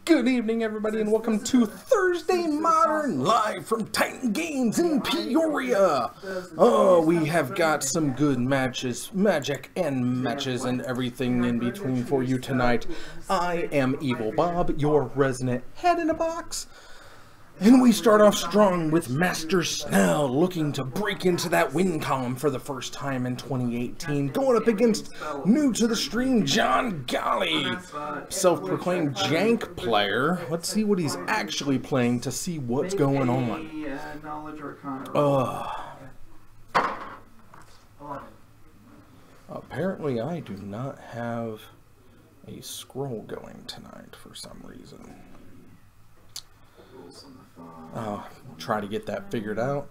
Good evening, everybody, and welcome to Thursday Modern, live from Titan Games in Peoria. Oh, we have got some good matches, magic and matches, and everything in between for you tonight. I am Evil Bob, your resident head in a box. And we start off strong with Master Snell looking to break into that win column for the first time in 2018, going up against new to the stream John Golly, self-proclaimed jank player. Let's see what he's actually playing to see what's going on. Apparently I do not have a scroll going tonight for some reason. I'll try to get that figured out.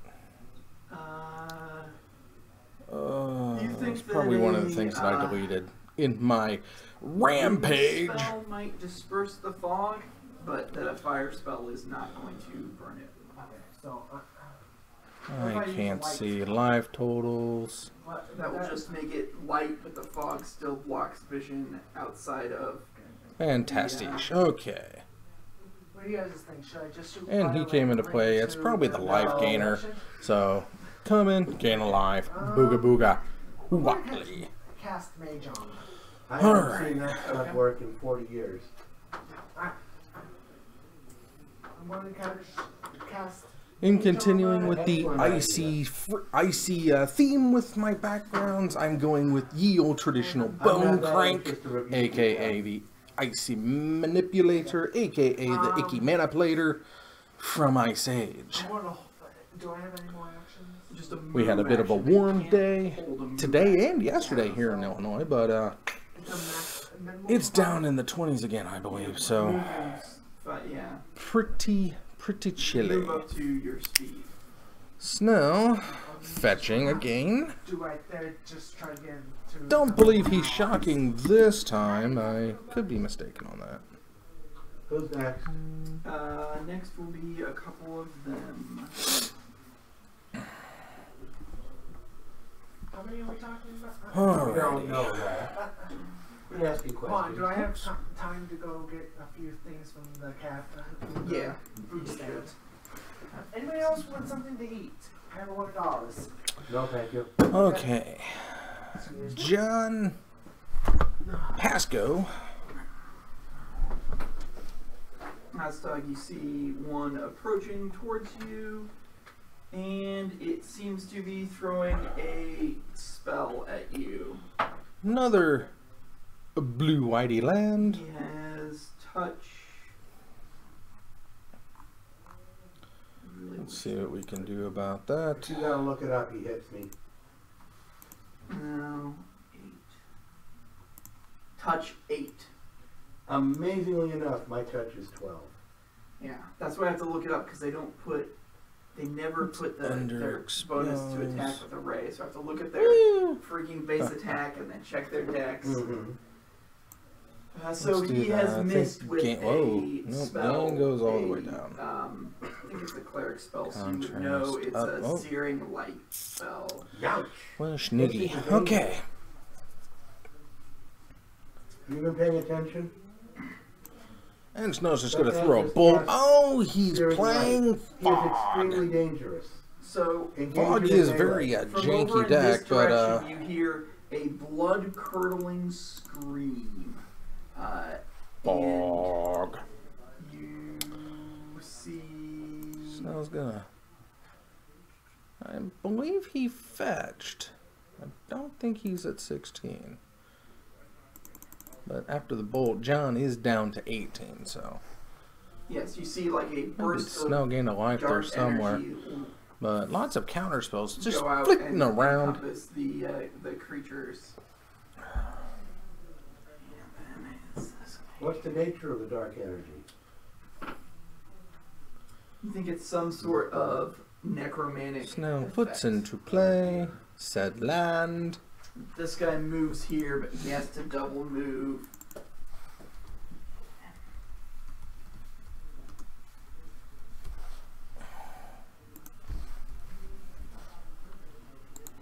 It's probably one of the things that I deleted in my rampage. Spell might disperse the fog, but that a fire spell is not going to burn it. I can't see live totals. That will just make it light, but the fog still blocks vision outside of. Fantastic. Okay. What do you guys think? Should I just shoot And he came into play. It's probably the life gainer. So, come in, gain a life. Booga booga. Watley. Cast mage on. I haven't seen that stuff work in 40 years. I'm going to cast. In continuing with the icy theme with my backgrounds, I'm going with ye old traditional Bone Crank, aka the Icy Manipulator, aka the Icky Manipulator from Ice Age. Do I have any more actions? We had a bit of a warm day today and yesterday here in Illinois, but it's down in the 20s again, I believe, so pretty chilly. Move up to your speed. Snell fetching again. Do I just try to get to... Don't believe he's shocking this time. I could be mistaken on that. Who's next? Next will be a couple of them. How many are we talking about? We don't know that. We're asking Come questions. on, do I have time to go get a few things from the cafe? Yeah. Food stand. Anybody else want something to eat? I have $100. No, thank you. Okay. John Pasco. Hashtag, you see one approaching towards you, and it seems to be throwing a spell at you. Another blue whitey land. He has touch. Let's see what we can do about that. You gotta look it up, he hits me. No, 8. Touch 8. Amazingly enough, my touch is 12. Yeah, that's why I have to look it up because they never put their bonus to attack with a ray, so I have to look at their freaking base attack and then check their dex. So he has missed with a spell. Gain goes all the way down. I think it's a cleric spell, so you would know it's a searing light spell. Youch! Well, sniggy. Okay. Have you been paying attention? And Snow's just going to throw a bolt. Oh, he's playing Fog. He is extremely dangerous. So Fog is very janky deck, but you hear a blood-curdling scream. Fog. You see... Snow's gonna... I believe he fetched. I don't think he's at 16. But after the bolt, John is down to 18, so... Yes, you see like a burst of Snow gained a life there somewhere. But lots of counter spells just flicking around. The creatures. What's the nature of the dark energy? You think it's some sort of necromantic Snow puts into play said land. This guy moves here, but he has to double move.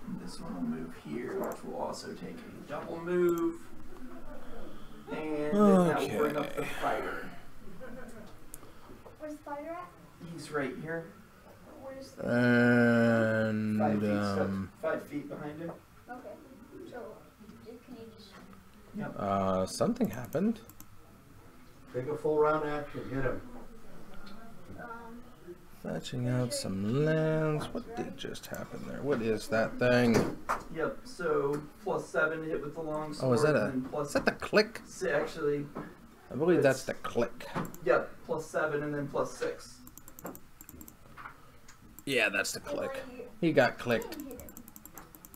And this one will move here, which will also take a double move. And then that will bring up the fighter. Where's the spider at? He's right here. Where's the... And 5 feet behind him. Okay. So, can you just... Yep. something happened. Take a full round action. Hit him. Fetching out some lands. What did just happen there? What is that thing? Yep. So +7 hit with the long sword. Oh, is that and is that the click? Actually, I believe that's the click. yep. +7 and then +6. Yeah, that's the click. He got clicked.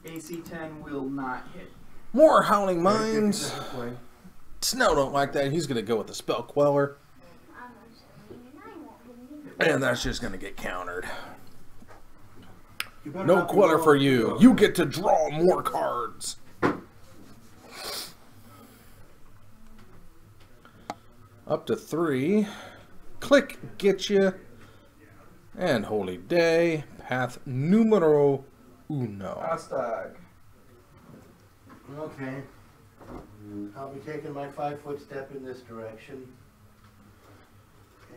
AC 10 will not hit. More Howling Mines. Snow don't like that. He's gonna go with the Spell Queller. And that's just gonna get countered. No Queller for you. You get to draw more cards. Up to 3. Click get you. And Holy Day. Path numero uno. Astag. Okay. I'll be taking my 5-foot step in this direction.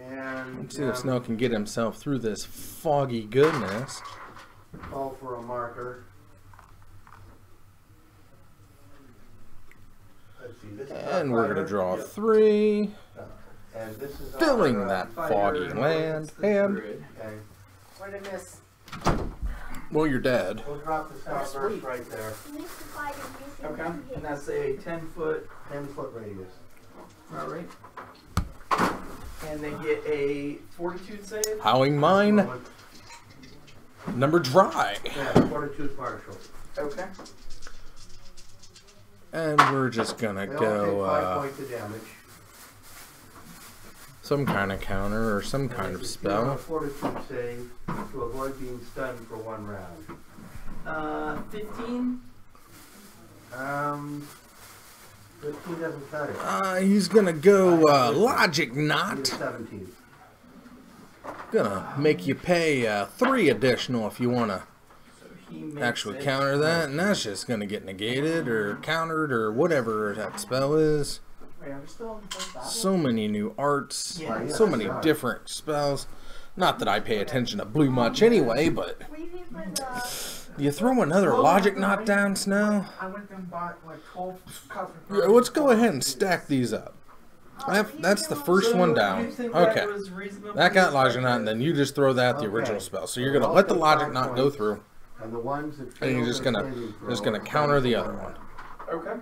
And Let's see if Snow can get himself through this foggy goodness. call for a marker. Let's see, this is And we're going to draw Yep. 3. And this is Filling our, that Fire foggy and land. it's the And, druid. Okay. What did I miss? well, you're dead. We'll drop the Starburst sweet. right there. Okay, and that's a 10-foot. 10-foot radius. All right. And they get a Fortitude save. Howling Mine. Moment. Number dry. Yeah, Fortitude partial. Okay. And we're just going to They all go take 5 points of damage. some kind of counter or some kind of A spell. Fortitude save to avoid being stunned for 1 round. 15. 15 doesn't cut it. He's going to go Logic Need a Knot. 17. Gonna make you pay 3 additional if you want to So he makes actually it. counter that, and that's just gonna get negated or countered or whatever that spell is. Wait, are we still in the first battle? So many new arts, Yeah. so many different spells. Not that I pay attention to blue much anyway, but you throw another Logic Knot down, Snow? I went and bought like 12 cosmic. Yeah, let's go ahead and stack these up. That's the first So one you down. think Okay. That, was reasonably That got Logic Knot, and then you just throw that the Okay. original spell. So you're gonna let the Logic Knot go through, And the ones that and you're fail just their gonna saving throw just gonna are counter the stunned other for one. Okay.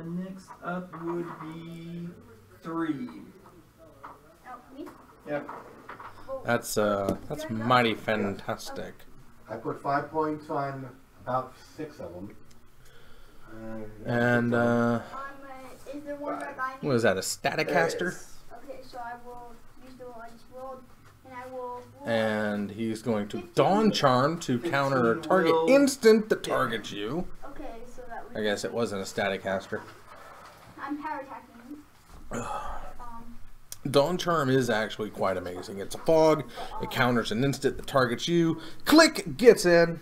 Next up would be 3. Yep. That's mighty fantastic. I put 5 points on about 6 of them. And Is there one right by me? what is that? A Staticaster? Okay, so I will use the one I just rolled, and I will. And he's going to Dawn Charm to counter a 15 target will instant that targets you. Okay, so that was. I guess it wasn't a Staticaster. I'm power attacking. Dawn Charm is actually quite amazing. It's a fog. It counters an instant that targets you. Click gets in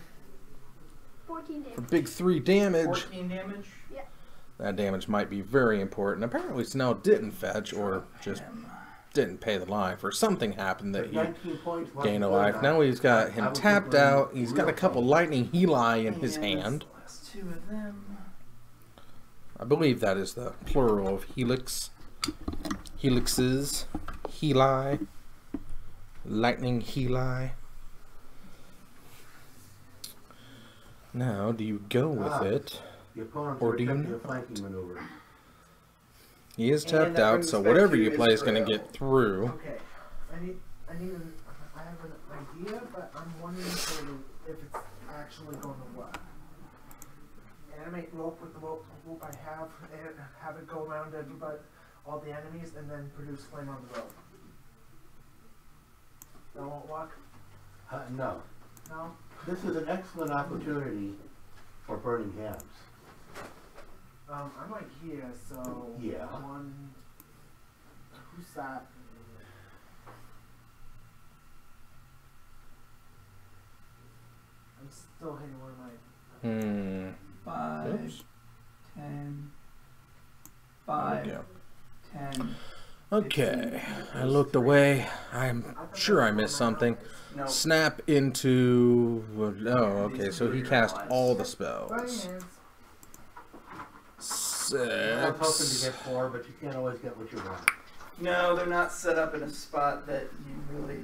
14 for damage. big 3 damage. 14 damage. That damage might be very important. Apparently Snell didn't fetch or just didn't pay the life or something happened that he 19 points gained a life. Now he's got him tapped out. He's got a couple lightning heli in his hand. Last 2 of them. I believe that is the plural of helix. Helixes. Heli. Lightning heli. Now, do you go with it? The opponent Or do you attempting not? a flanking maneuver. He is And tapped that out, brings so us back whatever to you play is going to Israel. get through. Okay, I have an idea, but I'm wondering if it's actually going to work. Animate rope with the rope I have, and have it go around everybody, all the enemies, and then produce flame on the rope. That won't work? No. No? This is an excellent opportunity for burning hams. I'm right here, so Yeah. one. Who's that? I'm still hitting one of my. 5, Oops. 10, There 5, we go. 10. Okay, I looked away. I'm sure I missed something. No. Snap into... Oh, okay, so he cast all the Right spells. hands. I was hoping to 6. get 4, but you can't always get what you want. No, they're not set up in a spot that you really.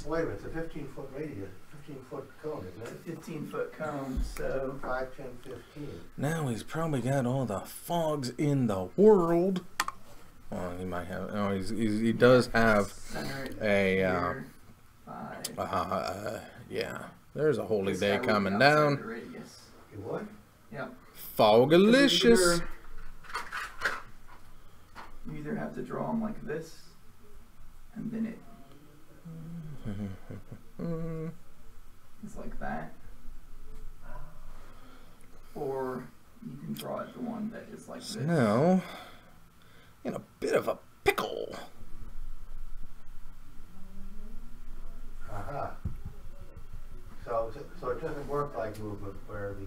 Wait a minute, it's a 15-foot radius, 15-foot cone, isn't it? 15-foot cone, so 5, 10, 15. Now he's probably got all the fogs in the world. Well, he might have... Oh, he does have center it a... here, 5. Yeah, there's a holy This day guy would be coming outside down. the radius. You would? Yep. Fogalicious. You either have to draw them like this, and then it's like that, or you can draw it the one that is like this. Now, in a bit of a pickle. Aha. So it doesn't work like movement where the...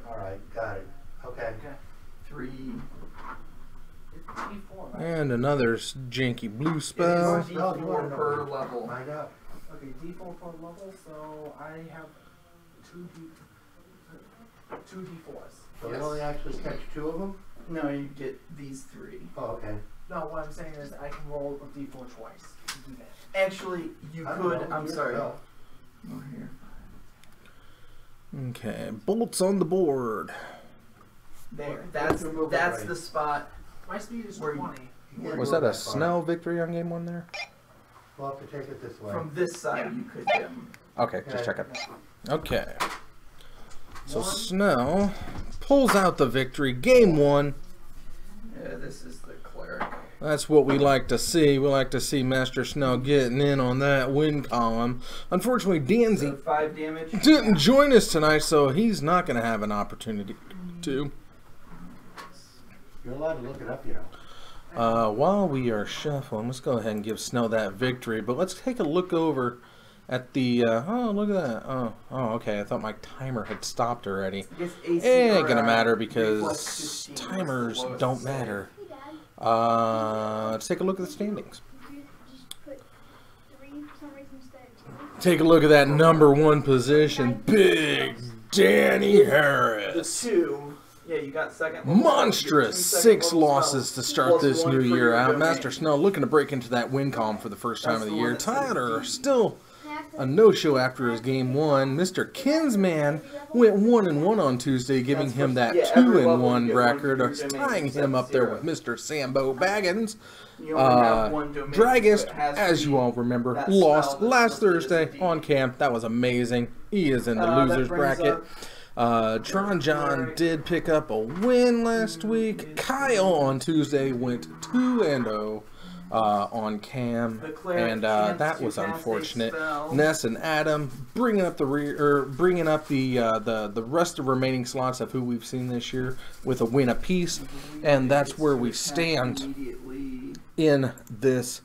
Alright, got it. Okay. 3. It's D4, right? And another janky blue It is spell. D4 per level. Find out. Okay, D4 per level, so I have two D4s. So Yes. you only actually catch 2 of them? No, you get these 3. Oh, okay. No, what I'm saying is I can roll a D4 twice to do that. Actually, you I don't could. know, I'm your sorry. spell. Over here. Okay, bolts on the board. There. What's your movement That's rate? the spot. My speed is Where you- 20. You can't Was go that a far. Snell victory on game 1 there? We'll have to take it this way. From this side, you could get 'em. Okay, just check it. Okay. So One. Snell pulls out the victory. Game 1. Yeah, this is the cleric. That's what we like to see. We like to see Master Snell getting in on that win column. Unfortunately, So Danzy 5 damage. didn't join us tonight, so he's not going to have an opportunity to. You're allowed to look it up, you know. While we are shuffling, let's go ahead and give Snell that victory. But let's take a look over at the... oh, look at that. Oh, okay. I thought my timer had stopped already. I guess AC It ain't or, gonna matter reflex because 15 was the timers lowest don't save. matter. Hey, Dad. Let's take a look at the standings. Could you just put 3 for some reason instead of 2? Take a look at that number 1 position. Big Danny The Harris. 2. Yeah, you got second. Monstrous 6 losses to start this new year out. Master Snell looking to break into that win column for the first time of the year. Tyler still a no-show after his game 1. Mr. Kinsman went 1-1 on Tuesday, giving him that 2-1 record, tying him up there with Mr. Sambo Baggins. You only have one domain, so Dragist, it has to as be you all remember, that lost spell that's last listed as a Thursday D. on camp. That was amazing. He is in the That losers brings bracket. up Tron John did pick up a win last week. Kyle on Tuesday went 2-0 on cam, The cleric and chance that to was cast a unfortunate. spell. Ness and Adam bringing up the the rest of remaining slots of who we've seen this year with a win apiece, and that's where we stand Immediately. in this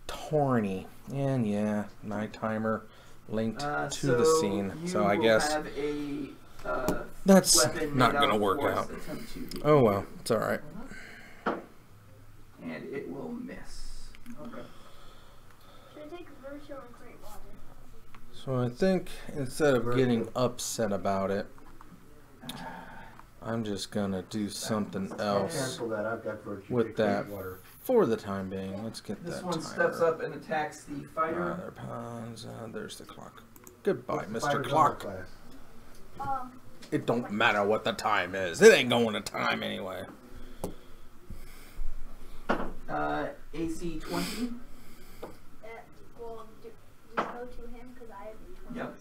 tourney. And yeah, my timer linked to the scene, so I you guess have a, that's weapon not made gonna of work force out. attempt to Oh well, it's all right. and it will miss. Okay. Should I take Virtue or Great Water? So I think instead of getting upset about it, I'm just gonna do something else Cancel that. I've got virtue. with Take that water. for the time being. Let's get This that one timer. steps up and attacks the fighter. Other pawns, there's the clock. Goodbye, What's the Mr. fighter's Clock. armor class? It don't matter what the time is. It ain't going to time anyway. AC 20. Well, just go to him because I have 20. Yep.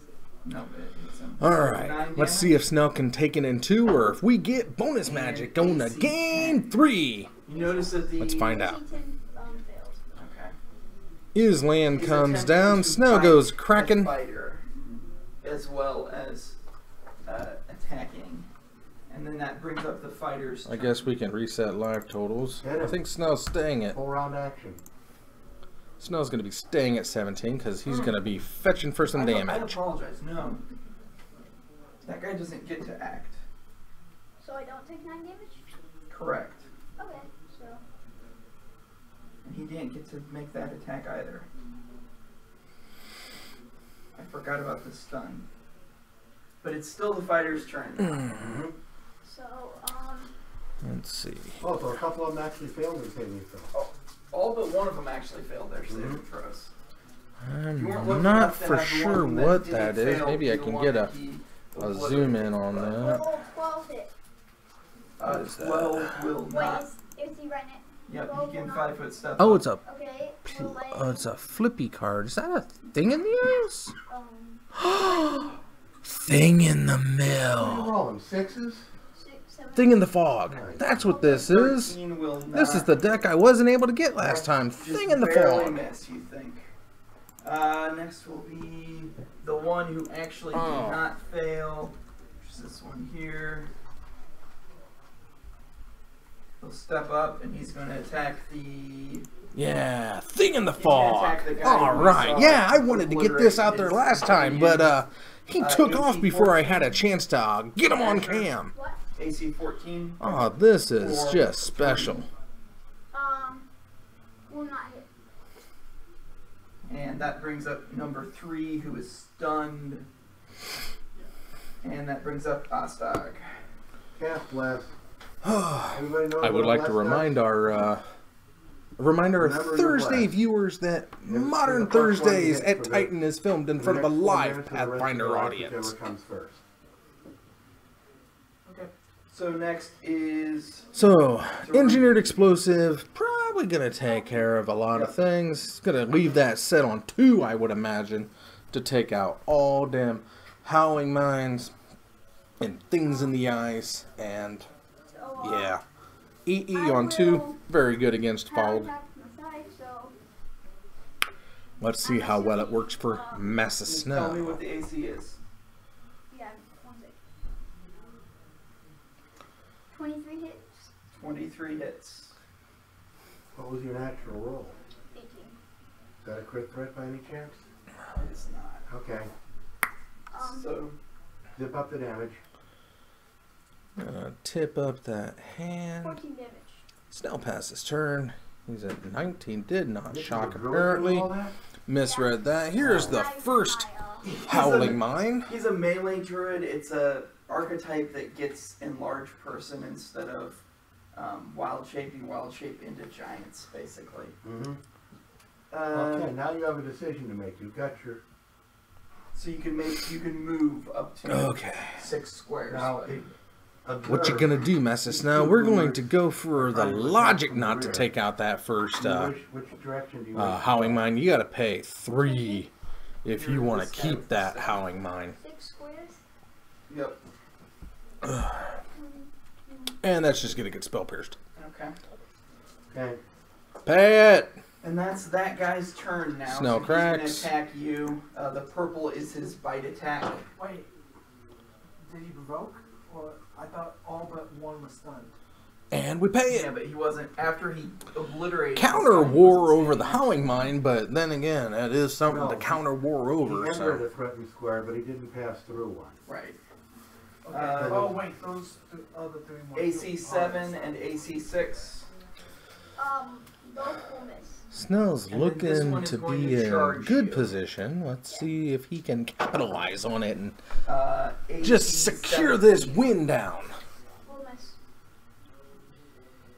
No, it hits him. All 9 right, let's see damage. if Snell can take it in 2 or if we get bonus magic on the game 3. You notice that the Let's find out. AC 10 fails. Okay. Island He's comes attempting down. to Snell fight goes the cracking. fighter, as well as attacking, and then that brings up the fighter's. I guess we can reset live totals. Hit him. I think Snell's staying at. Full round action. Snell's going to be staying at 17 because he's going to be fetching for some I damage. apologize. No, that guy doesn't get to act. So I don't take 9 damage? Correct. Okay, so. And he didn't get to make that attack either. I forgot about the stun. But it's still the fighter's turn. Mm-hmm. So, Let's see. Oh, so a couple of them actually failed their saving throw. All but one of them actually failed their saving throws. You weren't I'm lucky not enough to for have the sure one that what didn't that is. fail Maybe be I the can one get that a he zoom in on will that. 12 hit? 12 will Wait, not. is he right now? Yep, 12 he can will 5 foot step. Oh, up. it's a Okay. Will I, oh, it's a flippy card. Is that a thing in the ice? Thing in the What are you mill. rolling? Sixes? 6, 7, Thing in the fog. That's what this is. 13 will not. This is the deck I wasn't able to get last time. Just Thing in the barely fog. miss, you think. Next will be the one who actually did Oh. not fail. Which is this one here. He'll step up and he's going to attack the. Yeah, thing in the He's gonna attack fog. the guy All who right. saw Yeah, I wanted to get this obliterate out there his last time, but he took off AC before I 14. had a chance to get him on cam. what? AC 14. Oh, this is Or just special. Will not hit. And that brings up number 3, who is stunned. And that brings up Ostag. Cast blast. Everybody knows I would what like to blast remind our Remember your Thursday blast. viewers that Never Modern seen a plus one Thursdays hit at for the- Titan is filmed in does. front of a The next 4 live minutes of the rest of your Pathfinder life, audience. whichever comes first. Okay. So next is. So, engineered explosive, probably gonna take care of a lot of things. Gonna leave that set on 2, I would imagine, to take out all them howling mines and things in the ice. And So, yeah, EE on 2, very good against fog. attack from the side, so Let's see how well it works for Massa Just tell me Snow. what the AC is. yeah, 1 sec. 23 hits, 23 hits. What was your natural roll? 18. Is that a crit threat by any chance? It's not. Okay. So Zip up the damage. Tip up that hand. 14 damage. Snell passes turn. He's at 19. Did not This is shock a druid apparently. doing all that? Misread that. Here's the Nice, first my, howling mine. he's a melee druid. It's a archetype that gets enlarged person instead of wild shape into giants, basically. Mm-hmm. Uh, Okay, now you have a decision to make. You've got your... So you can move up to Okay. 6 squares. Now, but- What you gonna do, Messis? Now we're going to go for the logic not to take out that first which direction do you want? howling mine. You gotta pay 3 if you want to keep that howling mine. 6 squares. Yep. And that's just gonna get spell pierced. Okay. Okay. Pay it! And that's that guy's turn now. Snow so cracks. He's gonna attack you. The purple is his bite attack. Wait, did he provoke? Or I thought all but one was stunned. And we pay Yeah, it! but he wasn't after he obliterated. Counter this guy, he war wasn't over the standing howling mine, but then again, that is something No, to counter war over. He So. entered a threatened square, but he didn't pass through one. Right. Okay. Oh wait, those other 3 more. AC 7 and AC 6. Both will miss. Snell's And then this looking one is to going be to in charge good you. position. Let's see if he can capitalize on it and AC just secure 17. this win down. Will miss.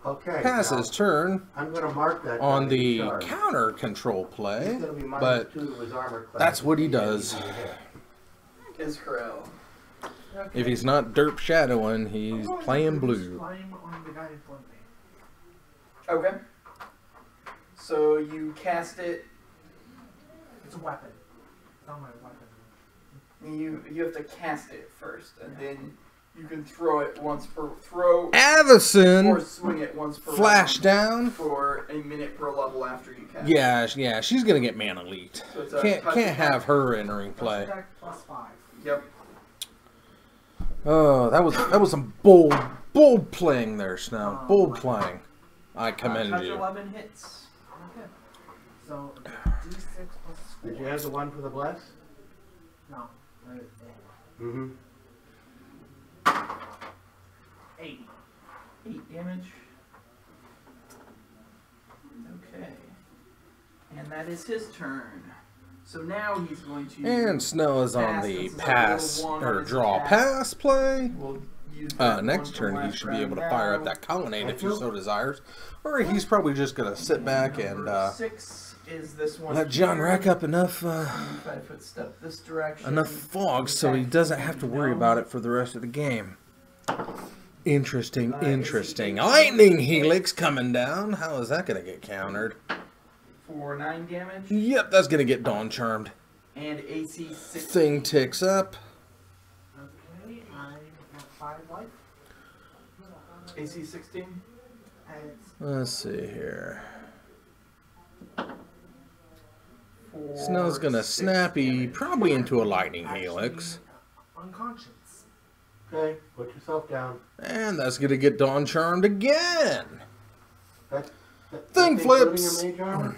Okay. Pass now, his turn I'm going to mark that on as a the charge. counter control play, He's gonna be minus but 2 to his armor class. that's what he Easy to does. hit. Israel. Okay. If he's not derp shadowing, he's I'm going to playing use blue. Flame on the guy in front of me. Okay. So you cast it. It's a weapon. It's not my weapon. You have to cast it first, and then you can throw it once per throw or Avison swing it once per flash round down. for a minute per level after you cast. Yeah, she's gonna get mana leaked. So it's a Can't touch can't attack. have her entering play. Attack plus 5. Yep. Oh, that was some bold playing there, Snow. Bold playing. I commend Touch you. 11 hits. Okay. So D6 plus Did you score. have the one for the bless? No. Mm-hmm. 8. 8 damage. Okay. And that is his turn. So now he's going to... And Snell is on pass, the since it's a pass, little one or on his draw attack. pass play. We'll use that Next one from turn, he last should be able to round fire up now. that colonnade if he so desires. Or he's probably just going to sit back and Number 6 is this one let John here. rack up enough 5 foot step this direction. enough fog so he doesn't have to worry about it for the rest of the game. Interesting, interesting. Lightning Helix coming down. How is that going to get countered? For 9 damage. Yep, that's going to get Dawn Charmed. And AC 6. Thing ticks up. Okay, I'm at 5 life. AC 16. And Let's see here. For Snell's going to 6 snappy damage. probably into a Lightning actually Helix. unconscious. Okay, put yourself down. And that's going to get Dawn Charmed again. That Thing thing's flips. living in mage armor?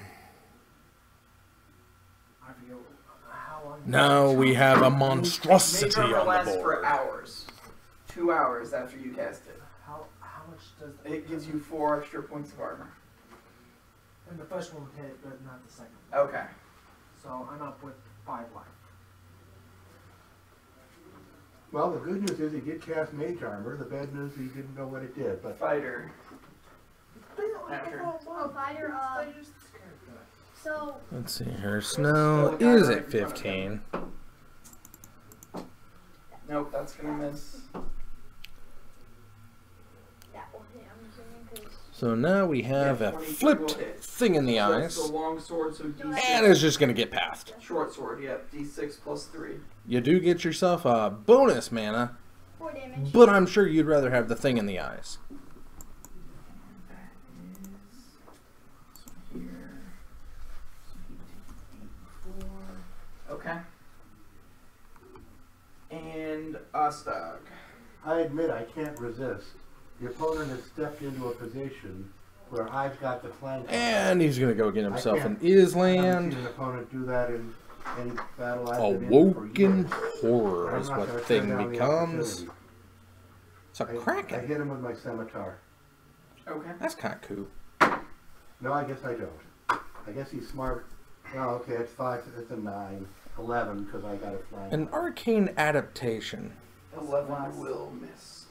I forget how long. Now we have a Mage monstrosity armor on the lasts for board. hours. 2 hours after you cast it. How much does It gives you 4 extra points of armor. And the first one hit, but not the second. Okay. So I'm up with 5 life. Well, the good news is he did cast mage armor. The bad news is he didn't know what it did. But Fighter. After. Oh, fighter. So Let's see here. Snell is at 15. Nope, that's gonna miss. that will hit. I'm assuming because So now we have a flipped thing in the So eyes. it's the long sword, so D6. And it's just going to get passed. Short sword, yep. D6 plus 3. You do get yourself a bonus mana, 4 damage. but I'm sure you'd rather have the thing in the eyes. That is here. Okay. And Ostag. I admit I can't resist. The opponent has stepped into a position where I've got the flank. And he's going to go get himself an I haven't seen Island. an opponent do that in any battle I've been in for Awoken years. Horror I'm is not what gonna turn thing down the becomes. opportunity. It's a I Kraken. hit him with my scimitar. Okay. That's kind of cool. No, I guess I don't. I guess he's smart. Oh, okay, it's 5, it's a 9. 11, because I got a flank. An arcane adaptation. 11 will miss.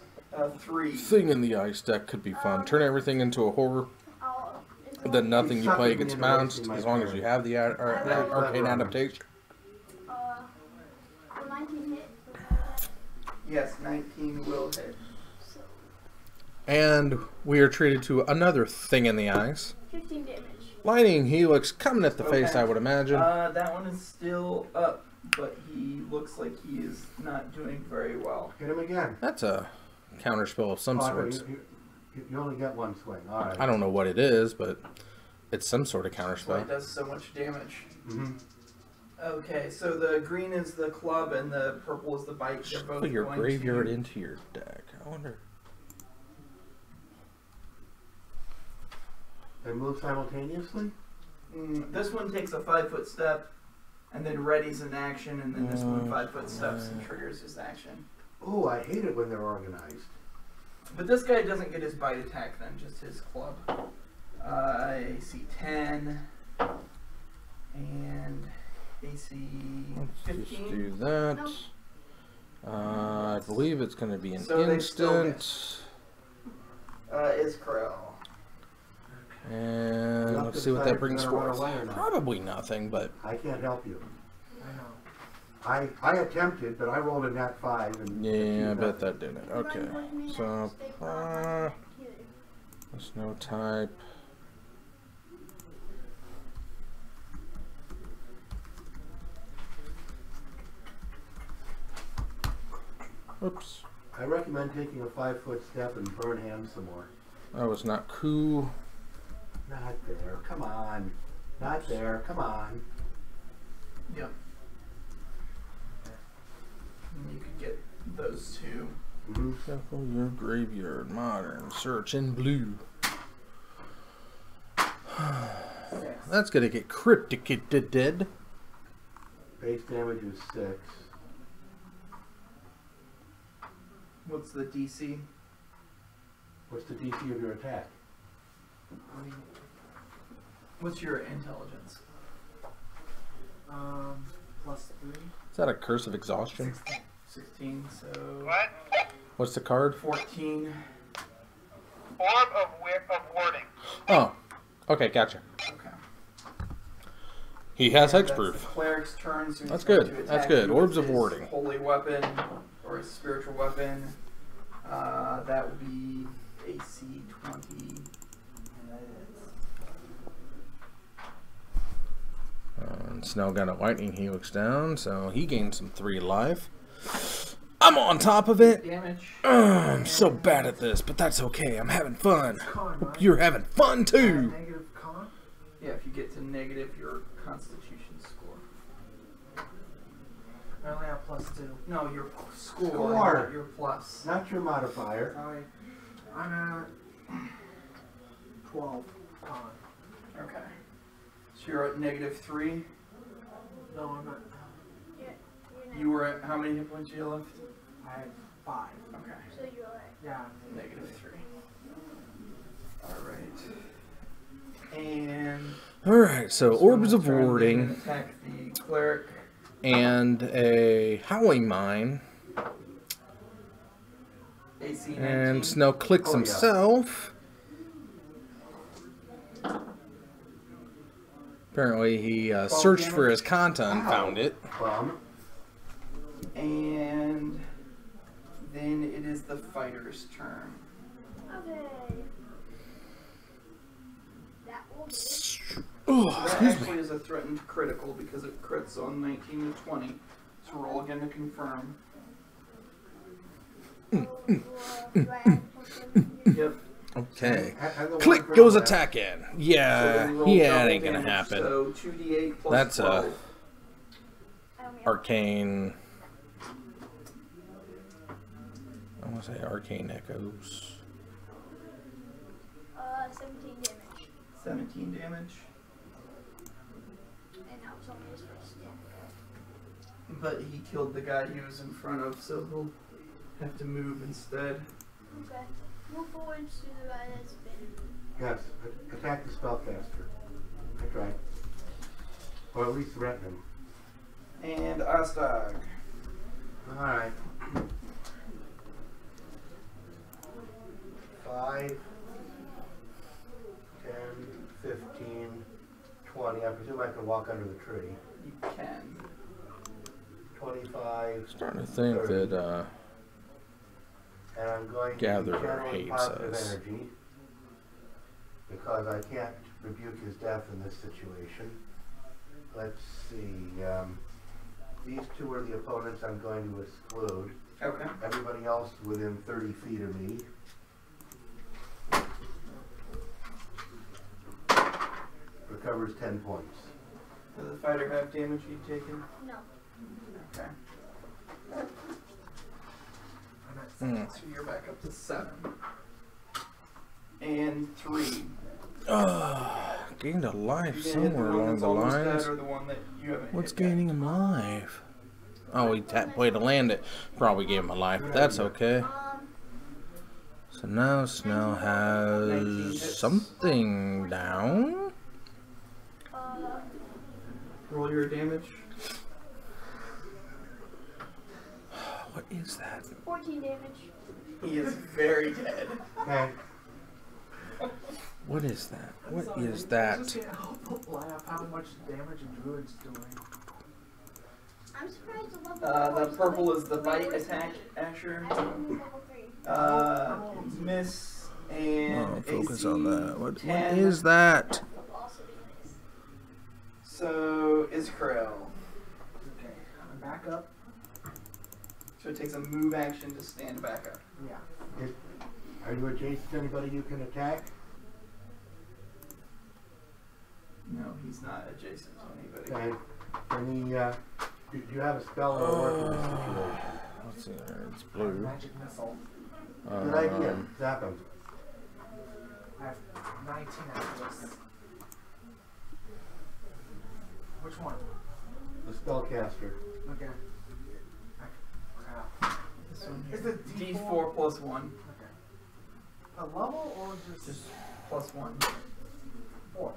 3. Thing in the ice deck could be fun. Turn everything into a horror. It's Then nothing you Sucking play me gets into bounced wasting my as long as time. you have the arcane adaptation. will 19 hit. Yes, 19 will hit. So And we are treated to another thing in the eyes. 15 damage. Lightning Helix coming at the face, Okay. I would imagine. That one is still up, but he looks like he is not doing very well. Hit him again. That's a counterspell of some Oh, sorts. You only get one swing. All right. I don't know what it is, but it's some sort of That's why it counterspell. does so much damage. Mm-hmm. Okay, so the green is the club and the purple is the bite. They're both Put your going graveyard to... into your deck. I wonder. They move simultaneously? This one takes a 5-foot step, and then readies an action, and then this one 5-foot steps and triggers his action. Oh, I hate it when they're organized. But this guy doesn't get his bite attack then, just his club. AC 10 and AC Let's just 15. do that. No. I believe it's going to be an So they still instant. Is Krell. And You'll have let's to see what decide that if brings you're gonna run forth. away or not. Probably nothing, but I can't help you. I know. I attempted, but I rolled a nat 5 and yeah, I achieved bet nothing. that did it. Okay, so there's no type. Oops, I recommend taking a 5-foot step and burn hands some more. that was not cool. Not there. Come on. Not there. Come on. Yep. And you could get those two. Mm-hmm. Shuffle your graveyard, modern, search in blue. That's gonna get cryptic dead. Base damage is 6. What's the DC? What's the DC of your attack? What's your intelligence? +3. Is that a curse of exhaustion? 16, so... What? What's the card? 14. Orb of warding. Oh, okay, gotcha. Okay. He has And that's hexproof. the cleric's turn, so he's That's going good. to That's attack good. you Orbs with of his warding. Holy weapon, or his spiritual weapon. That would be AC 20. And that is. And Snell got a lightning helix down, so he gained some 3 life. I'm on top of it. Damage. I'm so bad at this, but that's okay. I'm having fun. Con, right? You're having fun too. Negative con? Yeah, if you get to negative your constitution score. I only have +2. No, your score, Score. not your plus. Not your modifier. Sorry. I'm at 12 con. Okay. So you're at -3. No, I'm at. You were at how many hit points you left? I have 5. Okay. So you're like, Yeah. -3. Alright. And Alright, so Orbs of Try and Warding attack the cleric. and a Howling Mine. AC 19. And Snell clicks Oh, yeah. himself. Apparently he searched for his kanta and found it. Bum. And then it is the fighter's turn. okay. That will be Oh, That excuse me. actually is a threatened critical because it crits on 19 to 20. So roll again to confirm. do I add something? Yep. Okay. And the one Click for goes that. attacking. So Yeah, then roll yeah, double that ain't gonna damage, happen. So 2d8 plus That's 12. a I arcane. I want to say arcane echoes. 17 damage. 17 damage. And that was only his first attack. But he killed the guy he was in front of, so he'll have to move instead. Okay. Move forward to the guy that's been. Yes, attack the spellcaster. That's right. Or at least threaten him. And Astag. Alright. 5, 10, 15, 20. I presume I can walk under the tree. You can. 25. Starting to think that And I'm going Gatherer to channel hates positive us. energy because I can't rebuke his death in this situation. Let's see. These 2 are the opponents I'm going to exclude. Okay. Everybody else within 30 feet of me. Recovers 10 points. Does the fighter have damage you've taken? No. Okay. I'm Hmm. at So you're back up to 7. And 3. gained a life You gonna hit somewhere the one along that's the almost lines. dead or the one that you haven't What's hit yet? gaining him life? Oh, he tapped way to land it. Probably gave him a life, but that's okay. So now Snell has something down. Roll your damage. What is that? 14 damage. He is very dead. Okay. What is that? What Sorry, is I that? just can't help but laugh how much damage a druid's doing. I'm surprised the level 4 The purple is the bite attack, Asher. I didn't move level 3. Miss and Oh, focus AC on that. What 10. is that? Will also be nice. So Iskrael. Okay, I'm back up. So it takes a move action to stand back up. Yeah. Are you adjacent to anybody you can attack? No, he's not adjacent to anybody. Okay. Any, do you have a spell that will work in this situation? Let's see here. It's blue. Magic missile. Good idea. Zap him. I have 19 after this. Which one? The spellcaster. Okay. Crap. This one Is here. it D4 plus 1. Okay. A level or just Just plus 1. 4?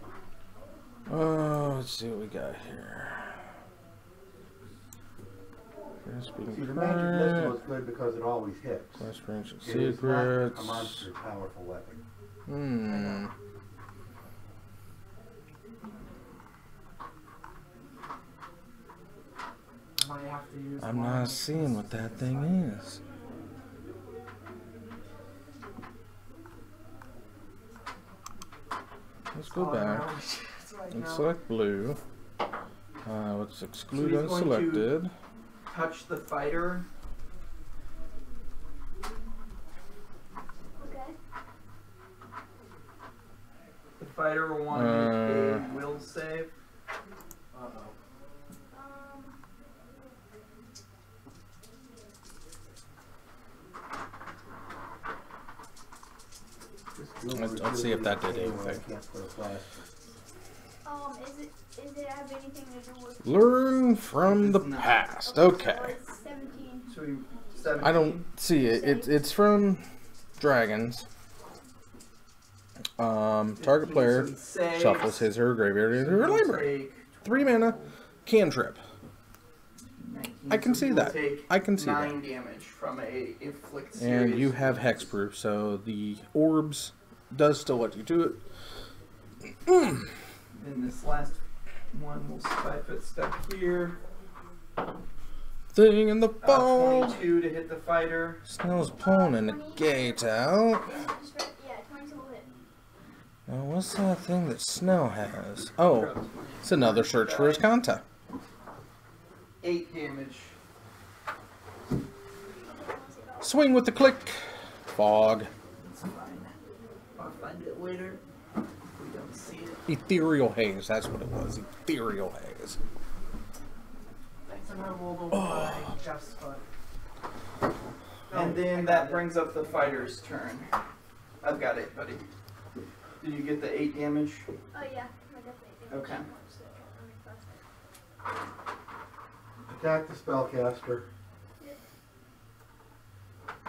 Let's see what we got here. See, the magic missile is good because it always hits. Quest range of It is not secrets. a monster powerful weapon. I might have to use I'm one. not seeing what that thing is. Let's go back and select blue. Let's exclude So he's going to- unselected. Touch the fighter. Okay. The fighter will want to make a will save. Uh-oh. Let's see if that did anything. I can't put a flash. Is it have anything to do with? Learn from the past. Okay. So it's 17. So we 17. I don't see it. It's from Dragons. Target player shuffles his or her graveyard into her library. 3 mana, cantrip. I can see that. I can see that. 9 damage from a inflict And series. you have hexproof, so the orbs does still let you do it. And this last one will 5-foot step here. Thing in the ball. 22 to hit the fighter. Snell's pulling a negate out. Yeah, 22 will hit. Now, what's that thing that Snell has? Oh, it's another search for his contact. 8 damage. Swing with the click. Fog. It's fine. I'll find it later. If we don't see it. Ethereal haze, that's what it was. Ethereal haze. And I rolled over by Jeff's foot. And then that brings up the fighter's turn. I've got it, buddy. Did you get the 8 damage? Oh yeah, I definitely. Okay. Attack the spellcaster.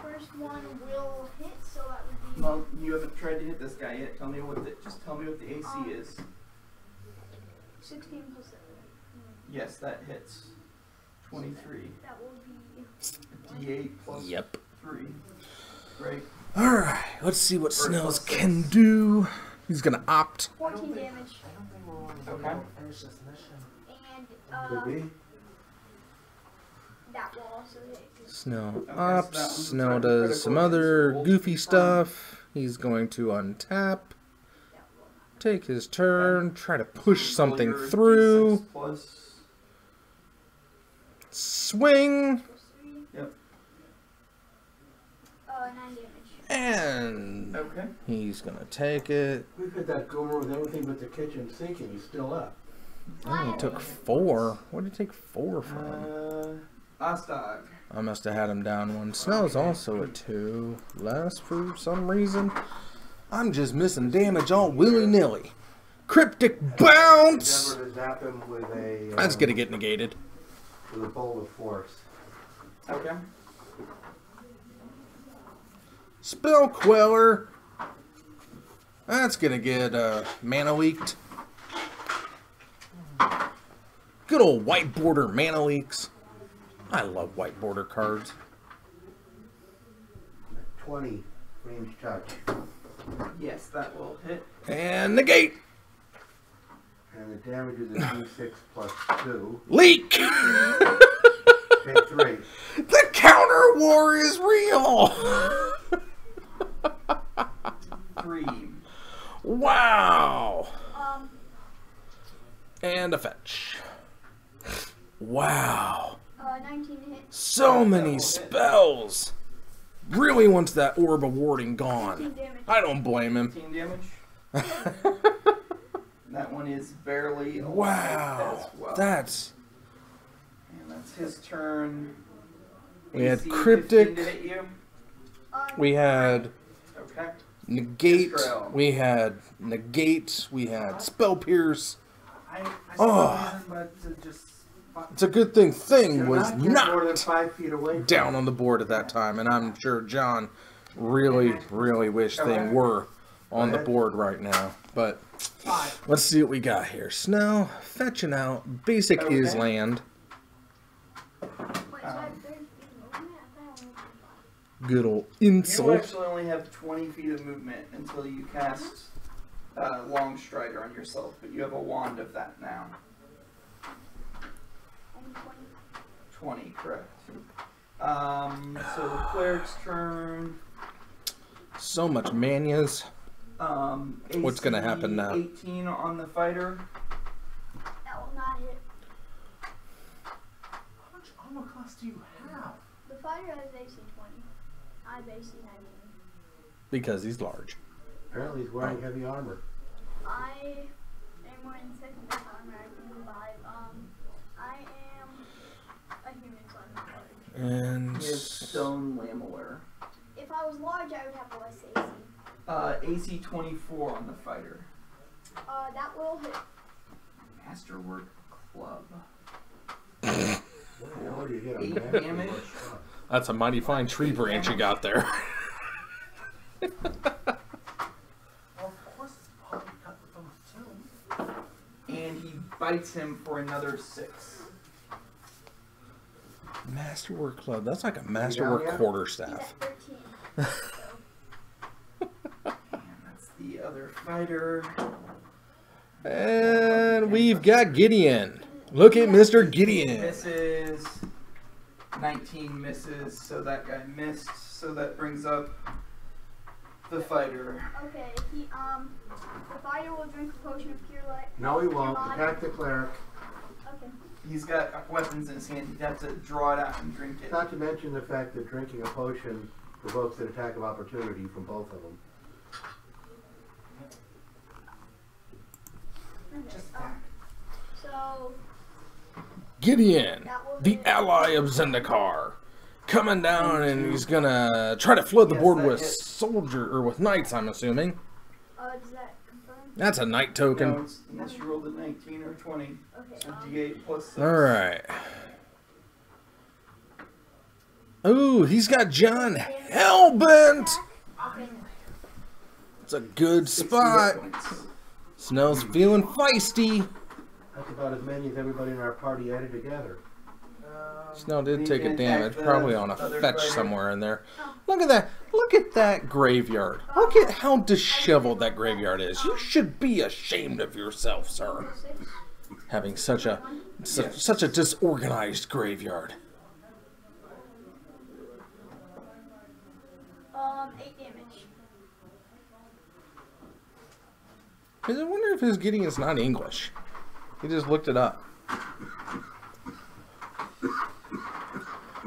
First one will hit, so that would be Well, you haven't tried to hit this guy yet. Tell me what just tell me what the AC is. 16 plus 7. Yes, that hits. 23. That will be D8 plus Yep. 3. Right. Alright, let's see what Snells can do. He's gonna opt. 14 damage. I don't think we're going to Okay. be able to finish this mission. And Could be. that will also hit. Snell Okay, so opts. that one's Snell a does critical some against other rolls. goofy stuff. He's going to untap. That will Take his turn. Try to push something Roll your through. D6 plus. Swing. plus 3. Yep. 9 damage. And Okay. he's gonna take it. We've had that goober with everything but the kitchen sink and he's still up. Oh, he took 4. What did he take 4 from? Ostag. I must have had him down one. Snell's also a 2. Less for some reason. I'm just missing damage all willy-nilly. Cryptic bounce! Endeavor to zap him with a. That's gonna get negated. With a bolt of force. Okay. Spell Queller. That's gonna get mana leaked. Good old white border mana leaks. I love white border cards. 20 range touch. Yes, that will hit. And negate. And the damage is a d6 plus 2. Leak! Take 3. The counter war is real! 3. Wow! And a fetch. Wow. 19 hit. So many spells! Really wants that orb of warding 15 gone. damage. I don't blame him. 15 damage. That one is barely alive Wow. as well. That's... And that's his turn. We had AC Cryptic. 15 to hit you. We had Okay. negate. Israel. We had negate. We had spell pierce. I Oh. reason but to just. It's a good thing Thing You're was not getting more than not 5 feet away from down him. on the board at that time, and I'm sure John really, really wished Thing were on the board right now. But 5. let's see what we got here. Snow, fetching out, basic Okay. is land. Wait, so I have 30 feet of movement? I thought I only had 5. Good old You insult. actually only have 20 feet of movement until you cast Long Strider on yourself, but you have a wand of that now. Only 20. 20, correct. So the cleric's turn. So much manias. What's gonna AC happen now? 18 on the fighter. That will not hit. How much armor class do you have? The fighter has AC 20. I have AC 19. Because he's large. Apparently he's wearing heavy armor. I am wearing second best armor. I can revive. I am a human, so I'm not large. And He has stone lamellar. If I was large, I would have less AC. AC 24 on the fighter. That will hit. Masterwork Club. What do you get on 8 that? damage. that's a mighty fine tree branch you got there. Well, of course it's probably cut with those too. And he bites him for another 6. Masterwork Club. That's like a Masterwork Yeah. quarter He's staff. at 13. So, And that's the other fighter. And we've got Gideon. Look at Mr. Gideon. Misses. 19 misses, so that guy missed. So that brings up the fighter. okay, the fighter will drink a potion of cure light. No, he won't. Attack the cleric. Okay. He's got weapons in his hand. He'd have to draw it out and drink it. Not to mention the fact that drinking a potion provokes an attack of opportunity from both of them. Okay. So Gideon, that will the hit. ally of Zendikar, coming down, and he's gonna try to flood the Yes, board that with hits. soldier or with knights. I'm assuming Does that confirm? that's a knight No, token. it's, unless you rolled a 19 or 20. Okay. So D8 plus 6. All right. Ooh, he's got John Hellbent. Okay. It's a good 60 spot. hit points. Snell's feeling feisty. That's about as many as everybody in our party added together. Snell did You take a can damage, attack the probably on a other fetch fighter. somewhere in there. Oh. Look at that. Look at that graveyard. Look at how disheveled that graveyard is. You should be ashamed of yourself, sir. 6. Having such a Yes. such a disorganized graveyard. 8 damage. I wonder if his Gideon's not English. He just looked it up.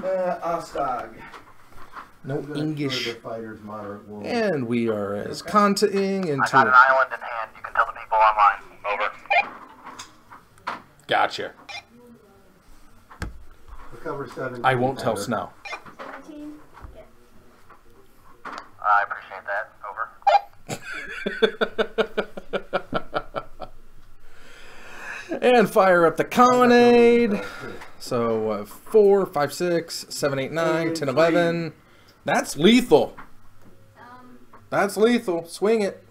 Ostag. No I'm gonna English. cure the fighter's moderate wound. And we are as conting I into got an island in hand. You can tell the people online. Over. Gotcha. Recover 7. I won't tell Snow. 17. Okay. I appreciate that. Over. And fire up the colonnade. So 4, 5, 6, 7, 8, 9, 10, 11. That's lethal. That's lethal. Swing it.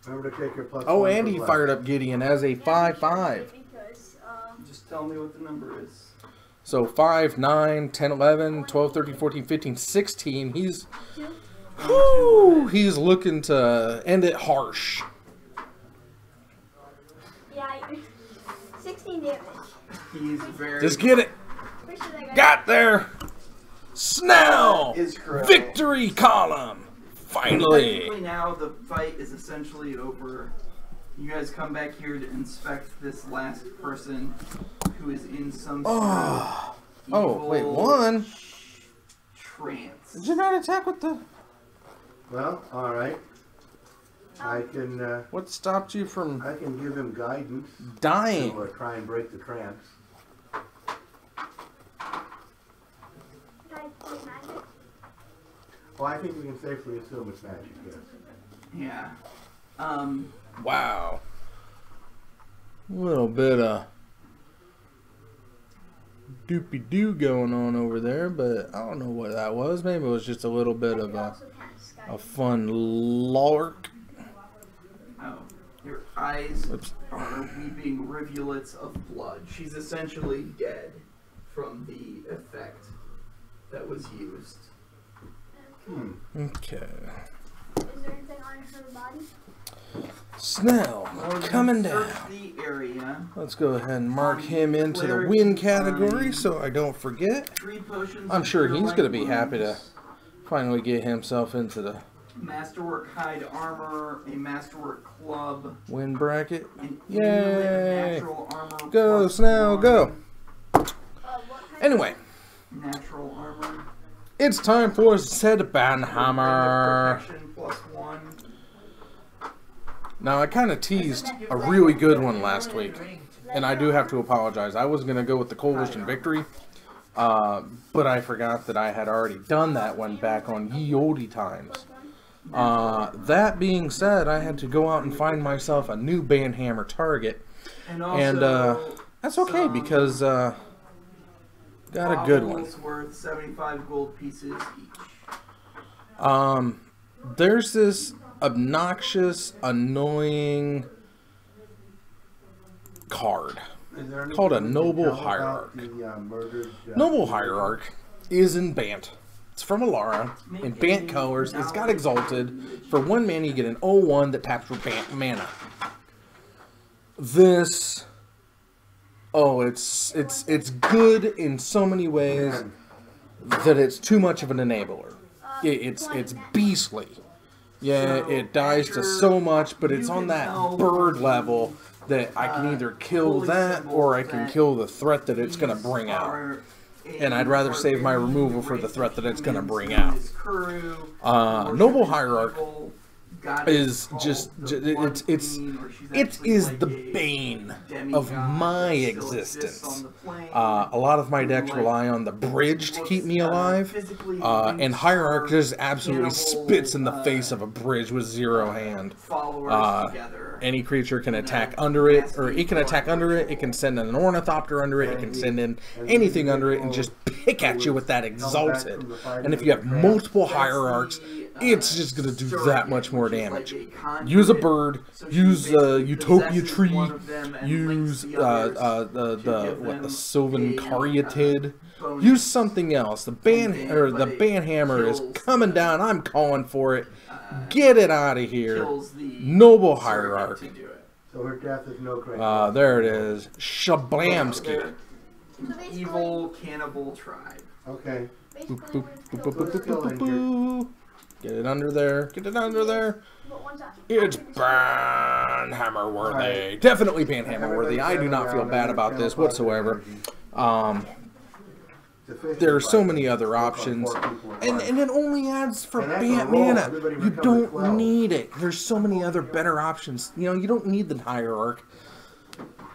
Remember to take your plus Oh, 1 and for he left. fired up Gideon as a 5, 5. Because, Just tell me what the number is. So 5, 9, 10, 11, 12, 13, 14, 15, 16. He's 2. whoo, he's looking to end it harsh. Yeah, 16 damage. He's very. Just get it. Pretty sure that guy Got there. Snell. Is correct. Victory column. Finally. Technically now the fight is essentially over. You guys come back here to inspect this last person who is in some sort of Oh, wait, evil one? trance. Did you not attack with the... Well, alright. I can What stopped you from give him guidance dying? to try and break the trance. guy plays magic. Well, I think we can safely assume it's magic, yes. Yeah. Wow. A little bit of doopy-doo going on over there, but I don't know what that was. Maybe it was just a little bit I of could a... also cast Sky a fun lark. Oh, your eyes Oops. are weeping rivulets of blood. She's essentially dead from the effect that was used. Okay. Is there anything on her body? Snell, coming down. Search the area. Let's go ahead and mark him into the win category so I don't forget. 3 potions. I'm sure he's going to be wounds, happy to finally get himself into the Masterwork hide armor, a masterwork club, win bracket. an Yay! natural armor. Go, plus Snell, 1, go. What kind Anyway, Natural armor. it's time for Said Ring of Banhammer. protection plus 1. Now, I kind of teased a really good one last week, and I do have to apologize. I was going to go with the Coalition Victory, but I forgot that I had already done that one back on ye olde times. That being said, I had to go out and find myself a new Banhammer target, And and also that's okay some because got a good one. baubles worth 75 gold pieces each. There's this obnoxious, annoying card Is there anything called a we can Noble tell about Hierarch. The, murdered, Noble Hierarch is in Bant. It's from Alara, in Bant colors. It's got Exalted. For 1 mana, you get an 0/1 that taps for Bant mana. This... Oh, it's good in so many ways Man, that it's too much of an enabler. It's beastly. Yeah, it dies to so much, but it's on that bird level that I can either kill that or I can kill the threat that it's going to bring out. And I'd rather save my removal for the threat that it's going to bring out. Noble Hierarch is just it is the bane of my existence. A lot of my decks rely on the bridge to keep me alive, and Hierarch just absolutely spits in the face of a bridge with 0 hand. Any creature can attack under it, or it can attack under it, it can send in an Ornithopter under it, it can send in anything under it and just pick at you with that Exalted. And if you have multiple Hierarchs, it's just going to do that much more damage. Use a bird, use Utopia Tree, use the Sylvan Caryatid. Use something else. The Banhammer is coming down. I'm calling for it. Get it out of here. Noble Hierarch. so her death is no great. There it is. Shablamski. Evil cannibal tribe. Okay. Boop, boop, boop, boop, boop, boop, boop, boop. Get it under there. Get it under there. It's Banhammer worthy. Definitely Banhammer worthy. I do not feel bad about this whatsoever. There are so many other options, and it only adds for Bant mana. You don't need it. There's so many other better options. You know, you don't need the Hierarch.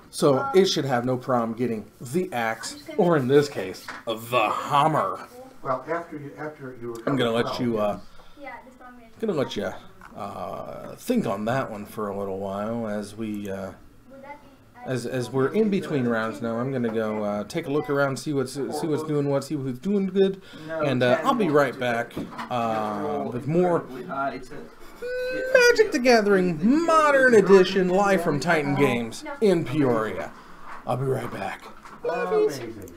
So it should have no problem getting the axe, or in this case, the hammer. Well, after you I'm gonna let you Yeah, this one think on that one for a little while as we would that be as we're in between rounds now. I'm gonna go take a look around, see what's doing what, see who's doing good, and I'll be right back with more Magic the Gathering Modern Edition live from Titan Games in Peoria. I'll be right back. Amazing.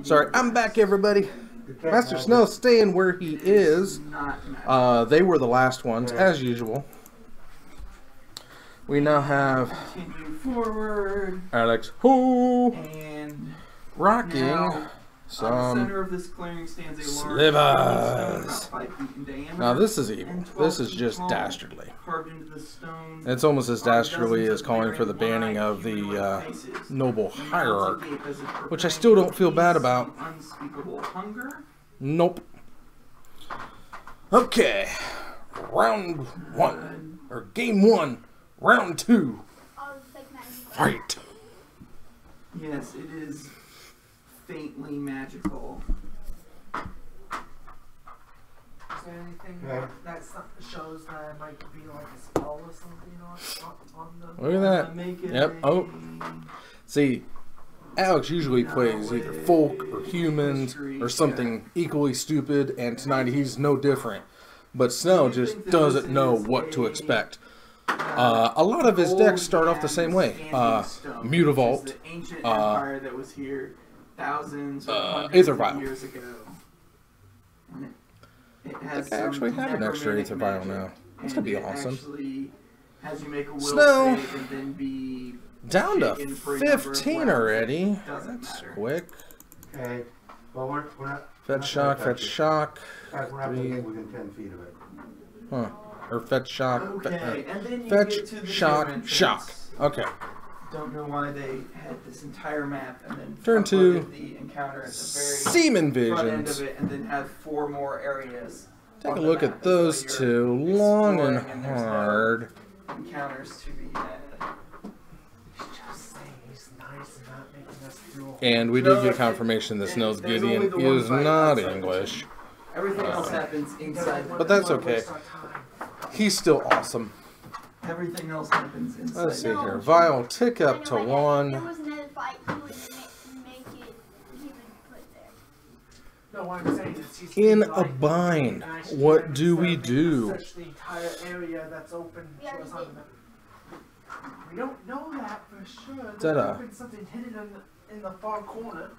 Sorry, I'm back, everybody. Master Snow staying where he is. They were the last ones, as usual. We now have Continue forward. Alex Ho And rocking now, on the some center of this clearing stands a large slivers. about 5 feet in diameter. Now this is evil. and 12 This is feet just tall, dastardly. Carved into the stone. It's almost as are dastardly dozens as of calling for the glaring banning wide of the human-like faces. noble The mountains hierarch, agape as if which I proclaiming still don't feel bad peace about. and unspeakable hunger. Nope. Okay, round one, or game one, round two, Oh, it's like magic. fight. Yes, it is faintly magical. Is there anything Okay. that shows that it might be like a spell or something on the... Look at that. Make it Yep. a- Oh. See, Alex usually plays either folk or humans or something equally stupid, and tonight he's no different. But Snow just doesn't know what to expect. A lot of his decks start off the same way. Mutavault, The ancient empire that was here thousands or hundreds Aether of Vial. years ago. And it I has think I actually some have an extra necromantic Aether Vial magic, now. That's and gonna be it awesome. actually has you make a will Snow. save and then be Down to shaken for a number of 15 rounds. already. Doesn't That's matter. quick. Okay. Well, we're not. Fetch shock, fetch shock. Guys, we're not going to get within 10 feet of it. Huh. Or fetch shock. Okay, and then you Fetch, get to the shock, entrance. shock. Okay. Don't know why they had this entire map and then Turn to uploaded the encounter at the very Seaman front end Visions. of it, and then have 4 more areas. Take on a the look map. at those That's why two. you're Long and exploring, there's no hard. Encounters to be had. Just saying he's nice and not making us do And we did get confirmation that Snow's There's only Gideon the one is fight not outside the English. Everything else happens inside. But that's okay. He's still awesome. Everything else happens inside. Let's see here. Vial tick up to Anyway, If 1. there was another fight, he would make it. He would put there. No, what I'm saying is he's In like, a bind. nice What and do we instead of do? making such the entire area that's open Yeah, to us on the map. We don't know that for sure. that There a- could have been something hidden in the far corner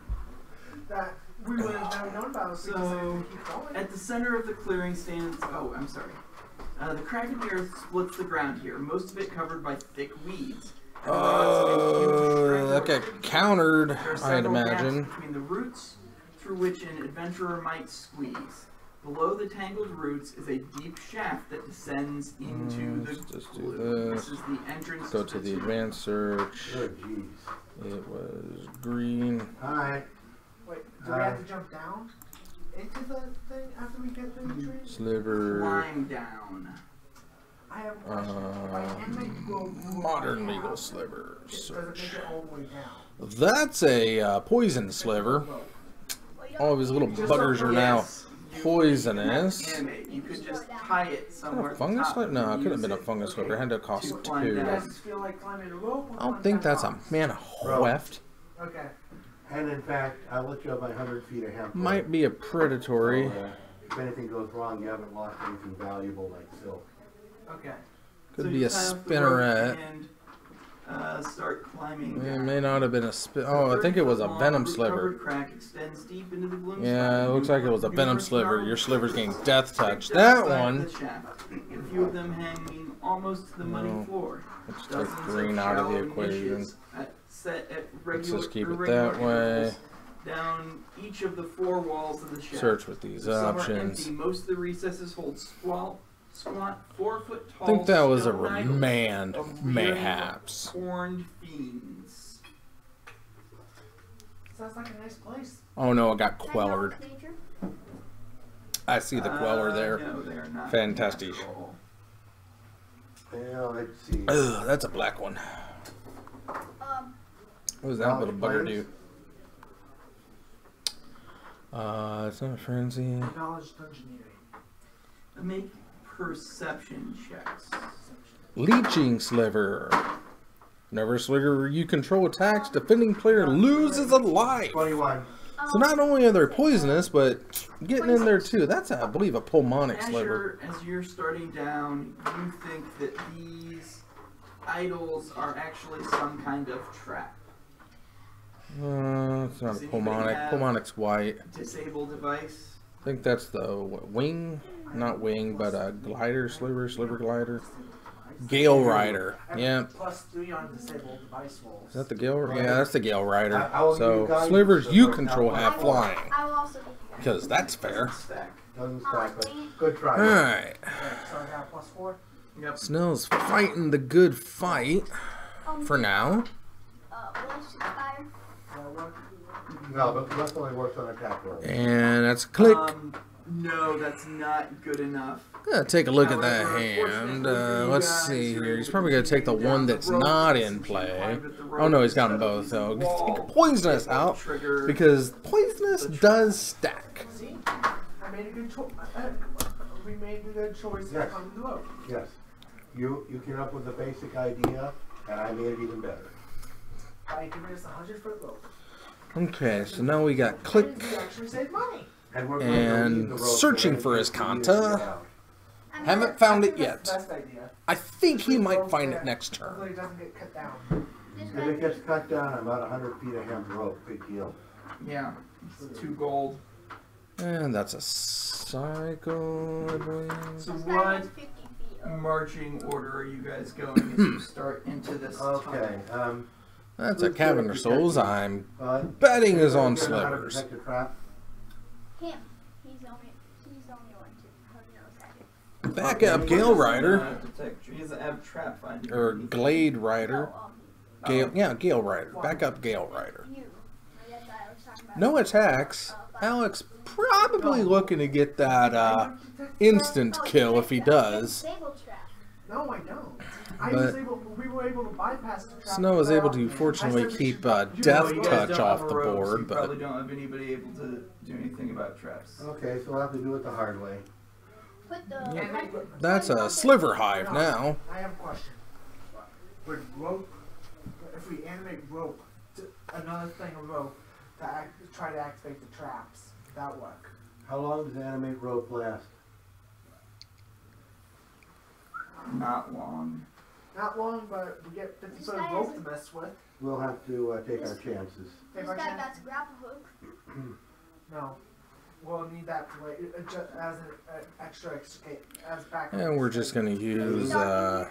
that we would have never known about because So, they keep going. At the center of the clearing stands. Oh, I'm sorry. The crack in the earth splits the ground here, most of it covered by thick weeds. And rods make huge That got framework. countered, There are I'd several gaps imagine. between the roots through which an adventurer might squeeze. Below the tangled roots is a deep shaft that descends into the let's just do glue. this. This is the entrance Go to to the tomb. advanced search. Good, jeez. It was green. Alright. Wait, do we have to jump down into the thing after we get through the trees? Sliver. Climb down. I have a question. If I animate go Modern legal sliver. does it make Search. it all the way down? That's a poison sliver. Well, you All of his little Just buggers are now yes, you poisonous. can animate. You could just tie it Is that somewhere. a at the fungus top sliver? No, it and could have use been a it. fungus sliver. It had to cost To climb 2. You down. guys just feel like climbing a rope? Or I don't think that's a man a heft. Okay. And in fact, I'll let you have my 100 feet of hemp. Might be a predatory. So, if anything goes wrong, you haven't lost anything valuable like silk. Okay. Could So be you a tie off the rope spinneret. And start climbing. It down. may not have been a spin. The Oh, I think it was a 30-foot venom long, sliver. root-covered crack extends deep into the gloom Yeah, spire. it looks like it was a venom Numerous sliver. Your knobs sliver's getting death touch. stick down That the side one. of the shaft, a few of them hanging almost to the muddy No. floor. Let's take Dozens of green out of the shallow equation. niches set at Let's regular, just keep it irregular that way. intervals down each of the 4 walls of the shaft. Search with these Some are options. empty. Most of the recesses hold squat 4-foot tall. I think that was a stone idols remand, of rearing mayhaps. horned fiends. Sounds like a nice place. Oh no, it got Can I quellered. know nature? I see the queller there. No, they are not. Fantastic. natural. Well, let's see. Ugh, that's a black one. What was that little bugger do? It's not a frenzy. Knowledge dungeoneering. Make perception checks. Leeching sliver. Whenever a sliver you control attacks, defending player loses a life. 21. So not only are they poisonous, but getting in there too. That's, I believe, a pulmonic sliver. As you're starting down, you think that these idols are actually some kind of trap. It's not Does anybody pulmonic. have- Pulmonic's white. Disable device. I think that's the wing, not wing, but a glider, sliver glider. Gale Rider. Yeah. +3 on disabled device rolls. Is that the Gale? Yeah, that's the Gale Rider. I will give you So guidance slivers of you what's control not have I will- flying. I will also give you guys. Because that's fair. Stack. Doesn't stack, but good try. Alright. So I got +4. Yep. Snell's fighting the good fight for now. Ballistic fire. That work? No, but Russ only works on attack roll. And that's a click. No, that's not good enough. Take a look at that However, hand. unfortunately, Let's you see guys here. are He's probably going to take the able to one get that's down the not rope. in play. Find that the Oh rope no, he's is got them set up both. against So the wall. take Poisonous It will out trigger because Poisonous the trap. does stack. See? I made a good choice. We made a good choice Yes. on the rope. Yes. You came up with a basic idea, and I made it even better. By giving us a 100-foot rope. Okay, so now we got click. We actually saved money. And we're going And to leave the rope searching there for his for you to Kanta. get out. Haven't found I it think that's yet. the best idea. I think he might find it next Hopefully turn. it doesn't get cut down. Just If it gets cut down, I'm about 100 feet of hemp rope. Big deal. Yeah, it's 2 gold. And that's a cycle, I believe. So This guy what has 50 feet over. marching order are you guys going as you start into this Okay. tunnel? That's a Cavender Souls. I'm Bud, betting is on you know how to slivers. protect a trap? Him. He's the only one to. How do you know that? Back up, Gale Rider. He doesn't have trap finder. Or Glade Rider. No, Gale, yeah, Gale Rider. Back up, Gale Rider. you. That's what I was talking about. No attacks. Alex probably looking to get that instant kill if he does. Disable trap. No, I don't. We were able to bypass the trap. Snow is able to without- fortunately I said we keep should- Death You guys Touch don't off have a the rope, so board, you but probably don't have anybody able to do anything about traps. Okay, so we'll have to do it the hard way. Put the. Yeah. that's a sliver hive now. I have a question. Would rope, if we animate rope, another thing of rope, to try to activate the traps, would that work? How long does animate rope last? Not long. Not long, but we get 50 This foot guy of rope has to mess with. We'll have to take our chances. This Take our guy chance. got a grapple hook. No. We'll need that to wait, just as an extra escape, as backup. And we're just gonna use Oh,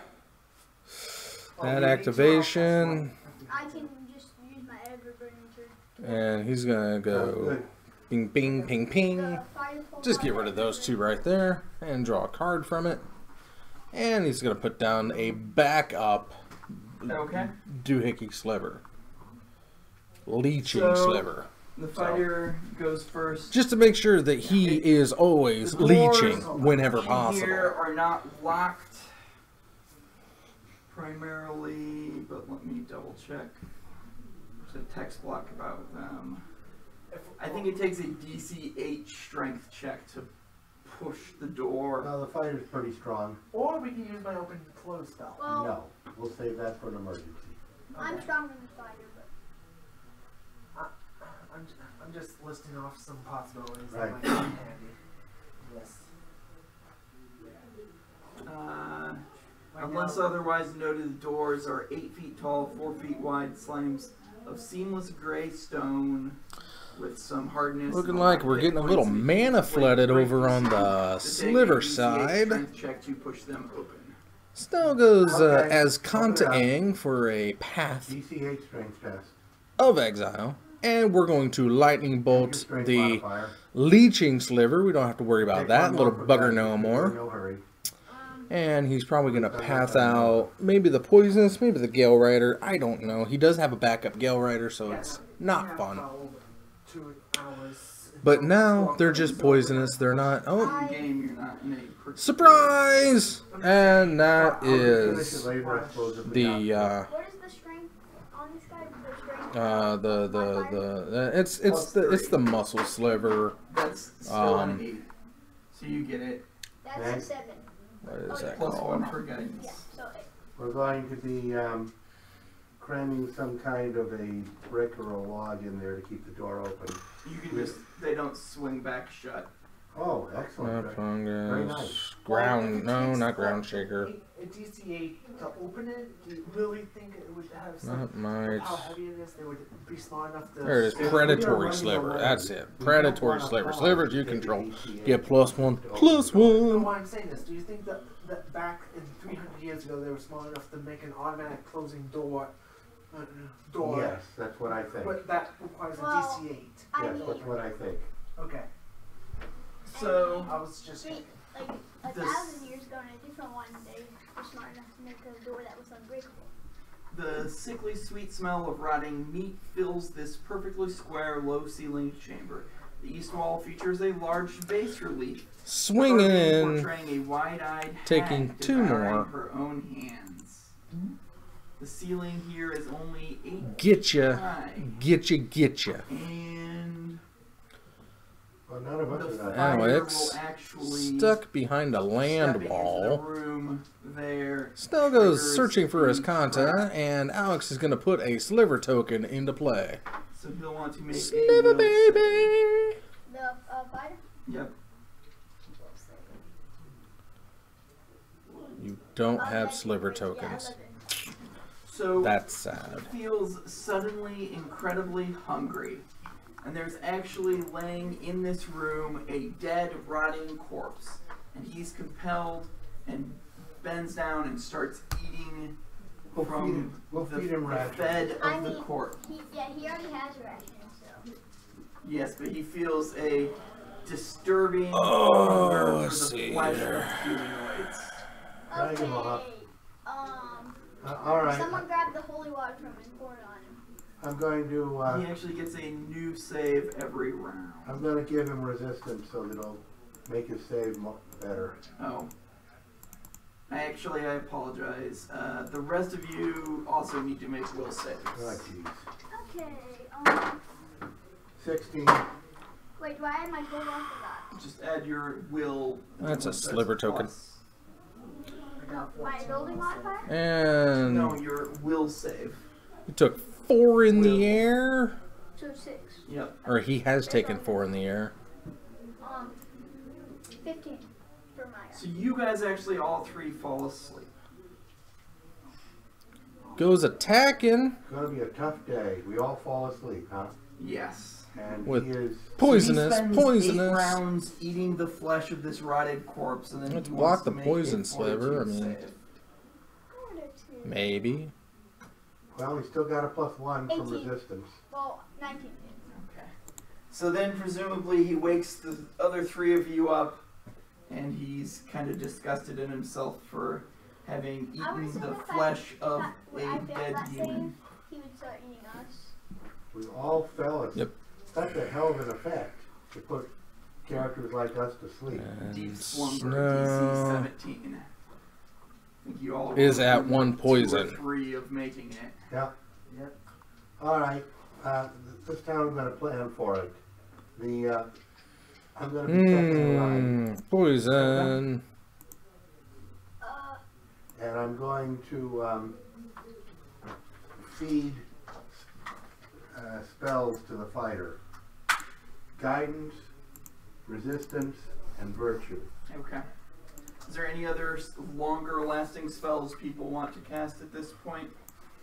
we that need to activation. I can just use my everburning to. And he's gonna go Good. bing bing ping ping. The firefall Just get rid of those two right there and draw a card from it. And he's gonna put down a backup Okay. doohickey sliver. Leeching So- sliver. The fighter goes first. Just to make sure that he is always The doors leeching whenever in possible. here are not locked primarily, but let me double check. There's a text block about them. I think it takes a DC 8 strength check to push the door. Well, the fighter's pretty strong. Or we can use my open and close spell. Well, No, we'll save that for an emergency. I'm stronger than the fighter, but. I'm just listing off some possibilities Right. that might come in handy. Yes. Unless otherwise noted, the doors are 8 feet tall, 4 feet wide, slimes of seamless gray stone with some hardness. Looking and like lot we're of getting a hit little points. mana flooded over on the To take a sliver DC 8 side. strength check to push them open. Snow goes Okay, as open it up. Kanta-Ang for a path DC 8 strength test. of exile. And we're going to lightning Your bolt strength the modifier. leeching sliver. We don't have to worry about Take that one little more for bugger that. no more. No hurry. And he's probably going to path out maybe the poisonous, maybe the Gale Rider. I don't know. He does have a backup Gale Rider, so it's not fun. 2 hours. But now they're just poisonous. They're not. Oh, In game, you're not in a particular- surprise! And that Finish it is later, I suppose, if we the What is the strength on this guy? The strength? it's the muscle sliver. That's still Um, an 8. So you get it. That's Okay. a 7. What is that Plus called? 1 for guidance. Yeah, so We're going to be cramming some kind of a brick or a log in there to keep the door open. You can just, they don't swing back shut. Oh, excellent. Not Very fungus. nice. Ground. If it No, takes not ground shaker. A DC-8 to open it, do you really think it would have some... Not mites. How heavy it is, they would be smart enough to... There it is. If we are Predatory running sliver. away, That's it. we Predatory don't wanna sliver. pause Slivers you to take control. the DCA Get +1. to Plus open the door. So 1. why I'm saying this, do you think that back in 300 years ago they were smart enough to make an automatic closing door? Yes, that's what I think. But that requires Well, a DC-8. I Yes, mean, that's what I think. Okay. So I was just... like a This- 1,000 years ago in a different one, they were smart enough to make a door that was unbreakable. the sickly sweet smell of rotting meat fills this perfectly square, low-ceilinged chamber. The east wall features a large bas relief Swinging in. portraying a wide-eyed Taking hag 2 devouring more. her own hands. The ceiling here is only 8 Getcha. high, Getcha. and Well, none of us the are not. fire Alex, will actually stuck behind a land step into the wall. room there. Snell goes triggers searching for his the content, trap. and Alex is going to put a sliver token into play. So he'll want to make a Sliver will save. baby! The fighter? Yep. You don't Oh, have that's sliver great. tokens. Yeah, 11. So That's sad. feels suddenly incredibly hungry. And there's actually laying in this room a dead, rotting corpse. And he's compelled and bends down and starts eating We'll feed from him. We'll the, feed him the rations. fed of I the mean, corpse. he already has rations, so. Yes, but he feels a disturbing Oh, hunger for let's the see flesh here. of humanoids. Drag him off. Okay. All right. Someone grab the holy water from him and pour it on him. I'm going to. He actually gets a new save every round. I'm going to give him resistance so that it'll make his save better. Oh. I apologize. The rest of you also need to make will saves. Oh, jeez. Okay, 16. wait, do I add my gold off of Just add your will. That's a That's sliver token. plus. that? My building modifier? And No, your will save. he took 4 in the air. So 6. Yep. Or he has taken 4 in the air. 15 for my So you guys actually all 3 fall asleep. Goes attacking It's going to be a tough day. We all fall asleep, huh? Yes. And With he is. poisonous, So he spends 8 poisonous. rounds eating the flesh of this rotted corpse, and then Let's he block wants the to make poison a sliver, I fortitude mean- save. Maybe. Well, he's still got a +1 from 18. resistance. Well, 19. Okay. So then presumably he wakes the other 3 of you up, and he's kind of disgusted in himself for having I would eaten assume the if flesh of when a I failed dead that demon. save, he would start eating us. We all fell asleep. Yep. That's a hell of an effect to put characters like us to sleep. Deep And slumber, DC Snow 17. I think you all is rolled at 1 2 or poison. 3 of making it. Yeah. Yep. All right. This time I'm going to plan for it. I'm going to be second in line, Poison. and I'm going to feed spells to the fighter. Guidance, resistance, and virtue. Okay. Is there any other longer lasting spells people want to cast at this point?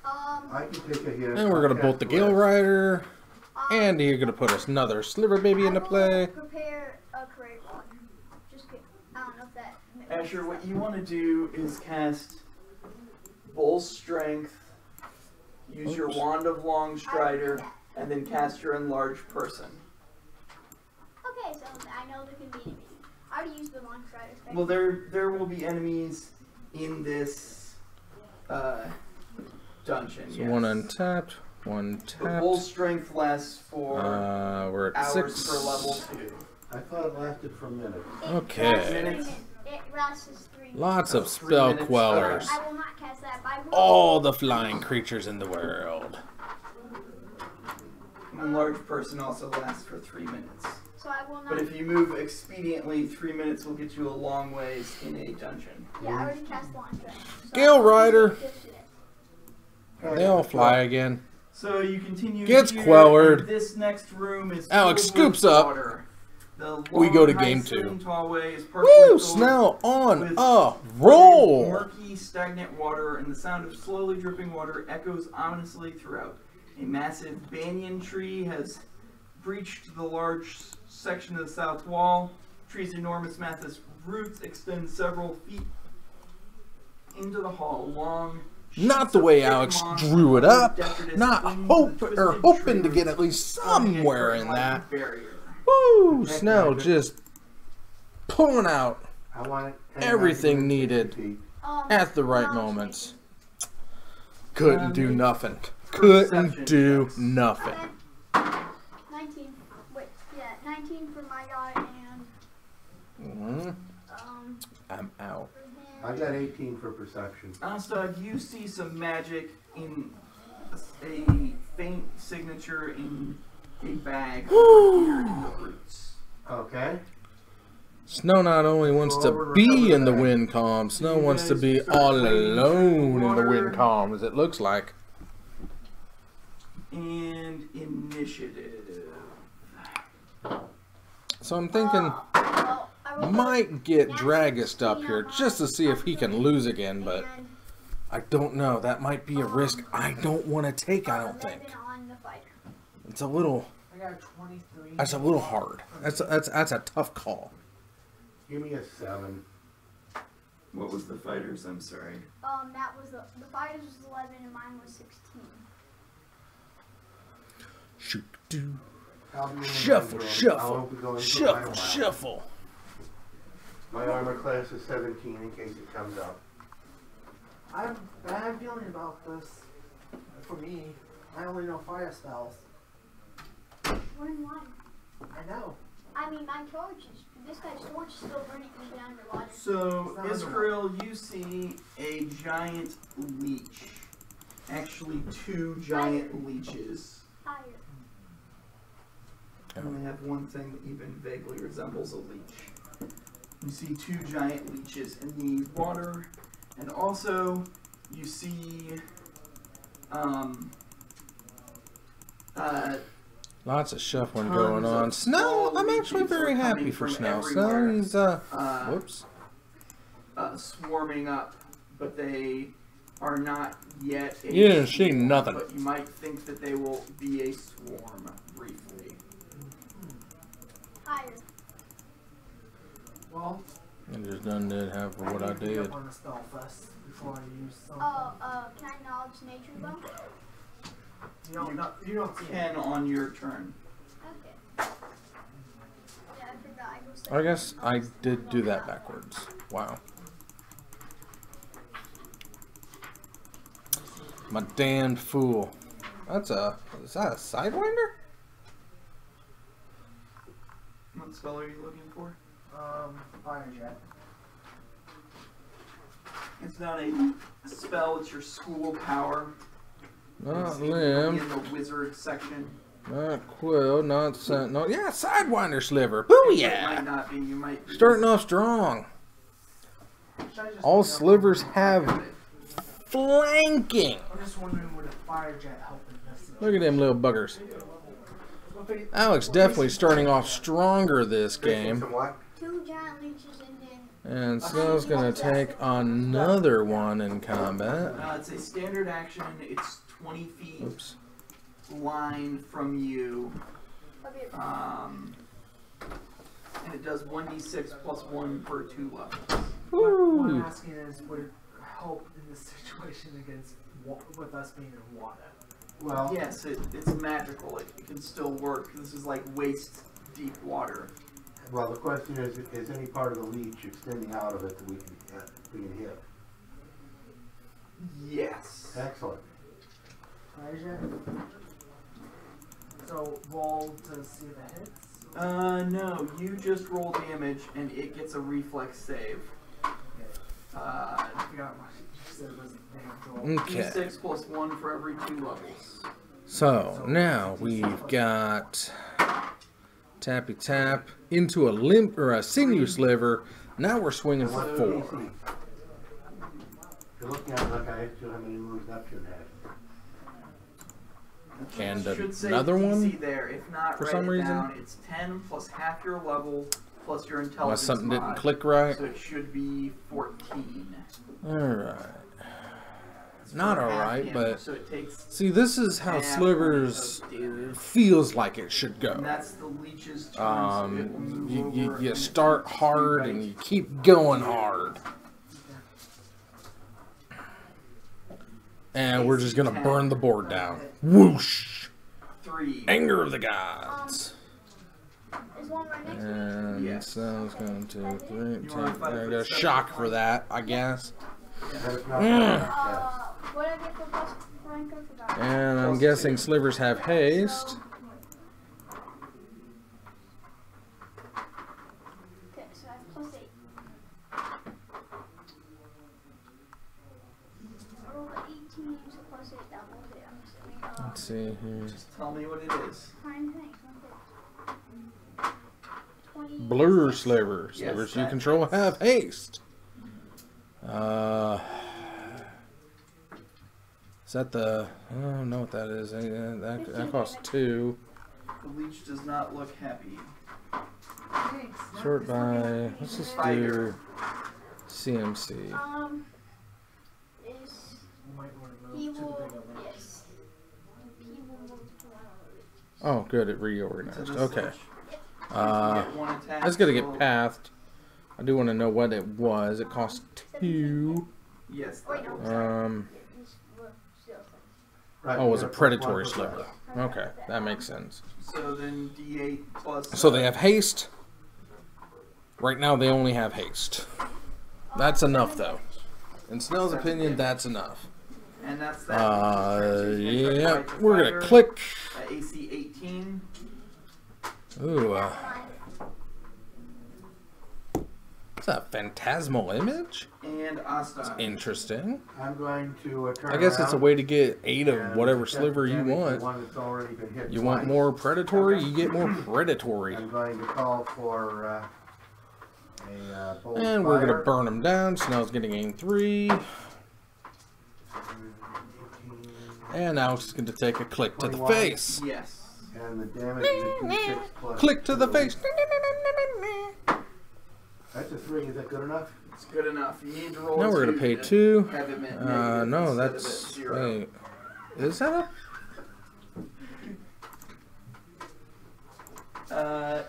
I can take a hit. And we're going to bolt the Gale Rider. And you're going to put another Sliver Baby into play. Prepare a great one. Just kidding. I don't know if that. Asher, what you want to do is cast Bull Strength, use your Oops. Wand of Long Strider, and then cast your Enlarged Person. Okay, so I know there can be enemies. I already used the long strider spec. Well, there will be enemies in this dungeon. So yes. 1 untapped, 1 The Bull tapped. Strength lasts for We're at hours 6. per level 2. I thought it lasted for minutes. Okay. It lasts 3 minutes. Lots of 3 spell minutes. quellers. I will not cast that, but I will. All the flying creatures in the world. Enlarged Person also lasts for 3 minutes. So I will not. But if you move expediently, 3 minutes will get you a long ways in a dungeon. Yeah, I already cast long strider. So Gale I will Rider. use it today. They all fly again. So you continue. Gets here, quellered. and this next room is Alex filled with scoops up. water. The We go to long, game high-sitting 2. Tallway is partially Woo! filled Snell on with a roll. murky, stagnant water, and the sound of slowly dripping water echoes ominously throughout. A massive banyan tree has breached the large section of the south wall. The tree's enormous massive roots extend several feet into the hall. Long, Not the way Alex drew it up. Not hoping to get at least somewhere in that. Woo! Snell just pulling out I want it 10, everything 90, needed 50 feet. at the right knowledge moments. Couldn't do nothing. Couldn't do nothing. Okay. 19. Wait, yeah, 19 for my guy and I'm out. for I him. got 18 for perception. Onstad, you see some magic in a faint signature in a bag here in the roots. Okay. Snow not only wants to be in the wind calm, Snow wants to be all alone in the wind calm, as it looks like. And initiative. So I'm thinking, Well, I rolled might get a Dragist up 16 here on my just to see if he can lose again, but and, I don't know. That might be a risk I don't want to take, I don't 11 think. on the fighter. It's a little, I got 23. that's a little hard. That's a tough call. Give me a 7. What was the fighters? I'm sorry. That was the fighter's was 11 and mine was 16. Shoot, do. I'll be in the Shuffle, room. shuffle, I'll open going for shuffle, quite a while. shuffle. My armor class is 17 in case it comes up. I have a bad feeling about this. For me, I only know fire spells. We're in one. I know. I mean, my torch is. This guy's torch is still burning me down underwater. So, Israel, you see a giant leech. Actually, 2 giant leeches. Higher. I only have one thing that even vaguely resembles a leech. You see 2 giant leeches in the water, and also you see Lots of shuffling Tons going on. of Snow, small I'm actually leeches very are happy coming for from Snow. everywhere. Snow, he's, whoops. Swarming up, but they are not yet a You didn't see swarm, nothing. But you might think that they will be a swarm briefly. Higher. Well, I just done did half of what I need to read did. up on the spell first before I use something. Can I acknowledge nature though? You don't see it. 10 on your turn. Okay. Yeah, I forgot. I go second. I guess I did do that backwards. Wow. I'm a damned fool. Is that a Sidewinder? What spell are you looking for? Fire jet. It's not a spell, it's your school power. Not It's in Limb, the wizard section. not Quill, not Sentinel. Yeah, Sidewinder Sliver. It might Booyah! not be, you might be. Starting off strong. Should I just All look up slivers on- have flanking. I'm just wondering would a fire jet help in this situation? Look at them little buggers. Well, they- Alex definitely starting off stronger this Facing game. some what? 2 giant leeches and then. And Snow's gonna take another one in combat. It's a standard action, it's 20 feet Oops. line from you. Okay. And it does 1d6 plus 1 per 2 levels. What I'm Woo! asking is, would it help in this situation against with us being in water? Well, Yes, it's magical, it can still work. This is like waist deep water. well, the question is any part of the leech extending out of it that we can hit? Yes. Excellent. Fire jet? So roll to see if it hits? No, you just roll damage and it gets a reflex save. I forgot what you said was damage roll. Okay. D6 plus 1 for every 2 levels. So now we've got tappy tap into a limp or a sinew sliver. Now we're swinging for What's the 4. DC? If you're looking at it like I asked you how many moves Neptune had. And Should say another DC one? there. If not, For write some it reason? down. It's 10 plus half your level plus your intelligence. Unless something didn't mod. click right. So it should be 14. Alright. It's Not for half alright, damage, but so it takes, see, this is how half Slivers of damage. feels like it should and go. that's the leech's turn. So it will move over You and start it takes hard two and bites. you keep going hard. And we're just gonna burn the board down. Whoosh! 3. Anger of the gods. Is one right next to me? And Yes. so it's going to 3, You 2. wanna fight I for got a the shock second for one? that, I guess. That is not Mm. What did I get for plus rank? I forgot. And I'm Plus guessing 2. Slivers have haste. Okay, so I have plus 8. I rolled an 18, so plus 8, that will hit. I'm assuming. Let's see here. Just tell me what it is. Kind things. 20. Blur Slivers. Yes, Slivers you that control hits. have haste. Is that the... I don't know what that is. That costs 2. The leech does not look happy. Thanks. Sort by... Let's just do CMC. Is You might want to he move to the will, bigger one. yes. He will move to one of the Oh, good. It So reorganized. this Okay. leech, you Uh, get 1 attack. I was gonna get so- pathed. I do want to know what it was. It cost 2. Yes. Wait, that no, will- sorry. He's still Right, Oh, it was a you get predatory +1 sliver. Okay, that makes sense. So then D8 plus. So they have haste. Right now they only have haste. That's enough though. In Snell's opinion, that's enough. And that's that. So he's gonna try to Yeah, fight the we're fighter gonna click. at AC 18. Ooh, is that a phantasmal image? And Asta. Interesting. I'm going to turn I guess it's a around way to get 8 of and whatever check sliver you damage the want. one that's already been hit You want twice. more predatory? You get more predatory. I'm going to call for a bolt And we're gonna fire. burn them down. Snell's getting aim 3. And now it's going to take a click to the 21. face. Yes. And the damage is a D6 plus Click to the 2. face. That's a 3. Is that good enough? It's good enough. You need to roll. Now a we're going to 2 pay 2. Have him at No, negative instead of that's... at 0. Wait. Is that a...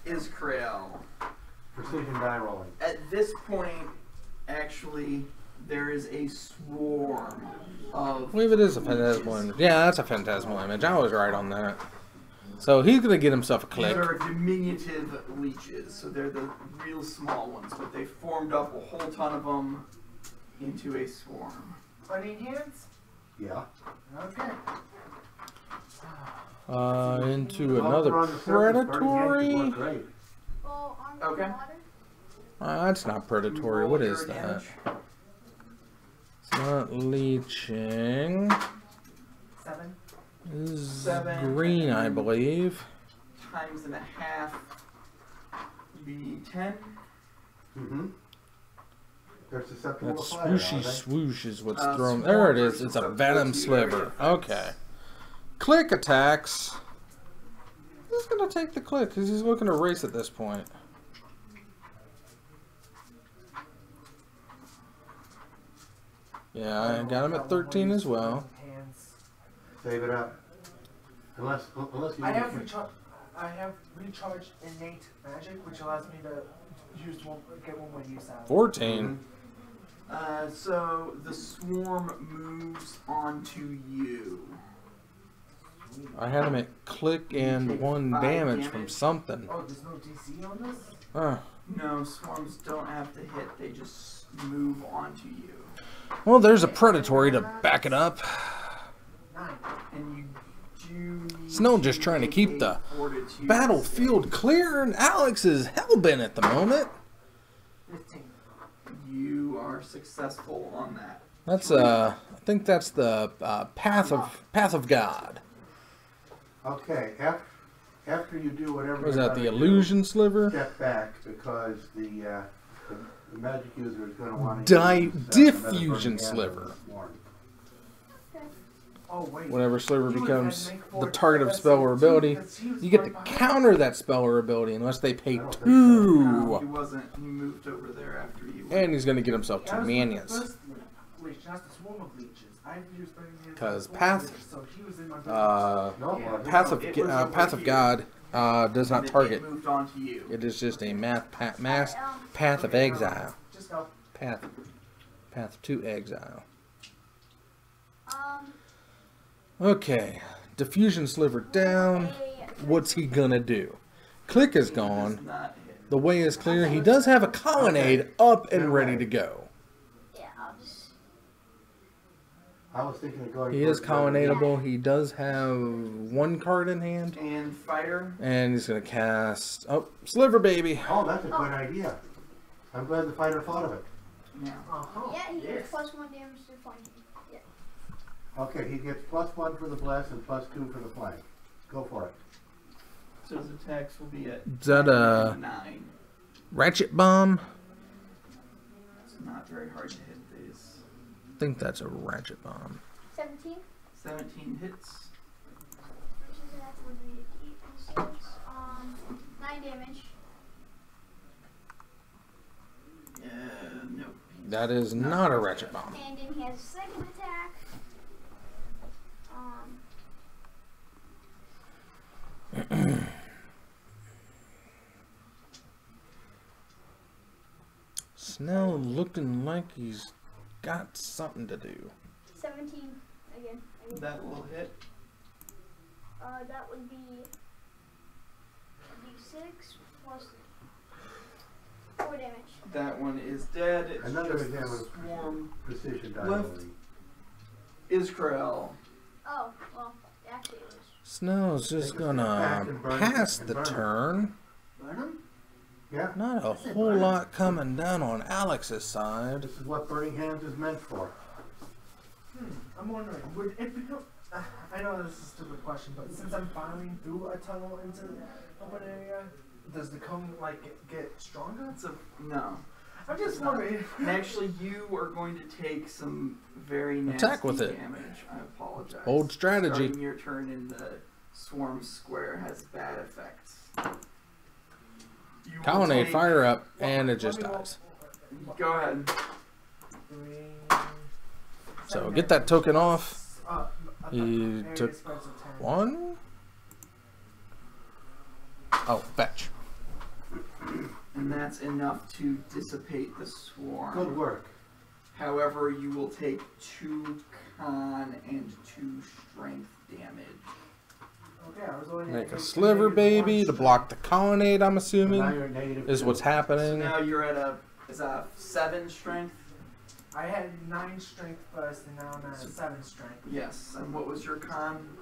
Israel. Precision die rolling. At this point, actually, there is a swarm of. I believe it is a phantasmal image. Yeah, that's a phantasmal image. I was right on that. So he's going to get himself a These click. are diminutive leeches, so they're the real small ones, but they formed up a whole ton of them into a swarm. Bunny hands? Yeah. Okay. Into As long as another we're on the surface, burning hands predatory. would work great. Well, armed Okay. with water. That's not predatory. Roll What your is that? damage. It's not leeching. 7. Is 7, green, and I then- believe. Times and a half. Be 10. Mm-hmm. They're susceptible That to fire, aren't swooshy they? swoosh is what's Uh, thrown. small There it is. versus It's a a venom 14 sliver. area effects. Okay. Click attacks. He's gonna take the click because he's looking to race at this point. Yeah, I got him at 13 as well. Hands. Save it up. Unless you. I have recharged innate magic, which allows me to use get one more use out of it. 14. So the swarm moves onto you. I had him at click and 1 5 damage from damage. something. Oh, there's no DC on this? No, swarms don't have to hit, they just move onto you. Well, there's a predatory to back it up. 9. And you do need Snell just trying to make keep a the fortitude battlefield save. clear, and Alex is hellbent at the moment. 15. You are successful on that. That's I think that's the path of God. Okay. After you do whatever. Was you're that the gonna do, illusion sliver? Step back because the magic user is going to want to Diffusion sliver. Oh, wait. Whenever Sliver He would've becomes had to make the four target of plus spell or two, ability, because he was you get to right behind counter that spell or ability unless they pay I don't think so. No, he 2. wasn't. He moved over there after you. And he's going to get himself That 2 was with the minions. first leech, that's the swarm of leeches. I've used Burning Hands 'Cause with Path- leeches, so he was in my No, well, Path of It was over Path of here. God does not And target. It moved on to you. It is just a mass Alright, path of exile. Just go. Path to exile. Okay, diffusion sliver down. What's he gonna do? Click is He gone. does not hit. The way is clear. He does have a colonnade up and ready to go. Yeah, I'll just. I was thinking of going. He for is the- colonnadable. He does have 1 card in hand. And fire. And he's gonna cast. Oh, Sliver Baby. Oh, that's a good idea. I'm glad the fighter thought of it. Now. Uh-huh. Yeah, he Yes. gets +1 damage to flanking. Yeah. Okay, he gets +1 for the bless and +2 for the flank. Go for it. So his attacks will be at Is that a 9. ratchet bomb? It's not very hard to hit these. I think that's a ratchet bomb. 17. 17 hits. Which is that would be 8 and 6. 9 damage. Nope. That is not a ratchet bomb. And then he has a second attack. Snell looking like he's got something to do. 17 again. That will hit. That would be d6 plus 4 damage. That one is dead. It's Another just example of swarm. precision die Left. rolling. Israel. Oh, well, actually it was. Snell's just gonna pass the turn. Burn him? Yeah, Not a whole lot coming down on Alex's side. this is what Burning Hands is meant for. I'm wondering, would it become... I know this is a stupid question, but since I'm firing through a tunnel into the open area, does the cone, like, get stronger? It's a no. I'm just wondering. Actually, you are going to take some very nasty Attack with it. damage. I apologize. Bold strategy. Starting your turn in the swarm square has bad effects. You will Colonnade, take- fire up, and it just dies. Go ahead. 3, So 7, get that token off. He He took 1. Oh, fetch. And that's enough to dissipate the swarm. Good work. However, you will take 2 con and 2 strength damage. Okay, I was only Make a sliver baby to block the colonnade, I'm So now assuming, you're at -2. is what's So happening. now you're at a 7 strength. I had 9 strength first, and now I'm at 7 strength. Yes. And what was your con?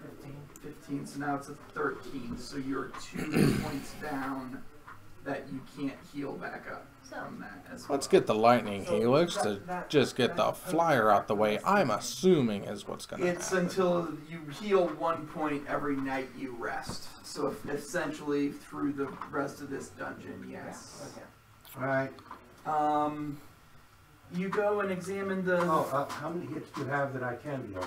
15. 15. So now it's a 13. So you're 2 points down that you can't heal back up So, from that as well. Let's get the lightning So helix to that- just get the flyer out the way. I'm assuming is what's gonna It's happen. until you heal 1 point every night you rest. So essentially through the rest of this dungeon, yes. Okay. Alright. You go and examine the. Oh, how many hits do you have that I can heal?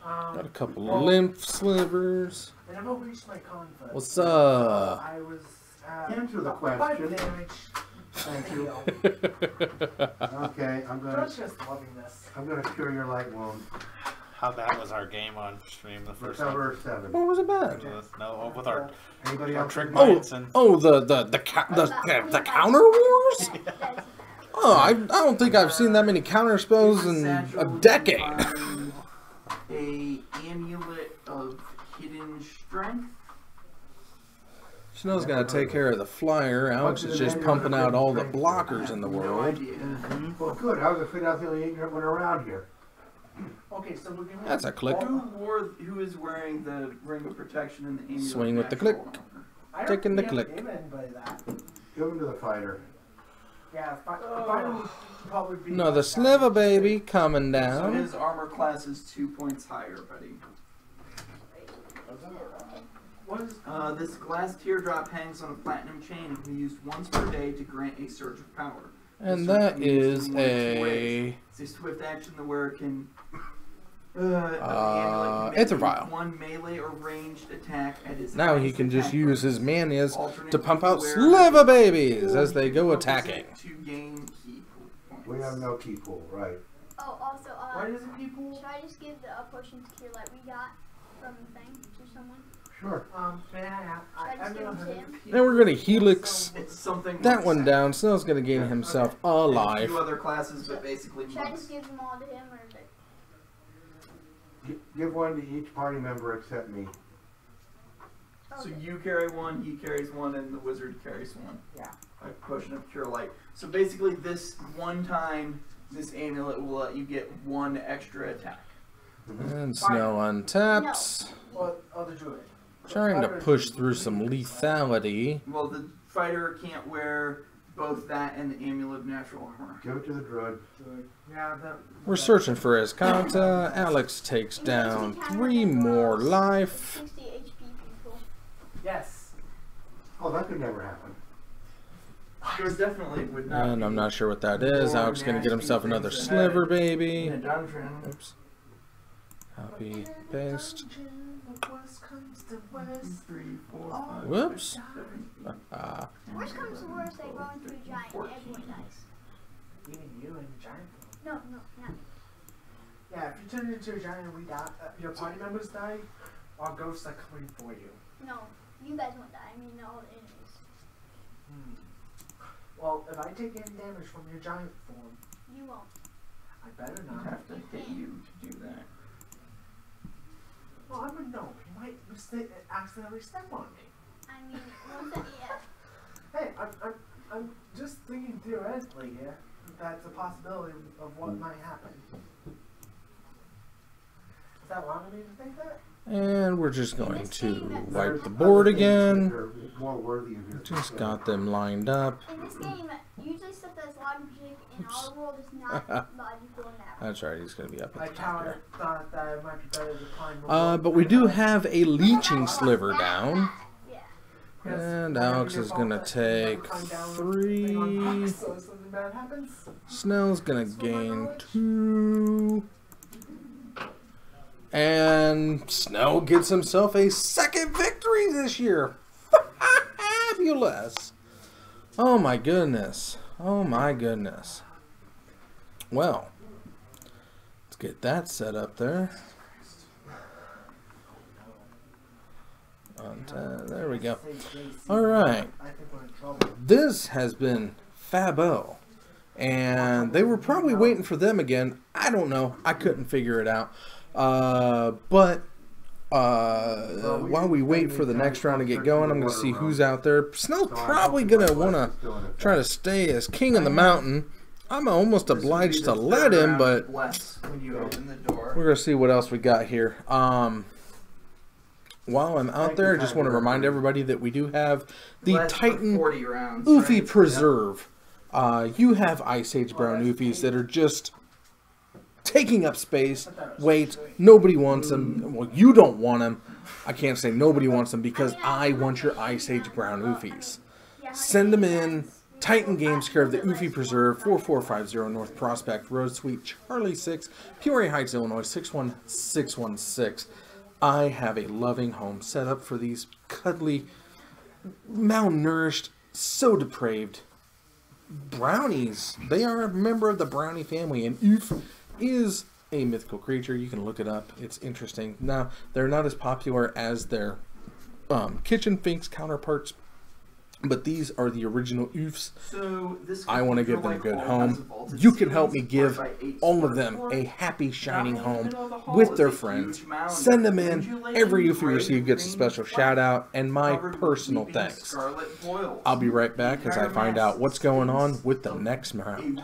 Got a couple of lymph slivers. And I've reached my con first. What's up? I was at Answer the 5 question. damage. Thank you. Okay, I'm John's just loving this. gonna cure your light wound. How bad was our game on stream the first time? Recover 7. What was it bad? No, with our Anybody our else? trick Oh, bites and oh, the counter wars? that's Oh, I don't think I've seen that many counter spells in a decade. Find a amulet of hidden strength. Snow's gonna take care of the flyer. Alex is just pumping out all the blockers in the No world. idea. Well, good. I was afraid I was the only ignorant one around here. Okay, so we're giving That's a click. Who is wearing the ring of protection and the amulet? Swing of with the natural click. armor? I don't taking the think we click. have to give anybody that. Give them to the fighter. Yeah, final would probably be. Another sliver baby coming So down. his armor class is 2 points higher, buddy. What is? This glass teardrop hangs on a platinum chain and can be used once per day to grant a surge of power. And The surge that can be used is in one of two a ways. It's a swift action. The wearer can Aethervial. One melee or ranged attack at his Now he highest can just attack use his bonus. manias Alternate to pump out where sliver babies or as they he go focuses attacking. To gain key points. We have no key pool, right? Oh, also, Why does it people? should I just give the potion to Cure Light we got from the thing to someone? Sure. May I have? Should I just give don't him to have him? Now we're going to Helix It's something. that like one down. Snell's going to gain himself a And a life. few other classes, but basically Should I monks. just give them all to him, or is it? Give one to each party member except me. So Okay. you carry one, he carries one, and the wizard carries one. Yeah. A potion of cure light. So basically, this one time, this amulet will let you get one extra attack. And Snell untaps. Well, the druid. Trying to push through some lethality. Well, the fighter can't wear both that and the amulet of natural armor. Give it to the druid. Yeah, We're searching for Escanta. Alex takes down 3 more life. 60 HP people. Yes. Oh, that could never happen. There definitely would not. And I'm be not sure what that is. more Alex going to get nasty himself another things sliver in baby. a dungeon. Oops. Copy, paste. Three, four, five, Whoops. six, seven, Ah. Worst comes to worst, I go into a giant, everyone dies. Even you and giant. No, not me. Yeah, if you turn into a giant and we die, your party members die, our ghosts are coming for you. No, you guys won't die. I mean, all the enemies. Well, if I take any damage from your giant form, You won't. I better I not. have to hit you to do that. Well, I'm a gnome. You might accidentally step on me. I mean, once yeah. Hey, I'm just thinking theoretically here. That's a possibility of what might happen. Is that wrong of me to think that? And we're just going to wipe the board again. They're more worthy of your Just got them lined up. In this game, usually stuff that's logic in our world is not logical in that. That's right, he's going to be up My at the top tower there. thought that it might be better to climb. But we do have a leeching sliver down. Yeah. And Alex is going to take 3. So if something bad happens. Snell's going to gain 2. And Snell gets himself a second victory this year. Fabulous. Oh my goodness. Oh my goodness. Well, let's get that set up there. There we go. Alright. I think we're in trouble. This has been Fabo. And they were probably waiting for them again. I don't know. I couldn't figure it out. But while we wait for the next round to get going, I'm going to see who's out there. Snell's probably going to want to try to stay as king of the mountain. I'm almost obliged to let him, but Bless when you open the door. we're going to see what else we got here. While I'm out there, I just want to remind everybody that we do have the Bless for Titan 40 rounds, Oofy right? Preserve. You have Ice Age Brown Oofies that are just taking up space. Wait, nobody wants them. Well, you don't want them. I can't say nobody wants them because I want your Ice Age Brown Oofies. Send them in. Titan Games care of the Oofy Preserve, 4450 North Prospect Road, Suite Charlie 6, Peoria Heights, Illinois 61616. I have a loving home set up for these cuddly, malnourished, so depraved brownies. They are a member of the brownie family, and Oof is a mythical creature. You can look it up. It's interesting. Now, they're not as popular as their kitchen finks counterparts, but these are the original Oofs. So this I want to give them a good home. You can help me give all of them a happy, shining home with their friends. Send them in. Every Oof you receive gets a special shout out and my personal thanks. I'll be right back as I find out what's going on with the next round.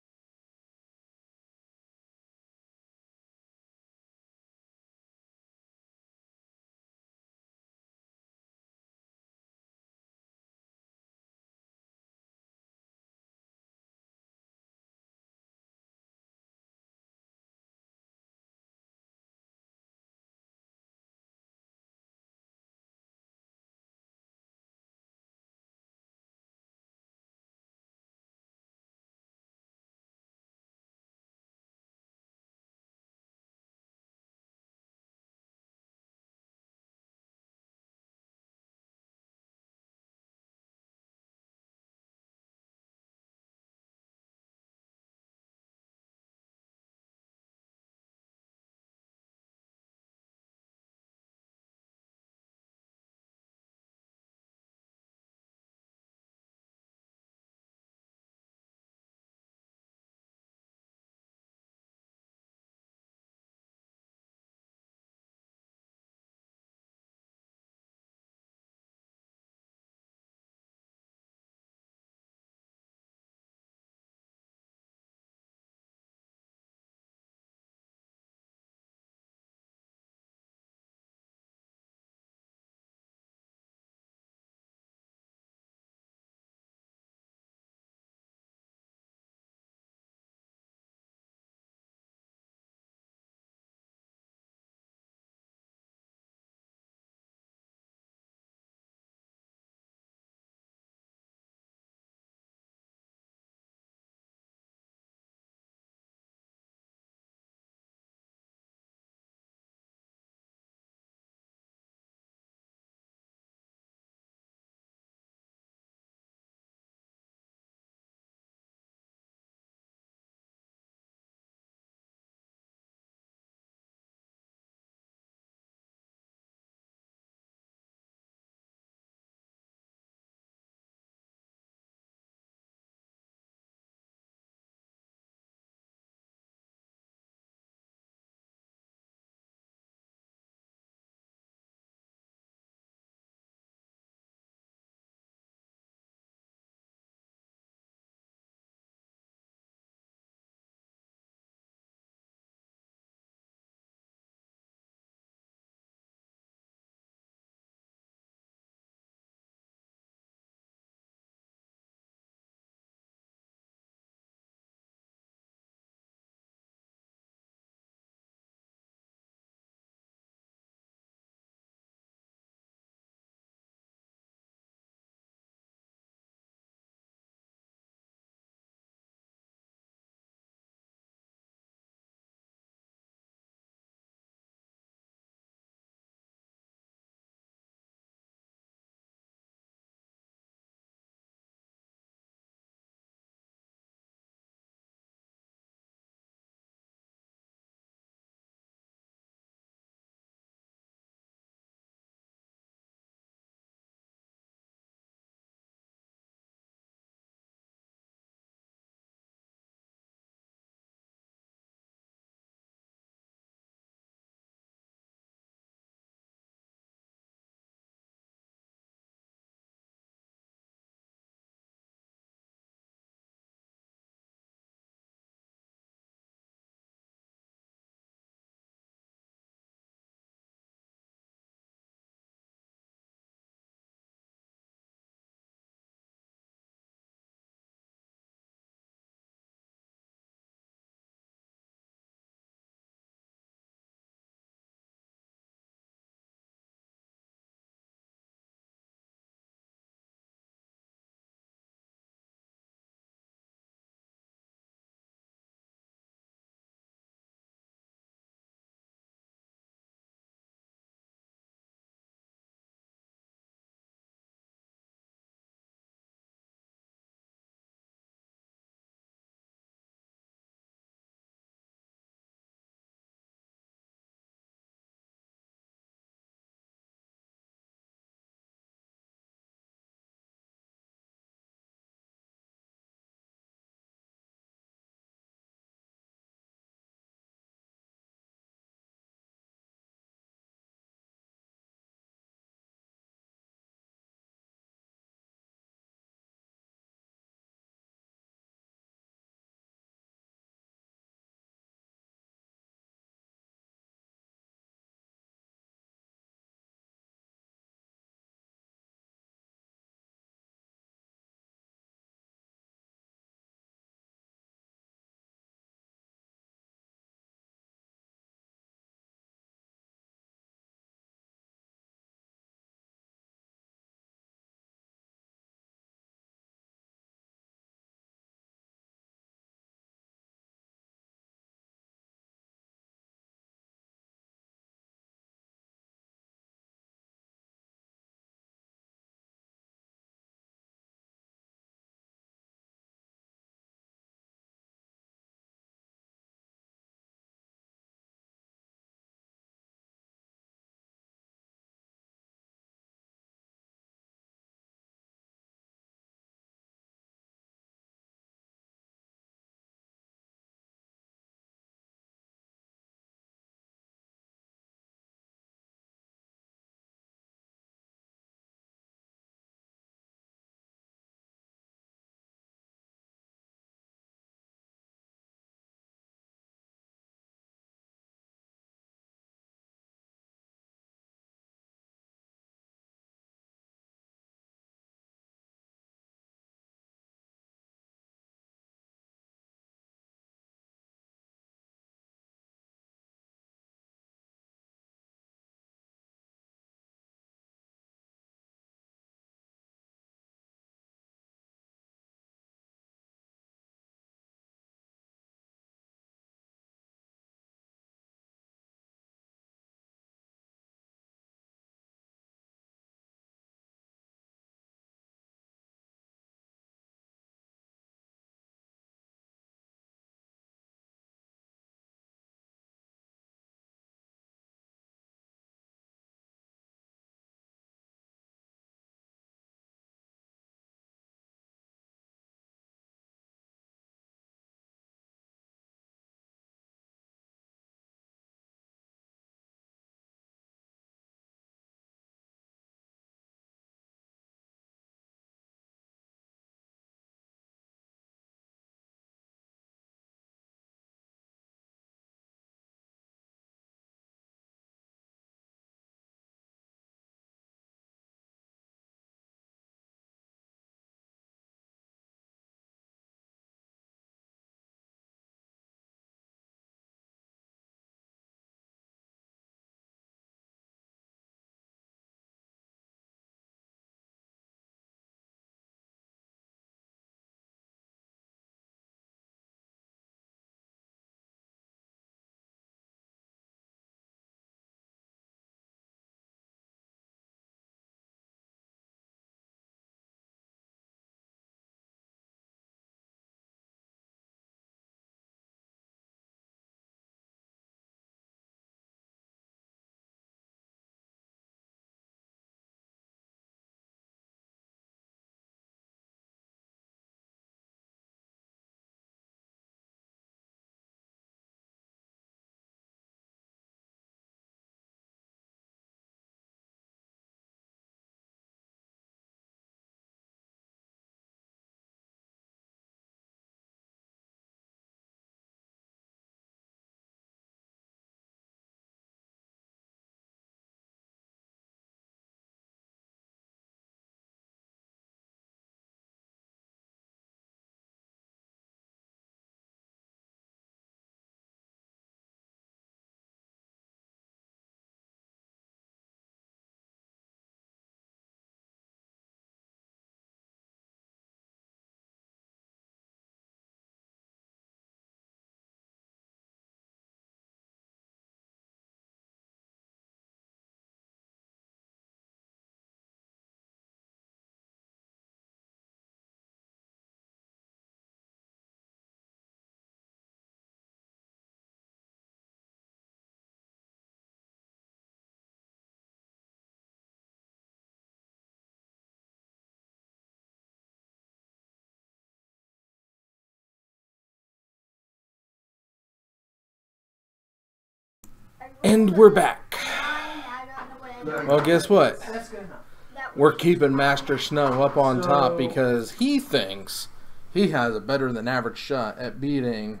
And we're back. I don't know what I did. Well, guess what? That's good enough. That We're was- keeping Master Snow up on top So- because he thinks he has a better than average shot at beating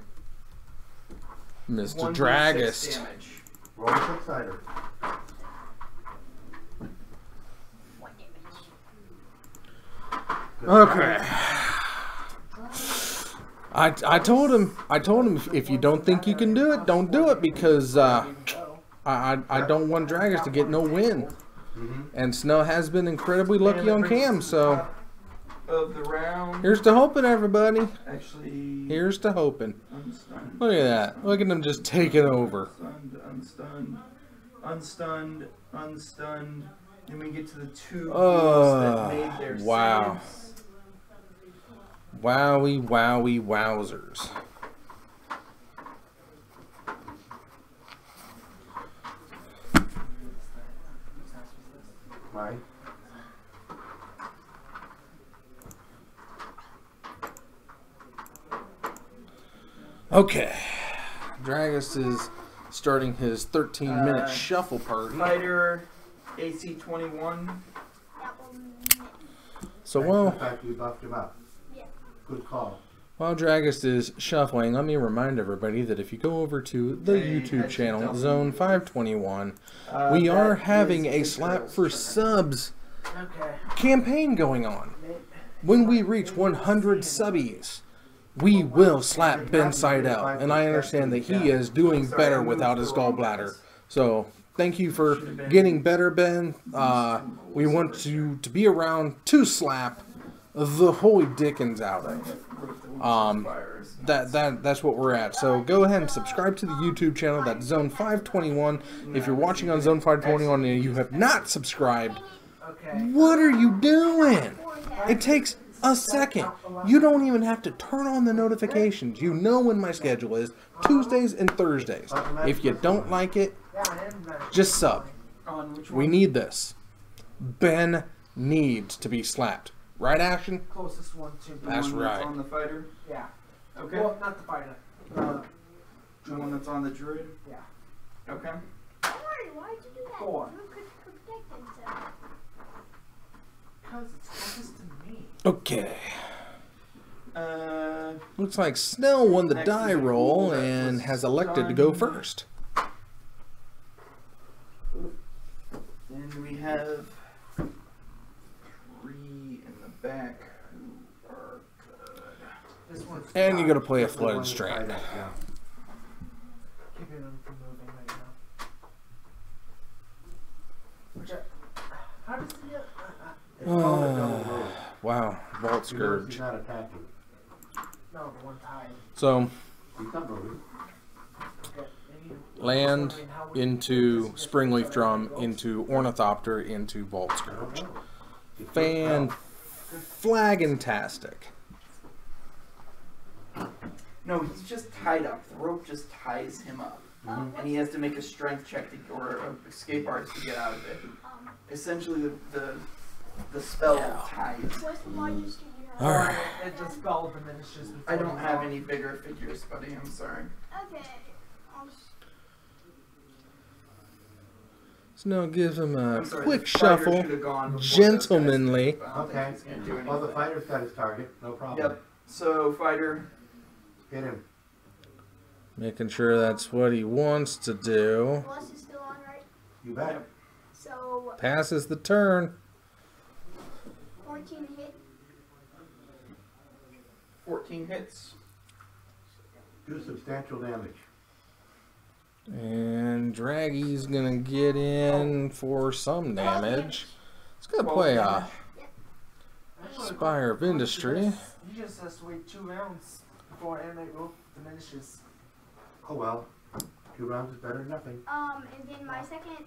Mr. 1d6 Dragist. damage. Roll a six-sider. One damage. Good Okay. start. I told him if you don't think you can do it, don't do it because I don't want Dragons to get no win. Mhm. And Snow has been incredibly lucky on Cam, so Of the round. here's to hoping, everybody. Actually. Here's to hoping. Unstunned. Look at that. Look at him just taking over. Unstunned. Unstunned. Unstunned. Then we get to the two ghouls that made their wow. saves. Wowie, wowie, wowzers. Mine. Okay. Dragos is starting his 13-minute shuffle party. Fighter AC 21. That will miss. So In while fact, we buffed him up. Yeah. Good call. Dragos is shuffling, let me remind everybody that if you go over to the Okay, YouTube that's channel, double. Zone 521, we are having a slap for subs Okay. campaign going on. Maybe. When we reach 100 subbies, we will slap Ben Seidel, and I understand that he is doing better without his gallbladder. So thank you for getting better, Ben. We want you to be around to slap the holy dickens out of. That's what we're at. So go ahead and subscribe to the YouTube channel. That's Zone 521. If you're watching on Zone 521 and you have not subscribed, Okay. what are you doing? It takes a second. You don't even have to turn on the notifications. You know when my schedule is, Tuesdays and Thursdays. If you don't like it, Yeah, I am better. just sub. On which We one? need this. Ben needs to be slapped. Right, Ashton? Closest one to. The That's one right. on the fighter. Yeah. Okay. Well, not the fighter. The one that's on the druid. Yeah. Okay. Why did you do that? 4. Who could protect himself? Because it's closest to me. Okay. Uh, Looks like Snell won the Next is die a roll ghoul that and was has elected to go stunned. first. then we have 3 in the back who are good. This one's. And you gotta play a That's the one flooded that strand. tried us, yeah. Keeping them from moving right now. Which how does he get? It's called a double roll. Wow, Vault He knows Scourge. he's not attacking. No, the one tied. So, He's not moving. Okay. and you- land I mean, how would you- into this is Springleaf just- Drum, into Ornithopter, into Vault I don't Scourge. know. He flipped Fan out. flagantastic. No, he's just tied up. The rope just ties him up. Mhm. And he has to make a strength check to, or a escape artist to get out of it. Essentially, the spell ties. What's the largest tree you have? Alright. It just spell diminishes. I don't have any bigger figures, buddy. I'm sorry. Okay. I'll s- So now give him a I'm sorry, quick the fighter shuffle, should have gone before those guys. gentlemanly. I don't think Okay. he's gonna do Well, the anything. fighter's got his target. No problem. Yep. So fighter. Hit him. Making sure that's what he wants to do. Plus is still on, right? You bet. So Passes the turn. 14 hit. 14 hits. Do substantial damage. And Draggy's gonna get in for some damage. It's gonna 12 play a damage. Spire of Industry. He just has to wait 2 rounds before animate rope diminishes. Oh well. 2 rounds is better than nothing. And then my second,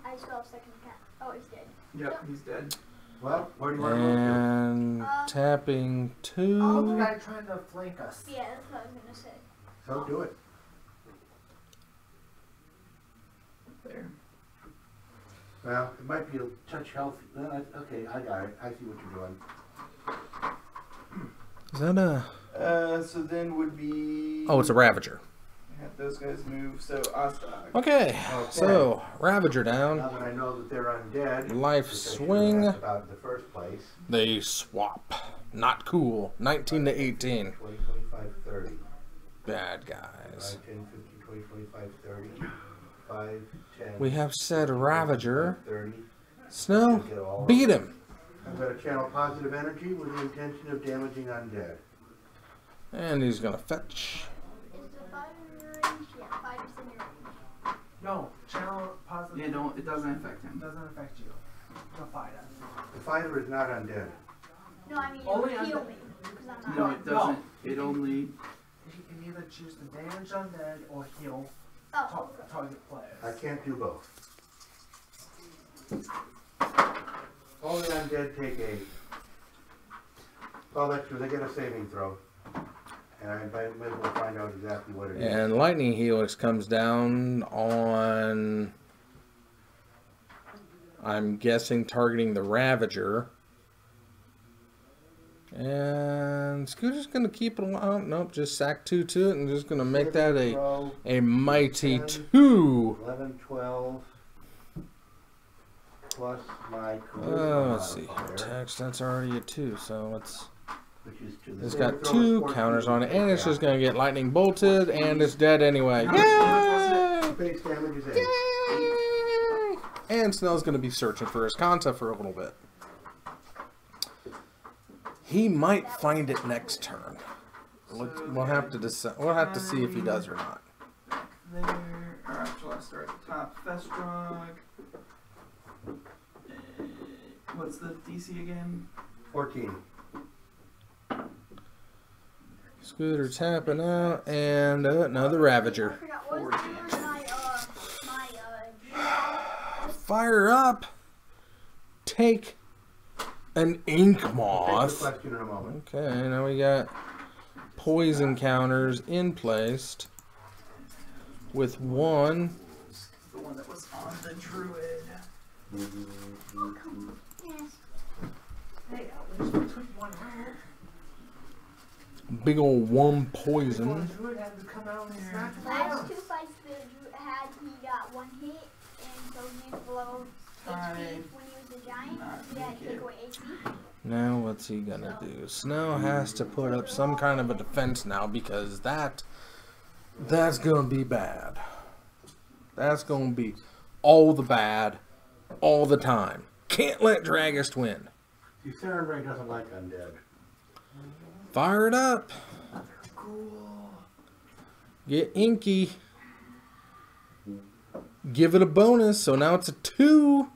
I still have second attack. Oh, he's dead. Yep, he's dead. Well, where do you want to move And tapping Oh, the 2. guy trying to flank us. Yeah, that's what I was gonna say. to? So do it. There. Well, it might be a touch healthy. Okay, I got it. I see what you're doing. Is that a... So then would be. Oh, it's a Ravager. I had those guys move. So Ostag. Okay, so Ravager Now down. that I know that they're undead, Life which I should have swing. asked about in the first place. They swap. Not cool. 19 to 18. 20, 25, 30. Bad guys. 5, 10, 15, 20, 25, 30. 5, 10. We have said Ravager. 30. Snow, beat him. I'm going to channel positive energy with the intention of damaging undead. And he's gonna fetch. Is the fire range? Yeah, fire's in your range. No, channel positive. Yeah, don't. It doesn't affect him. Doesn't affect you. The fighter. The fighter is not undead. No, I mean, Only it'll heal under- me. Because I'm No, not. it doesn't. It only. You can either choose to damage undead or heal Oh, target players. I can't do both. All the undead take a. Well, that's true. They get a saving throw. And I might as well find out exactly what it is. And Lightning Helix comes down on, I'm guessing, targeting the Ravager. And Scooter's going to keep it along. Nope, just sack 2 to it and just going to make that a mighty 2. 11, 12. Plus my Let's see. Text, that's already a 2, so it's the got 2 counters on it, and it's just going to get lightning bolted, and it's dead anyway. Yay! Base damage is 8. Yay! And Snell's going to be searching for his Kanta for a little bit. He might find it next turn. We'll have to decide. We'll have to see if he does or not. There. Or actually, I'll start at the top. Festrog. What's the DC again? 14. Scooter tapping out, and another Ravager. I forgot, what was the name of my Fire up. Take an Ink Take the Moth. question in a moment. Okay, now we got poison counters in placed with 1. The one that was on the druid. Hey, at least we took one out. Big old worm Before poison. the druid had to come out and smack him last around. 2 fights the Druid had, he got 1 hit, and so he used below HP Fine. when he was a giant. He had to take away AC. Now what's he gonna do? Snow has to put up some kind of a defense now because that's gonna be bad. That's gonna be all the bad, all the time. Can't let Dragist win. See, Saren Ray doesn't like undead. Fire it up. Get inky. Give it a bonus, so now it's a 2.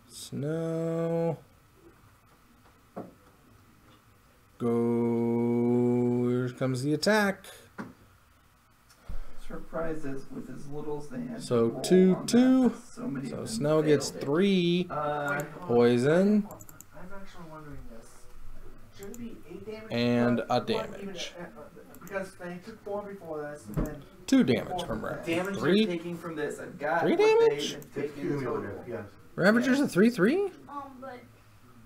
Snow. Go. Here comes the attack. Surprises with as little as they had. So to roll 2, on 2. that. So many of So them Snow gets failed it. 3 I'm poison actually wondering this. Should it be 8 damage? and a Or even, damage. because they took 4 before this, and then 2 damage from Damage Ravager. they're 3. taking from this, I've got 3 what they damage? have It's taken total. cumulative, yes. Ravager's a 3/3? But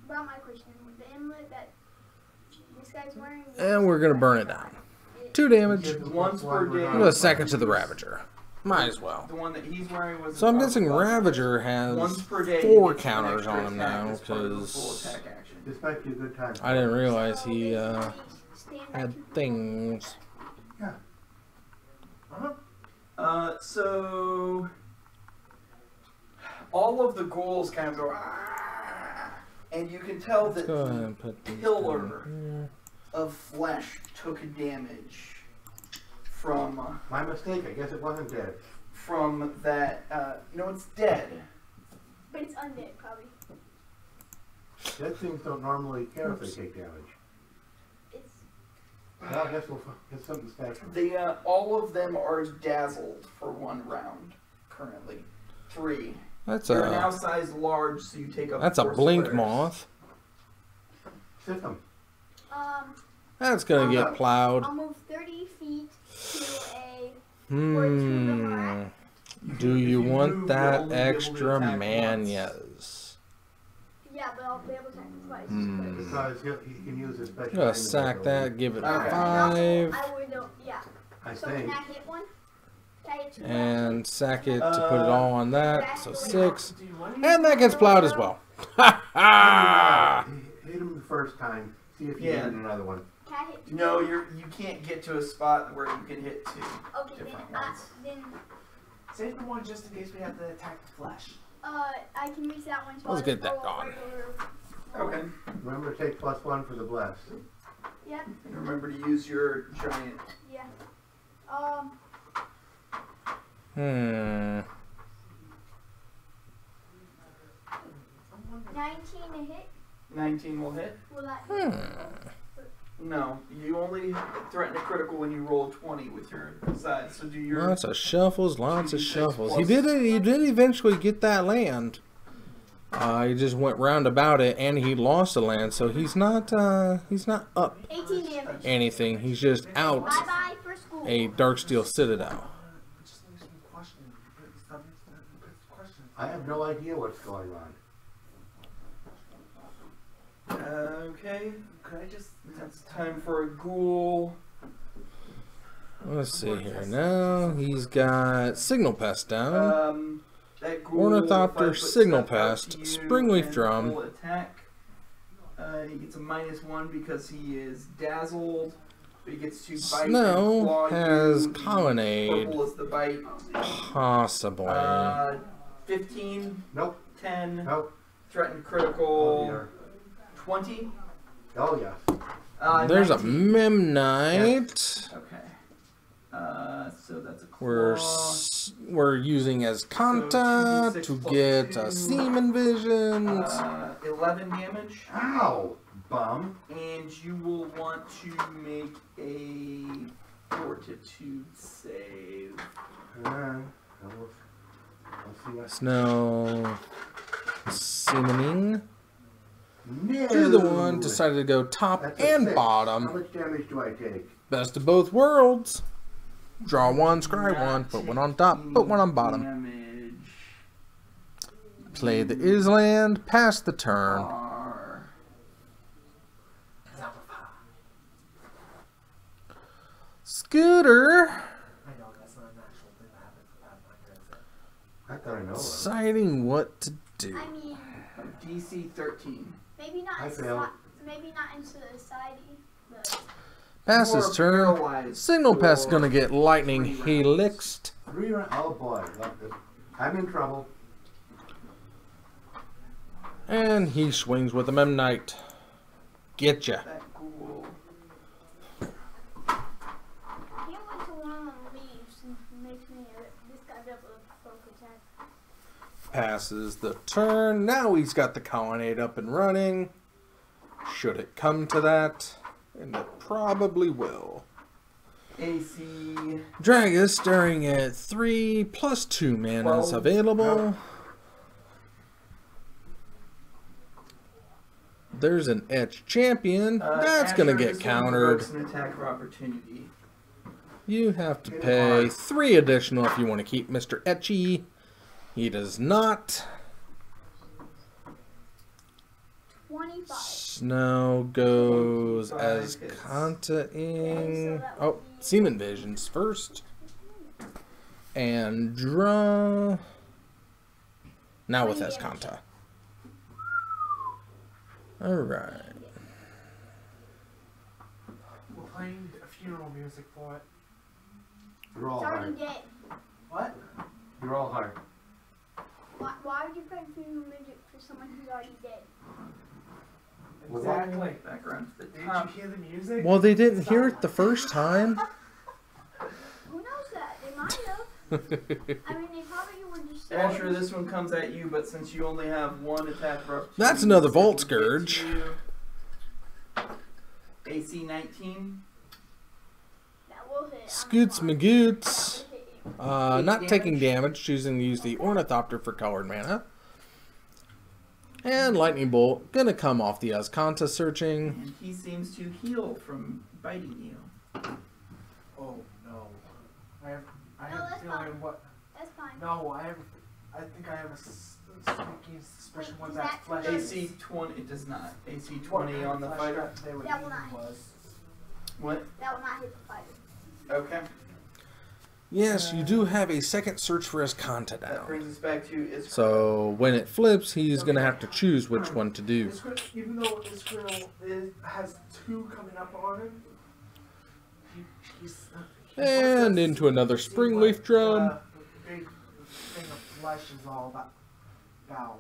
about my question, with the amulet that this guy's wearing. And we're gonna burn it down. 2 damage. Once per day. Give a second to the Ravager. Might as well. The one that he's wearing was. So I'm a guessing powerful Ravager Once has per day, 4 he gets an counters extra on him attack now as part of the full because attack action. This might be a good time. I didn't realize So he basically, stand by 2 had people. things. Yeah. So all of the ghouls kind of go, "Ah," and you can tell Let's that go ahead the and put these pillar down here. of flesh took damage from My mistake. I guess it wasn't dead. that. It's dead. But it's undead, probably. Dead things don't normally care if they take damage. It's. Well, I guess we'll get something special. They all of them are dazzled for 1 round currently. 3. That's They're now a size large, so you take up. that's a 4 blink squares. moth. System. That's gonna get plowed. I'll move 30 feet to a. Hmm. Do If you move, want you'll that only be able to extra attack once. manias? Yeah, but I'll be able to attack twice. Hmm. Because he can use his special. I'm gonna sack that. Give it a Okay. 5. I would, yeah. I So think. can I hit one? Can I hit two? And sack it to put it all on that. So 6. Do you want And that gets plowed as well. Ha ha! Hit him the first time. See if you Yeah. get another one. Can I hit two? No, you can't get to a spot where you can hit 2. Okay, different then, ones. then Save the one just in case we have to attack the flesh. I can reach that one. So Let's I'll get just that roll a gone. regular- Okay. Remember to take +1 for the bless. Yep. And remember to use your giant. Yeah. 19 to hit. 19 will hit. Will that hit? No, you only threaten a critical when you roll 20 with your side. So do your. Lots of shuffles, lots of 2d6 shuffles. plus- He did eventually get that land. He just went round about it, and he lost the land, so he's not up 18 damage. anything. He's just out Bye bye for school. a Darksteel Citadel. It just makes me question. I have no idea what's going on. Okay. Could I just? That's time for a ghoul. Let's see here. Now he's got Signal Pest down. That ghoul, Ornithopter, 5 foot Signal step out Pest, to you Springleaf and Drum. full attack. He gets a -1 because he is dazzled. But he gets to bite Snow and claw has you. Colonnade. Purple is the bite. Possibly. 15, Nope. 10, Nope. threatened Oh, critical, dear. 20. Oh, yes. There's a 19. Memnite. Okay. So that's a claw. We're using as Kanta 2d6 to plus get 2. Seaman Visions. 11 damage. Ow! Bum. And you will want to make a fortitude save. We'll see what. Snow Seamaning. No. You're the one decided to go top That's a and 6. How bottom. much damage do I take? Best of both worlds. Draw one, scry one, put one on top, put one on bottom. Damage. Play the Island, pass the turn. Are Scooter. I know that's not an actual thing that happens out of my character. I thought I know it. Deciding what to do. I mean, DC 13. maybe not. I in failed. Maybe not in society, but Pass You his are turn. paralyzed Signal Pest's for gonna get lightning 3 rounds. helixed. 3 rounds. Oh boy. I'm in trouble. And he swings with a Memnite. Getcha. That ghoul. he went to one of the leaves and makes me this guy be able to poke attack. Passes the turn. Now he's got the colonnade up and running. Should it come to that. And it probably will. AC. Dragus staring at 3 plus 2 manas 12. available. There's an Etch Champion. That's gonna Asher, get this one countered. provokes an attack of opportunity. You have to pay 3 additional if you want to keep Mr. Etchy. He does not. 25. Snow goes 25 as hits. Kanta-ing. Oh, Seaman Visions first. And draw. Now with Escanta. Alright. We're playing funeral music for it. You're all It's already hard. dead. What? You're all hard. Why would you play funeral music for someone who's already dead? Exactly. Background to the Did top. you hear the music? Well, they didn't hear it the first time. Who knows that? They might have. I mean, they probably were just. Asher, this one comes at you, but since you only have 1 attack for opportunity, That's another it Volt will Scourge. hit you. AC 19. That will hit. Scoots Magoots. That will hit you. Not taking damage, choosing to use the Ornithopter for colored mana. And Lightning Bolt, gonna come off the Azcanta searching. And he seems to heal from biting you. Oh no. I have No, a that's feeling fine. what. That's fine. No, I think I have a sneaky suspicion Wait, what is that that flesh true? is. AC 20, it does not. AC What 20 kind on of the flesh fighter. They were That will eating not hit. was. What? That will not hit the fighter. Okay. Yes, you do have a second search for Azcanta That down. brings us back to Iskra. So when it flips, he's going to have to choose which one to do. Even though Israel has 2 coming up on him, he's And into another Springleaf drum. Big thing of flesh is all about.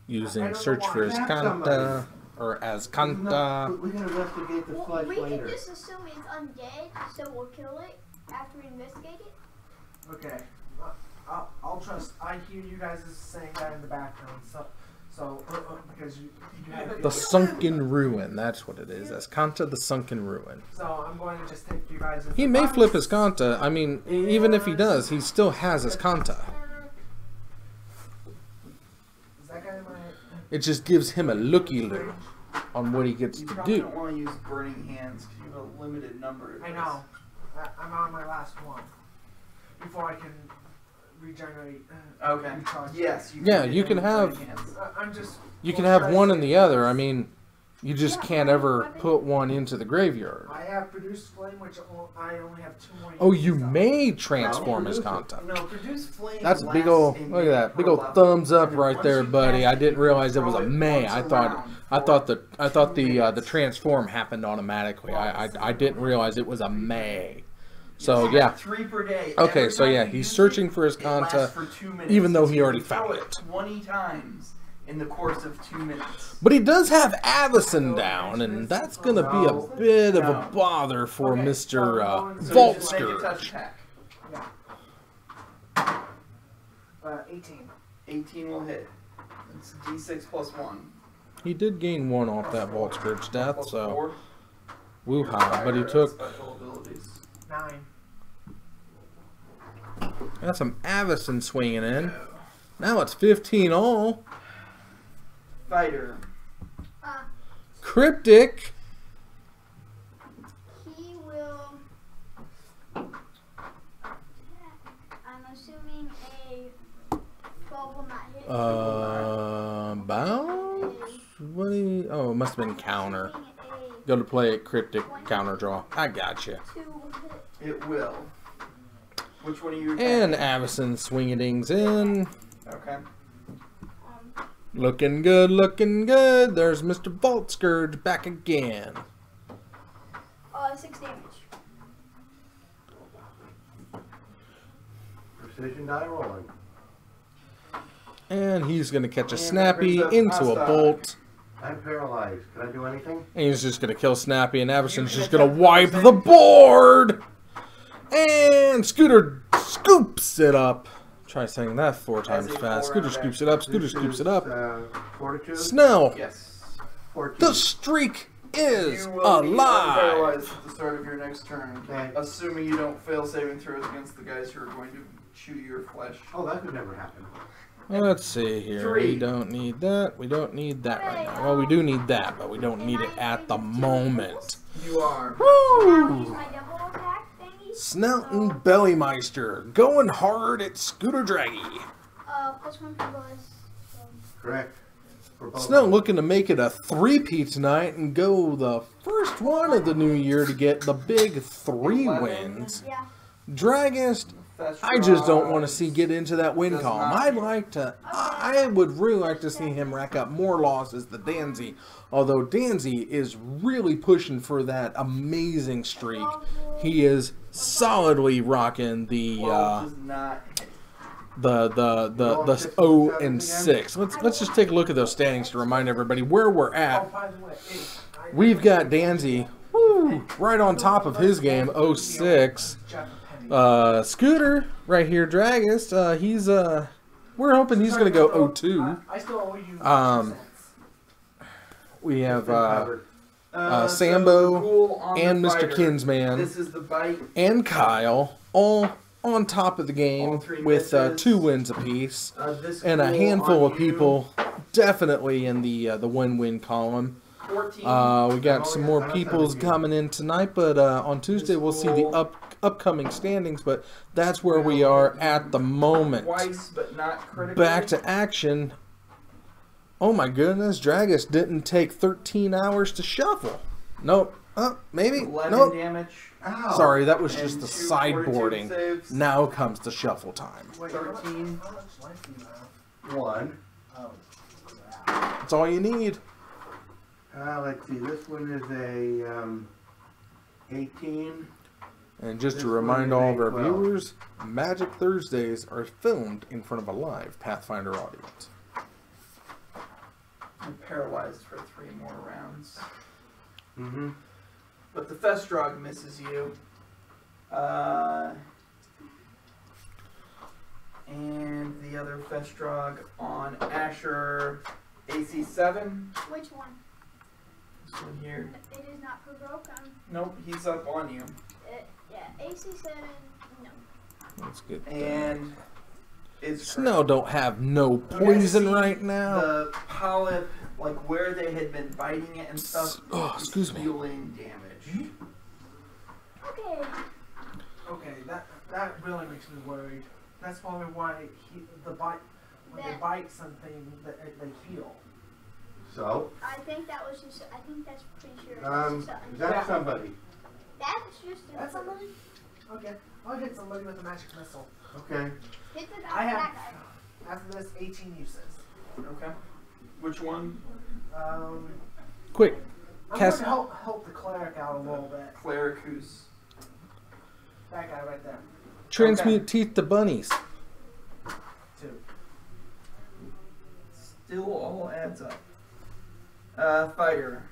Using search for Azcanta or Azcanta. We can investigate the Well, flesh we can later. just assume it's undead, so we'll kill it after we investigate it. Okay, I'll trust. I hear you guys saying that in the background, so because you have The Sunken Ruin, that's what it is. Azcanta the Sunken Ruin. So I'm going to just take you guys. He may flip Azcanta. I mean, even if he does, he still has Azcanta. Is that guy in my? It just gives him a looky-loo on what he gets You to probably do. don't want to use Burning Hands because you have a limited number of I those. know. I'm on my last one before I can regenerate. Okay. Recharge. Yes. Yeah, get you can use have- Burning Hands. I'm just. You can have one and the other. I mean, you just can't ever put one into the graveyard. I have produced flame, which I only have 2 more. Oh, you uses of. may transform Azcanta. No, produce flame. That's a big lasts old, a look at minute that, big per old level. thumbs up And right once there, you buddy. cast I didn't it, realize it throw was a May. once I thought around the for transform happened automatically. I didn't realize it was a May. So You yeah, have 3 per day. okay. Every So time yeah, you he's use searching it, for his it lasts Azcanta, for 2 minutes. even though So he you already can throw found it it. 20 times in the course of 2 minutes. But he does have Avacyn down, and that's gonna be a bit of a bother for Okay, Mr. so Vault just make a touch Scourge. attack. Yeah. 18. 18 will hit. It's D6 plus 1. He did gain 1 off that Vault Scourge death, Plus so 4. woo-ha. But he Fire took special abilities. 9. got some Avacyn swinging in. Now it's 15 all. Fighter. Cryptic. He will. I'm assuming a 12 will not hit. Bounce? What do you... Oh, it must have been counter. Assuming Go to play it, cryptic, counter draw. I gotcha. a 2 will hit. It will. Which one are you And attacking? Avacyn swinging in. Okay. Looking good, looking good. There's Mr. Vault Scourge back again. 6 damage. Precision die rolling. And he's going to catch a And that Snappy brings up into a Asta. bolt. I'm paralyzed. Can I do anything? And he's just going to kill Snappy, and Avacyn's You just can going to attack wipe those the things. board. And Scooter scoops it up. Try saying that 4 times a fast. 4 Scooter round scoops it up. Scooter This scoops is, it up. Fortitude. Snell, Yes. 14. the streak is You will be alive. unparalyzed at the start of your next turn, Okay. assuming you don't fail saving throws against the guys who are going to chew your flesh. Oh, that could never happen. Let's see here. 3. We don't need that. We don't need that right now. Well, we do need that, but we don't need it at the moment. You are. I'll use Woo! my double attack thingy. Snout and Bellymeister going hard at Scooter Draggy. Plus 1 for bonus. So. Correct. For both Snout of them. looking to make it a 3-peat tonight and go the first one of the new year to get the big 3 wins. Yeah. Dragist, Fast I just don't want to draws. see get into that win Does column. not. I'd like to, I would really like to see him rack up more losses than Danzy. Although Danzy is really pushing for that amazing streak. He is solidly rocking the 12 does not hit. the 0 and 6. Let's just take a look at those standings to remind everybody where we're Oh, at. by the way, We've got Danzy, woo, right on top of his game, 0-6. Jeff Penny. Scooter right here, Dragist. He's we're hoping he's gonna go 0-2. I still owe you. Um, We have Covered. Sambo the ghoul on and the Mr. fighter. Kinsman This is the bite. and Kyle all on top of the All game 3 with misses. 2 wins apiece, This and a ghoul handful on of you, people definitely in the win-win column. 14. We got some more peoples coming in tonight, but on Tuesday we'll see the upcoming standings. But that's where we are at the moment. Twice, but not critically. Back to action. Oh my goodness, Dragist didn't take 13 hours to shuffle. Nope, Maybe? 11 Nope. damage. Ow! Sorry, that was and just the 2 fortitude sideboarding. saves. Now comes the shuffle time. Wait, 13. How much life do you have? 1. Oh. That's all you need. Let's see, this one is a 18. And just to This one remind is all a of our 12. viewers, Magic Thursdays are filmed in front of a live Pathfinder audience. I'm paralyzed for 3 more rounds. Mm-hmm. But the Festrog misses you. And the other Festrog on Asher, AC 7. Which one? This one here. It is not provoke. Nope, he's up on you. Yeah, AC 7. No. Let's get And it's Snow don't have no You guys poison see right now. The polyp, like where they had been biting it and stuff, Oh, is excuse me. dealing damage. Okay. Okay, that really makes me worried. That's probably why when they bite something, they heal. So, I think that was just. I think that's pretty sure. That's just something. is that somebody? That's just. That's somebody? Okay, I'll hit somebody with a magic missile. Okay. Hit the I have, that guy. after this, 18 uses. Okay. Which one? Quick, I'm Cast- going to help the cleric out a little bit. Cleric who's. That guy right there. transmute teeth to bunnies. 2. Still all adds up. Fighter.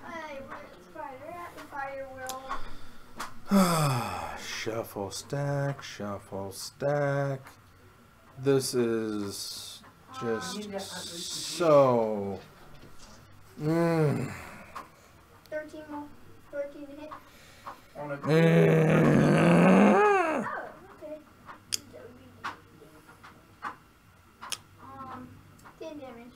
Hey, where's the fighter at? The fighter will. Shuffle stack, shuffle stack. This is just so. 13 more. 13 to hit. On a Oh, okay. That would be. 10 damage.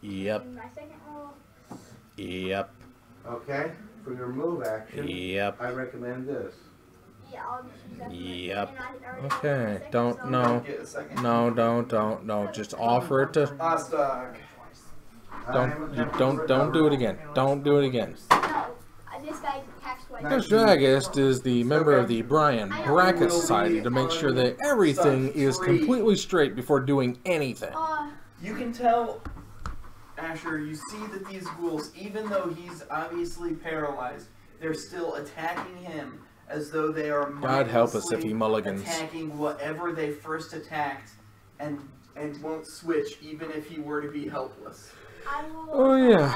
Yep, And my second roll. yep, Okay. For your move action, yep. I recommend this. Yeah, I'll just use that. Yep. And I already Okay, have my second, don't so- know. Get a second. No, don't. Just offer it to. Ostog. Don't do it again. Don't do it again. No, this guy attacks twice. This Dragist is the member of the Brian Bracket Society to make sure that everything is completely straight before doing anything. You can tell, Asher, you see that these ghouls, even though he's obviously paralyzed, they're still attacking him as though they are God help us if he mindlessly mulligans. attacking whatever they first attacked and won't switch even if he were to be helpless. I will. Oh yeah,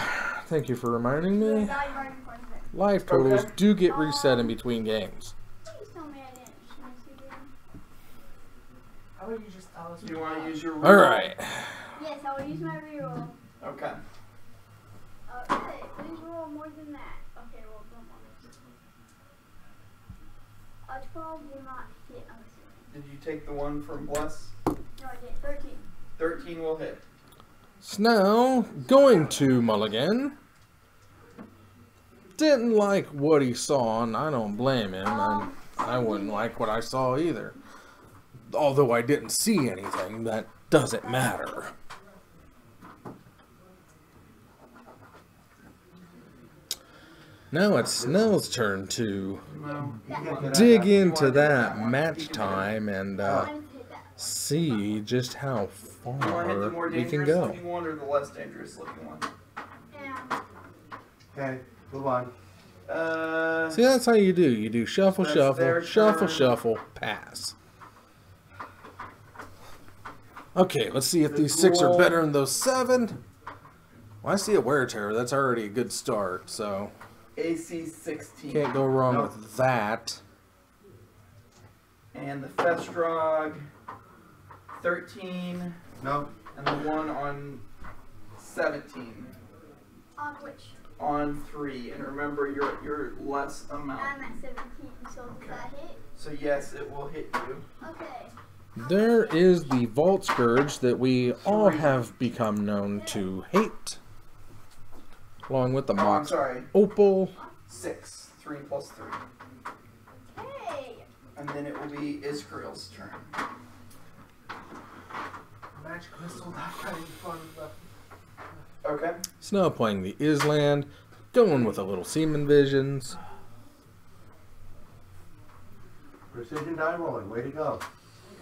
thank you for reminding The me. guy right in front of it. Life totals Okay. do get reset in between games. Please tell me I didn't miss again. How about you just tell us? Do you want to use your All right. Yes, I will use my reroll. Okay. Okay, please roll more than that. Okay, roll one more. 12 will not hit, I'm assuming. Did you take the one from Bless? No, I did. 13. 13 will hit. Snow going to mulligan. Didn't like what he saw, and I don't blame him. I wouldn't like what I saw either. Although I didn't see anything, that doesn't matter. Now it's Snell's turn to No. dig into that match time and I wanted to hit that. see just how Do you want to hit the far more we can dangerous go. looking one or the less dangerous looking one? And Okay, move on. See, that's how you do. You do shuffle, That's shuffle, their shuffle, turn. shuffle, pass. Okay, let's see if The these 6 are ghoul- better than those 7. Well, I see a wear terror. That's already a good start, so AC 16. can't go wrong Nope. with that. And the Festrog 13. No, And the one on 17. on which? On 3. And remember, you're less amount. I'm at 17, so does that hit? So yes, it will hit you. Okay. There is the Vault Scourge that we all have become known to hate. Along with the Oh, I'm Mox sorry. Opal. 6. 3 plus 3. Hey! And then it will be Israel's turn. Magic missile that guy in front of the. Okay. Snow playing the Island, going with a little Seaman Visions. Precision die rolling. Way to go.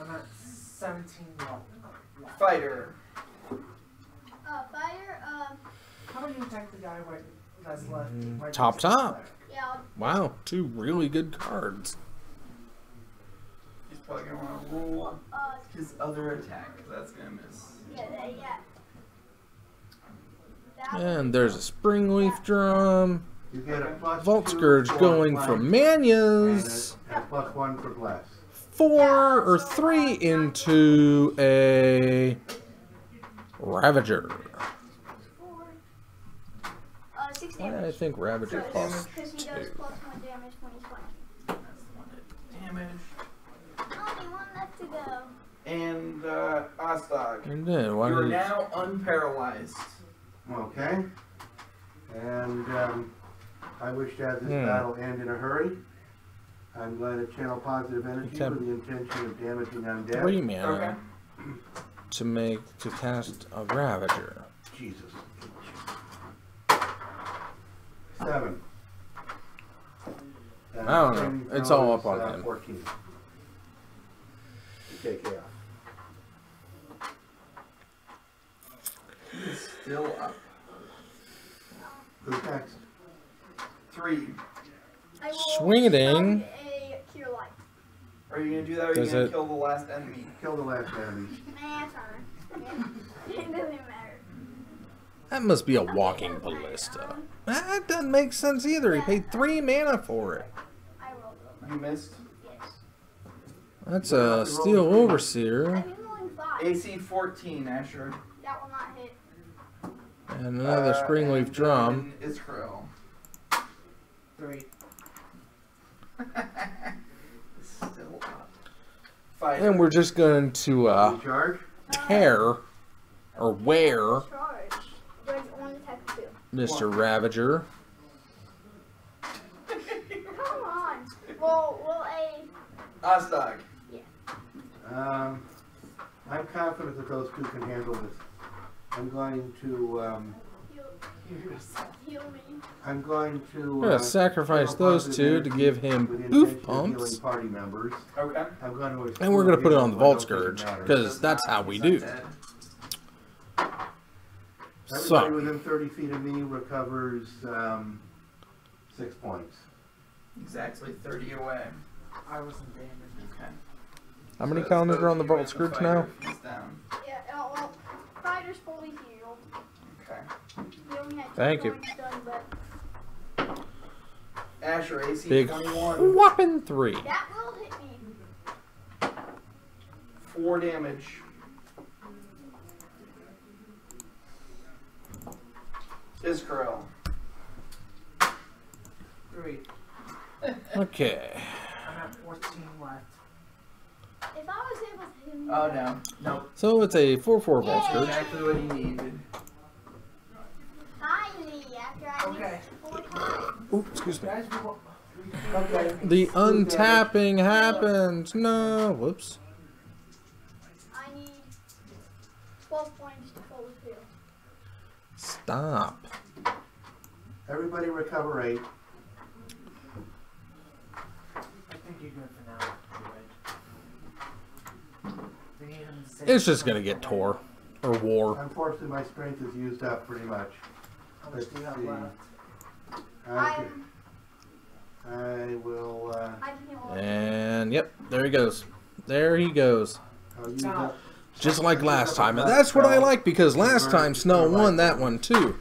I'm at 17 left. Fighter. Fire, How about you attack the guy that's left? Right Top next to top. that? yeah, Wow, 2 really good cards. He's probably gonna want to roll his other attack, 'cause that's gonna miss. yeah. That And there's a Springleaf Drum. You get a plus Vault 2 Scourge for going flank for and Manyas. a plus 1 for bless. 4 or 3 into a Ravager. 6 I damage. think Ravager plus Because he does 2. +1 damage when he's flanking. That's the one that damage. Only one left to go. And Ostag. And then why You're did now unparalyzed. Okay. And I wish to have this Hmm. battle end in a hurry. I'm going to channel positive energy Attempt- with the intention of damaging undead. 3 mana Okay. to cast a Ravager. Jesus. 7. And I don't know. saving It's throw all is, up on him. 14. Take care. He's still up. Who's next? 3. I will Swinging. start a cure light. Are you gonna do that or are you Does gonna it- kill the last enemy? Kill the last enemy. Nah, it's fine. It doesn't matter. That must be a walking ballista. That doesn't make sense either. He paid 3 mana for it. I rolled over. You missed. Yes. That's a Steel Overseer. I've been rolling 5. AC 14, Asher. That will not hit. And another Springleaf and Drum. then Israel. 3. Still up. Fighter. And we're just going to You charge? tear or wear Charge. There's one attack too. Mr. Ravager. Come on. Well, Ostag. I'm confident that those two can handle this. I'm going to, heal me. I'm going to. I'm gonna sacrifice channel those positive two to energy give with him the boof intention of pumps. healing party members. Okay. I'm going to And we're gonna put it on the exclude Vault people who don't Scourge, think it matters. because that's how we do. Dead. Everybody So, within 30 feet of me recovers 6 points. Exactly 30 away. I wasn't damaged. Okay. how many So counters that's are on the you Vault and Scourge fighter now? if he's down. Yeah, well, fighter's fully healed. Okay. He only had 2 Thank you. points done, but Asher, AC Big 21. whopping 3. that will hit me. 4 damage. Israel. 3. Okay. I'm at 14 left. If I was able to hit him. Oh no. Nope. So it's a 4/4 Vault Scourge. Exactly what he needed. Finally, after I Okay. missed 4 times. Ooh, excuse me. Guys, Okay. The untapping happens. No. Whoops. I need 12 points to fully heal. Stop. Everybody recover 8. I think you're good for now. We need him to save It's just gonna something. get tore. Or war. Unfortunately, my strength is used up pretty much. How much do you have Let's see. left? I will I can heal all. And yep, there he goes. There he goes. I'll use Now, up, Just like last time. And that's what I like, because last time Snow won that one too.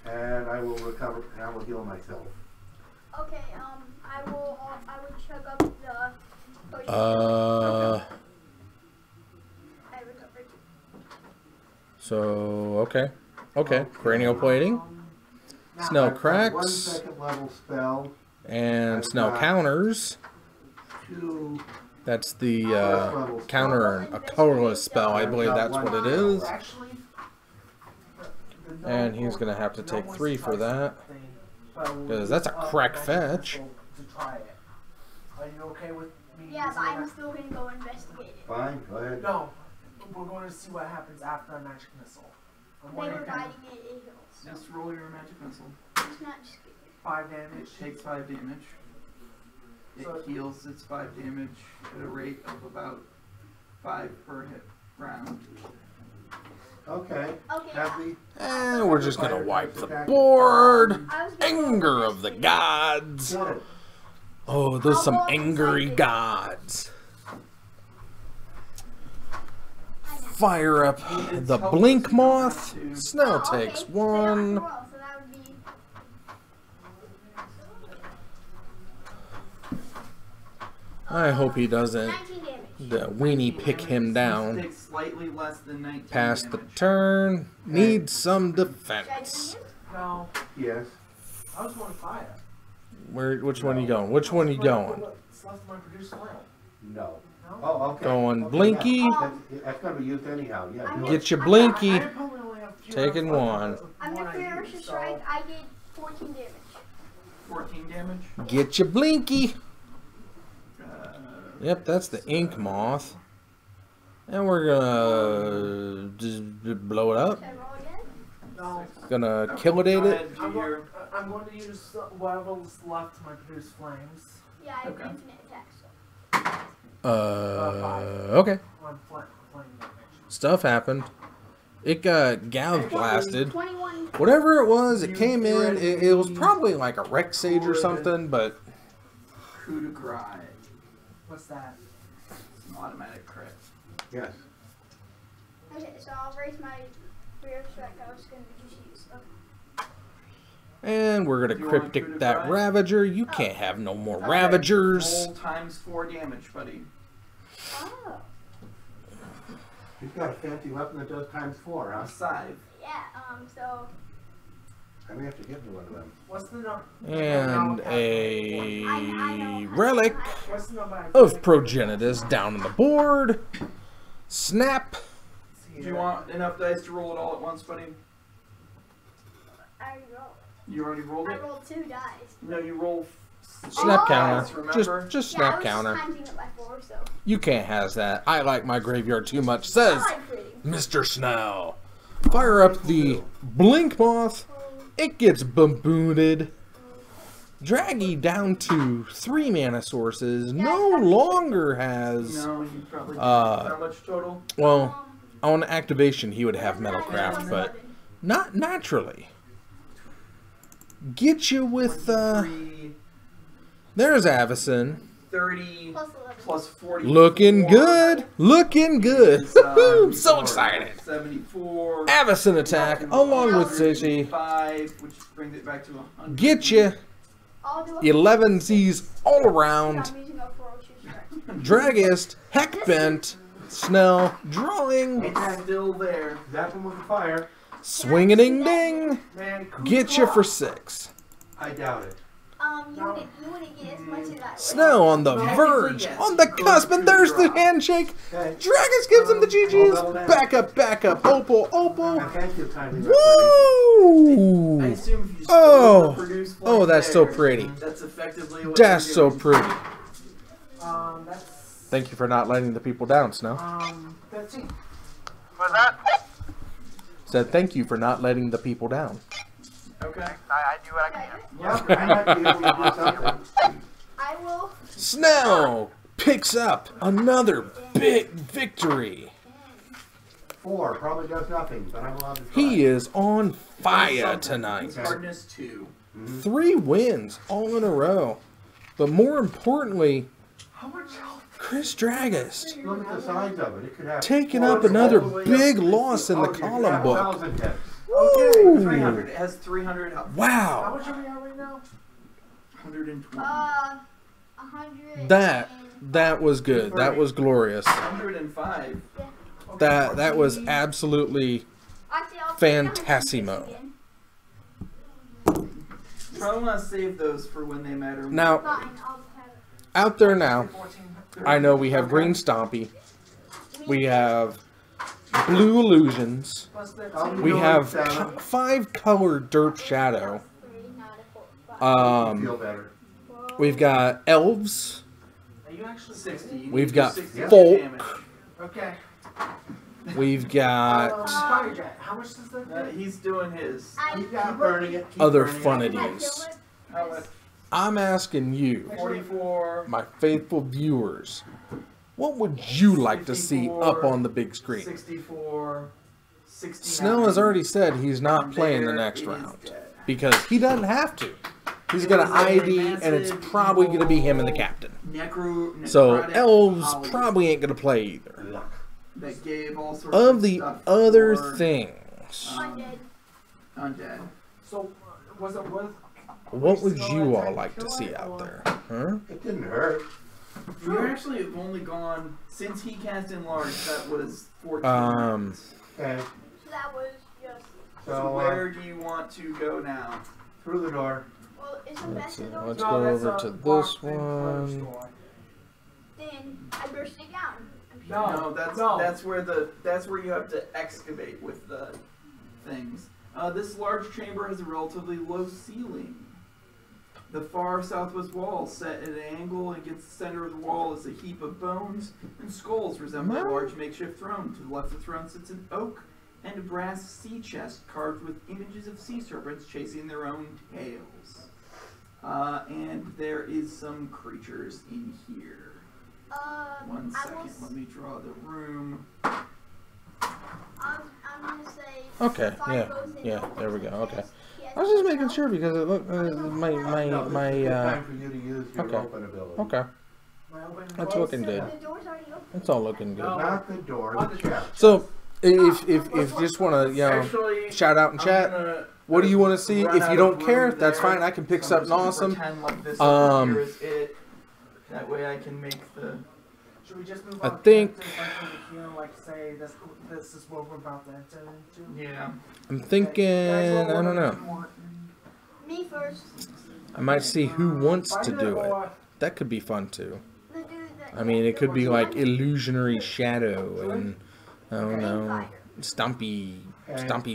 and I will recover, and I will heal myself. Okay, I will chug up the potion. Uh, I recovered. so, okay. Cranial plating. now, Snow I've got cracks. 1 second level spell, And Snow counters. 2 That's the counter a colorless spell. I believe that's what it is. Actually, the And he's gonna have to take 3 for that. Because 'Cause that's a crack fetch. To try it. Are you okay with me? Yeah, using but I'm that? still gonna go investigate it. Fine, go ahead. No, we're going to see what happens after a magic missile. I'm They wondering were kind riding of a hill. So Just roll your magic missile. it's not just 5 damage. It takes 5 damage. It So- heals its 5 damage at a rate of about 5 per hit round. Okay. Okay. Have the And we're just gonna wipe the board. I was gonna Anger roll of the this gods. get it. Oh, there's I'll some roll angry inside it. gods. I know. Fire up the blink moth. Snell Oh, okay. takes They don't one. roll, so that would be I hope he doesn't 19 damage. the weenie pick him down. Takes slightly less than 19 Past the damage. turn. Needs some Should I defense. do it? No, Yes. I was going fire. Which one are you going? Which one are you going? It's left my produce flail. No. No? Oh, okay. Going Okay, Blinky. yeah. That's going to be used anyhow. Yeah. do it. Get your I blinky. probably only have few Taking out of one. five I'm with the I first use, strike. I did 14 damage. 14 damage. Get your blinky. Uh, Yep, that's the ink moth. And we're gonna just blow it up. Should I roll again? No, Gonna kill it. Go ahead, I'm do your- going, I'm going to use whatever's left to my produce flames. Yeah, I have Okay. infinite attack. So. Okay. On flame damage. Stuff happened. It got gal blasted. 21. Whatever it was, it came in. It was probably like a Rex Sage or something, but Coup de grace. What's that? It's an automatic crit. Yes. Okay, so I'll raise my rear strike. I was going to just use. Okay. and we're gonna Do you want cryptic coup de that grace? Ravager. You can't have no more Okay, Ravagers. Roll times 4 damage, buddy. Oh. You've got a fancy weapon that does ×4, huh? A scythe. Yeah, so. I may have to give you one of them. What's the number? And a relic What's the number? of Progenitus down on the board. Snap. Do you want enough dice to roll it all at once, buddy? I already rolled. You already rolled I it? rolled 2 dice. No, you roll. Snap Oh. counter. Remember? Just Yeah, snap I was counter. just timesing it by 4, so. You can't have that. I like my graveyard too much, I says like critting. Mr. Snell. Fire up the blink moth. It gets bambooted. Draggy down to 3 mana sources. No longer has. No, you probably did. Uh, How much total? Well, on activation he would have Metalcraft, Plus but 11. not naturally. Get you with 3, there's Avacyn. 30 Plus 11. plus 40. Looking good. Looking good. I'm so excited. 74. Avacyn attack along with Zizi. 5, which brings it back to 100. Get you I'll do a 11 Z's all around. I'm using a ferocious strike. Dragist, Heckbent, Snell, drawing, It's still there. Zap him with the fire. swing a ding ding. Man, Get you for 6. I doubt it. You wouldn't get as much as I would. Snell on the verge, on the cusp, and there's the handshake. Okay. Dragons gives him the GG's. Back up, Opal, Opal. I thank you kindly. I Woo! assume if you Oh. produce Oh, that's so there, pretty. That's effectively what That's you're so doing. pretty. that's Thank you for not letting the people down, Snell. 13. What's that? Said thank you for not letting the people down. Okay. I do what I Should I can. do it? Yeah, I might be able to do something. I will. Snell picks up another big victory. 4 probably does nothing, but I'm allowed to try. He is on fire tonight. Hardness 2. 3 wins all in a row. But more importantly, How much health? Chris Dragist Look at the size of it. It could have taking 4 up another all the way big up. loss in the Oh, you could column have book. 1,000 hits. Okay. Woo! 300. It has 300 health. How Wow. much are we at right now? 120. 100. That was good. That was glorious. 105. That was absolutely Actually, I'll Fantassimo. again. Probably want to save those for when they matter. more. Now, Fine, I'll have it. out there now, 14. I know we have Green Stompy. We have Blue Illusions. Plus We 13. have 7. 5 color Dirt Shadow. 3, not a 4, 5. Feel better. We've got Elves. Are you actually 60. You We've need got 60 Folk. damage. Okay. We've got Firejet. How much does that do? He's doing his. Keep burning it. Keep other burning it. funities. How much? I'm asking you, 44. my faithful viewers, what would you like to see up on the big screen? 64. 69. Snell has already said he's not And playing the there next it is round dead. because he doesn't have to. He's got an ID, and it's probably going to be him and the captain. So Necrotic elves Holly probably ain't going to play either. that gave all sorts Of the stuff other for, things, undead. So, was it worth... what would you all like to see out there? Huh? It didn't hurt. You actually have only gone since he cast enlarge. That was 14 Um, rounds. Okay. So that was just. So where do you want to go now? through the door. Well, is the best of Let's those? go that's over a to locked this thing for the one. Then store. I burst it down. I'm sure. No. That's where you have to excavate with the things. This large chamber has a relatively low ceiling. The far southwest wall, set at an angle against the center of the wall, is a heap of bones and skulls resembling a large makeshift throne. To the left of the throne sits an oak and a brass sea chest carved with images of sea serpents chasing their own tails. And there is some creatures in here. One I second, will let me draw the room. I'm gonna say. Okay, if I yeah, goes in yeah, and there we opens go, the okay. chest, he has I was just to making go. sure because it looked No, this is a good time for you to use your Okay. open ability. okay, My open that's close? looking good. The door's already open. It's all looking good. Not the door, the chest. So, if you just want to, Actually, shout out in I'm chat, gonna what do you want to see? run If out you of don't care, room that's there, fine. I can pick so I'm something just gonna awesome. pretend like this over here is it. That way I can make the. Should we just move I on think- to like say this is what we're about to enter into? Yeah. I'm thinking, I don't know. Me first. I might see who wants to do it. That could be fun too. The dude that. I mean, it could be like illusionary shadow and I don't know, Stumpy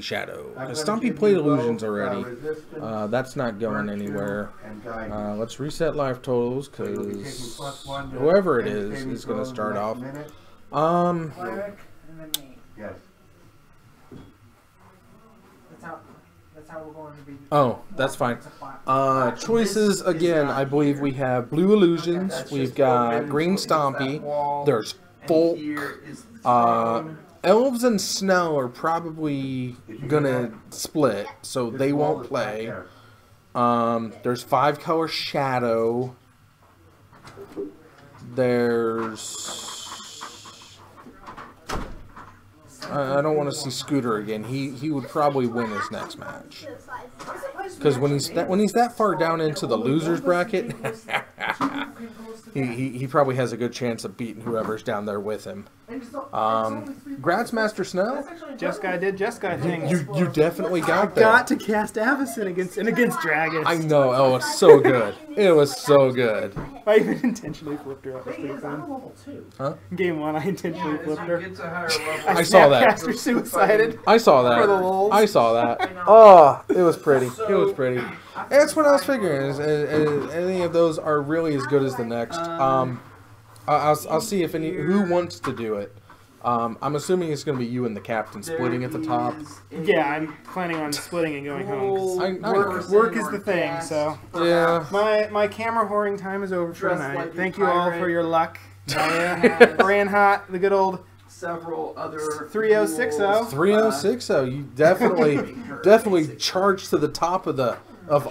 shadow. I'm gonna Stumpy give played you illusions both, already. resistance, That's not going virtue, anywhere. and guidance. Let's reset life totals So you'll be taking because +1 to whoever it any is saving is going to throws start next off. minute. Cleric and then me. Yes. That's how we're going to be. Oh, that's fine. It's a flat. Choices again. I believe we have blue illusions. That's We've just got open, green so it's that Stompy. wall, There's and Folk. here is the Uh, throne. Elves and Snow are probably gonna split, so This they wall won't is back play. there. There's 5-color Shadow. There's. I don't want to see Scooter again. He would probably win his next match. Because when he's that far down into the losers bracket, he probably has a good chance of beating whoever's down there with him. Gratzmaster Snow, Jeskai did Jeskai things. you definitely got that. Got to cast Avacyn against dragons. I know. Oh, it's so good. It was so good. I even intentionally flipped her up. It's Thing pretty is, I'm fun. level 2. Game 1, I intentionally As flipped you her. get to higher level, I saw that. Snapcaster suicided. I saw For the that. lulz. I saw that. Oh, it was pretty. It was pretty. That's what I was figuring. Is any of those are really as good as the next? I'll see if who wants to do it. I'm assuming it's going to be you and the captain splitting at the top. Yeah, I'm planning on splitting and going home. 'Cause I know. work is the thing, so. Yeah. My camera whoring time is over for Dressed tonight. like a Thank you all pirate. for your luck. Has Ran hot, the good old several other 3060. rules. 3060. You definitely charged to the top of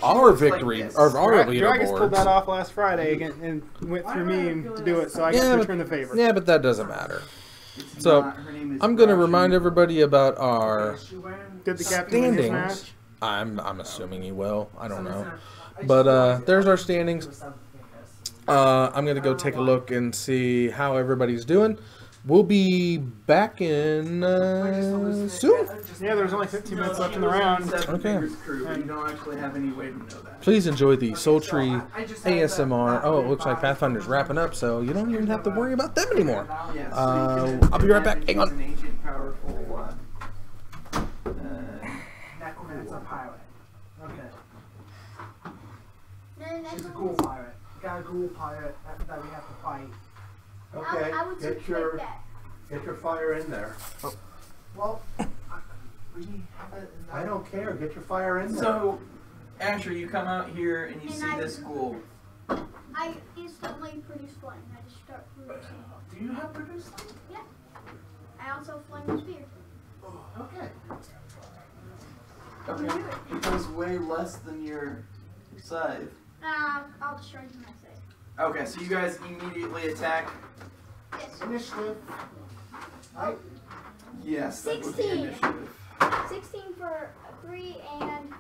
our victory of our Dragus pulled that leaderboards. off last Friday again and went through me to do it, so I Yeah, got to but- return the favor. Yeah, but that doesn't matter. It's So, not- her name is I'm going to Russian. remind everybody about our. Did the captain win his Standings. match? I'm assuming he will. I don't know. But there's our standings. I'm gonna go take a look and see how everybody's doing. We'll be back in soon. Yeah, there's only 15 minutes left in the round. Seven Okay. Fingers Crew, but you don't actually have any way to know that. Please enjoy the sultry ASMR. Oh, it looks like Pathfinder's wrapping up, so you don't even have to worry about them anymore. Yes, I'll be right back. Hang on. An ancient, powerful, Necromancer pirate. Okay. No, She's a ghoul pirate. Got a ghoul pirate that we have to fight. Okay, I would get take your that. fire in there. Well, we have it in I don't care. Get your fire in there. So, Asher, you come out here and you And see I- this school. I instantly produce flame. I just start producing. Do you have produce light? Yeah. I also flame the spear. Okay. Okay. It goes way less than your scythe. I'll destroy the next day. Okay, so you guys immediately attack. Yes. Initiative. Right? Yes, that would be 16. initiative. 16 for 3 and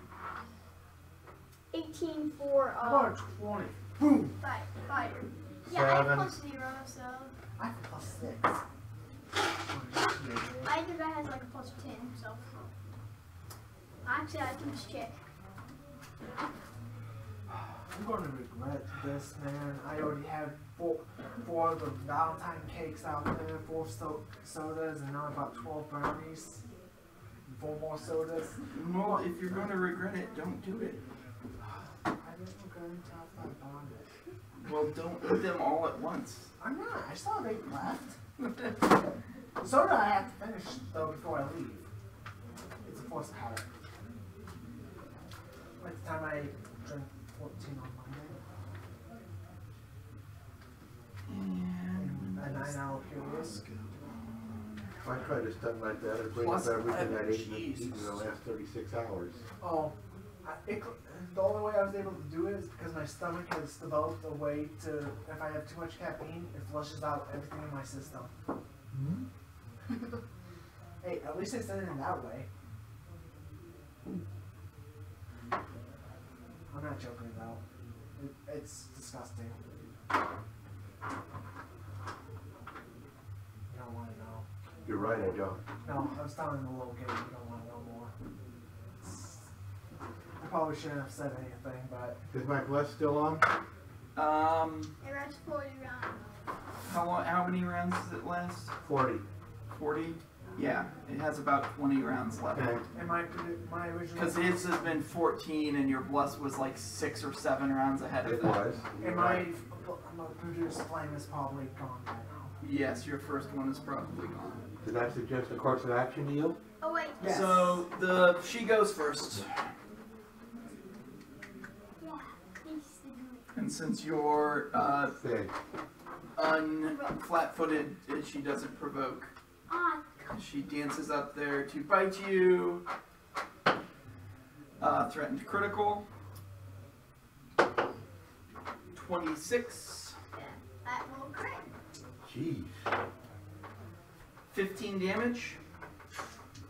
18 for How about 20? Boom! fighter. Yeah, I have 7. plus 0, so I have plus 6. either guy has like a plus 10, so actually I can just check. I'm going to regret this, man. I already had four of the Valentine cakes out there, 4 sodas, and now about 12 brownies. 4 more sodas. Well, if you're going to regret it, don't do it. I didn't regret it until I bought it. Well, don't eat them all at once. I'm not. I still have 8 left. Soda I have to finish, though, before I leave. It's a forced habit. Like the time I drank 14 on Monday. And a 9-hour period. If I tried to stunt like that, I'd bring up Plus everything I'd 11 eaten in the last 36 hours. Oh, the only way I was able to do it is because my stomach has developed a way to, if I have too much caffeine, it flushes out everything in my system. Hey, at least I said it in that way. I'm not joking though. It's disgusting. You don't want to know. You're right, I don't. No, I was telling the little kid you don't want to know more. I probably shouldn't have said anything, but Is my bless still on? It runs 40 rounds. How many rounds does it last? 40. 40? Yeah, it has about 20 rounds left. Okay. and my original Because his has been 14 and your bless was like 6 or 7 rounds ahead of It that. was. and my produced flame is probably gone by now. Yes, your first one is probably gone. Did that suggest a course of action to you? Oh wait. Yes. So she goes first. Yeah. Thanks to do it. And since you're Big. flat-footed, she doesn't provoke. Ah, She dances up there to bite you. Threatened critical. 26. that will crit. Jeez. 15 damage.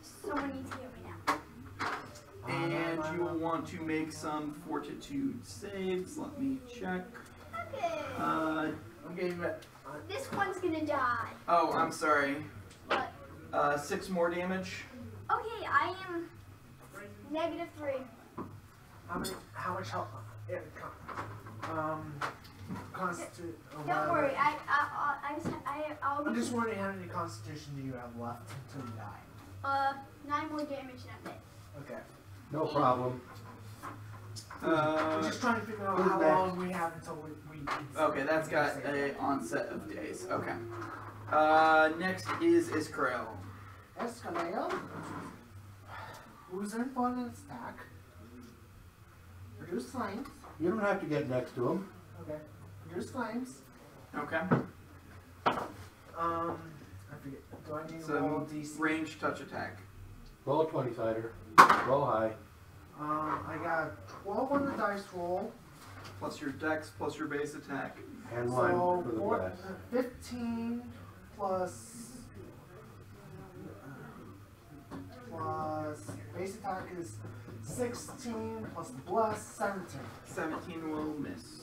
Someone needs to get me now. And you will want to make some fortitude saves. Let me check. Okay. I'm getting it. This one's gonna die. Oh, I'm sorry. But 6 more damage. okay, I am -3. How much health? Constitute. Don't worry, I'll I'm just wondering how many constitution do you have left until you die? 9 more damage and I'm dead. Okay. No problem. I'm just trying to figure out who's how next? long we have until we Okay, that's got a onset of days. Okay. Next is Iskrael. Escalade. Who's in front of the stack? Produce flames. You don't have to get next to him. Okay. Produce flames. Okay. I forget. Do I need to roll So DC? range touch attack. Roll a 20-sider. Roll high. I got 12 on the dice roll. Plus your dex, plus your base attack. And So 1 for the bless. 15 plus base attack is 16 plus the bless 17. 17 will miss.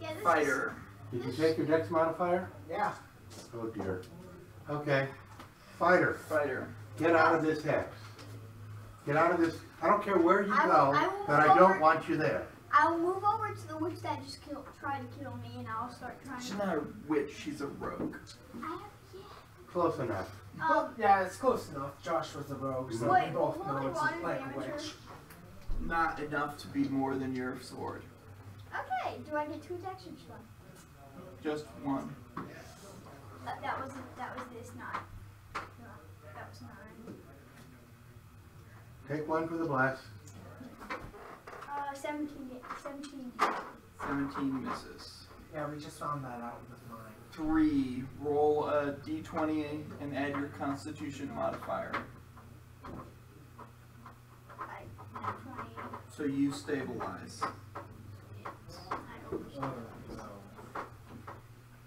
Yeah, this Fighter. Did you take your dex modifier? Yeah. Oh dear. Okay. Fighter. Fighter. Get out of this hex. Get out of this. I don't care where you I will- go, I will but I move don't over. want you there. I'll move over to the witch that just tried to kill me, and I'll start trying She's to. not a witch, she's a rogue. I have, Close enough. Well, yeah, it's close enough. Josh was a rogue, so Wait, we both will know the it's water like a damage her? witch. Not enough to be more than your sword. Okay, do I get 2 attacks or just 1? Just 1. That was this, not. No, that was Take one for the blast. 17. 17. 17 misses. Yeah, we just found that out with mine. 3. Roll a d20 and add your Constitution modifier. I 20. So you stabilize.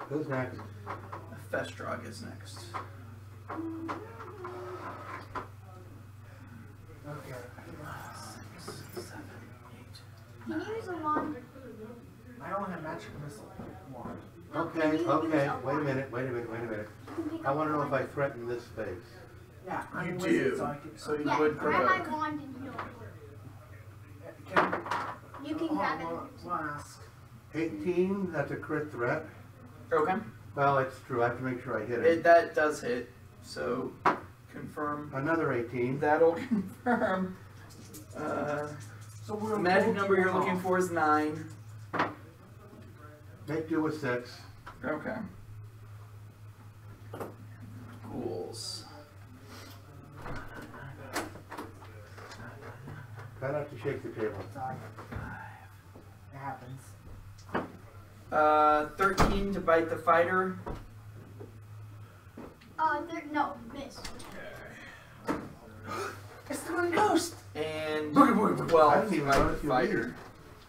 Who's next? Festrog is next. Okay. 6, 7, 8. Can you use a wand? I only have magic missile wand. Okay, okay. Wait a minute. You can pick I up want to know one. if I threaten this space. Yeah, I'm You a wizard, do. so I can. So you Yeah, would grab my provoke. wand and heal. Can, You can grab it. We'll ask. 18, that's a crit threat. Okay. Well, it's true. I have to make sure I hit It, it. that does hit. So confirm. Another 18. That'll confirm. So we're The magic number you're off. looking for is 9. Make do with 6. Okay. Ghouls. Try not to shake the table. Sorry. It happens. 13 to bite the fighter. No, miss. It's the Green Ghost! And I 12 didn't to even bite the notice you fighter. leave.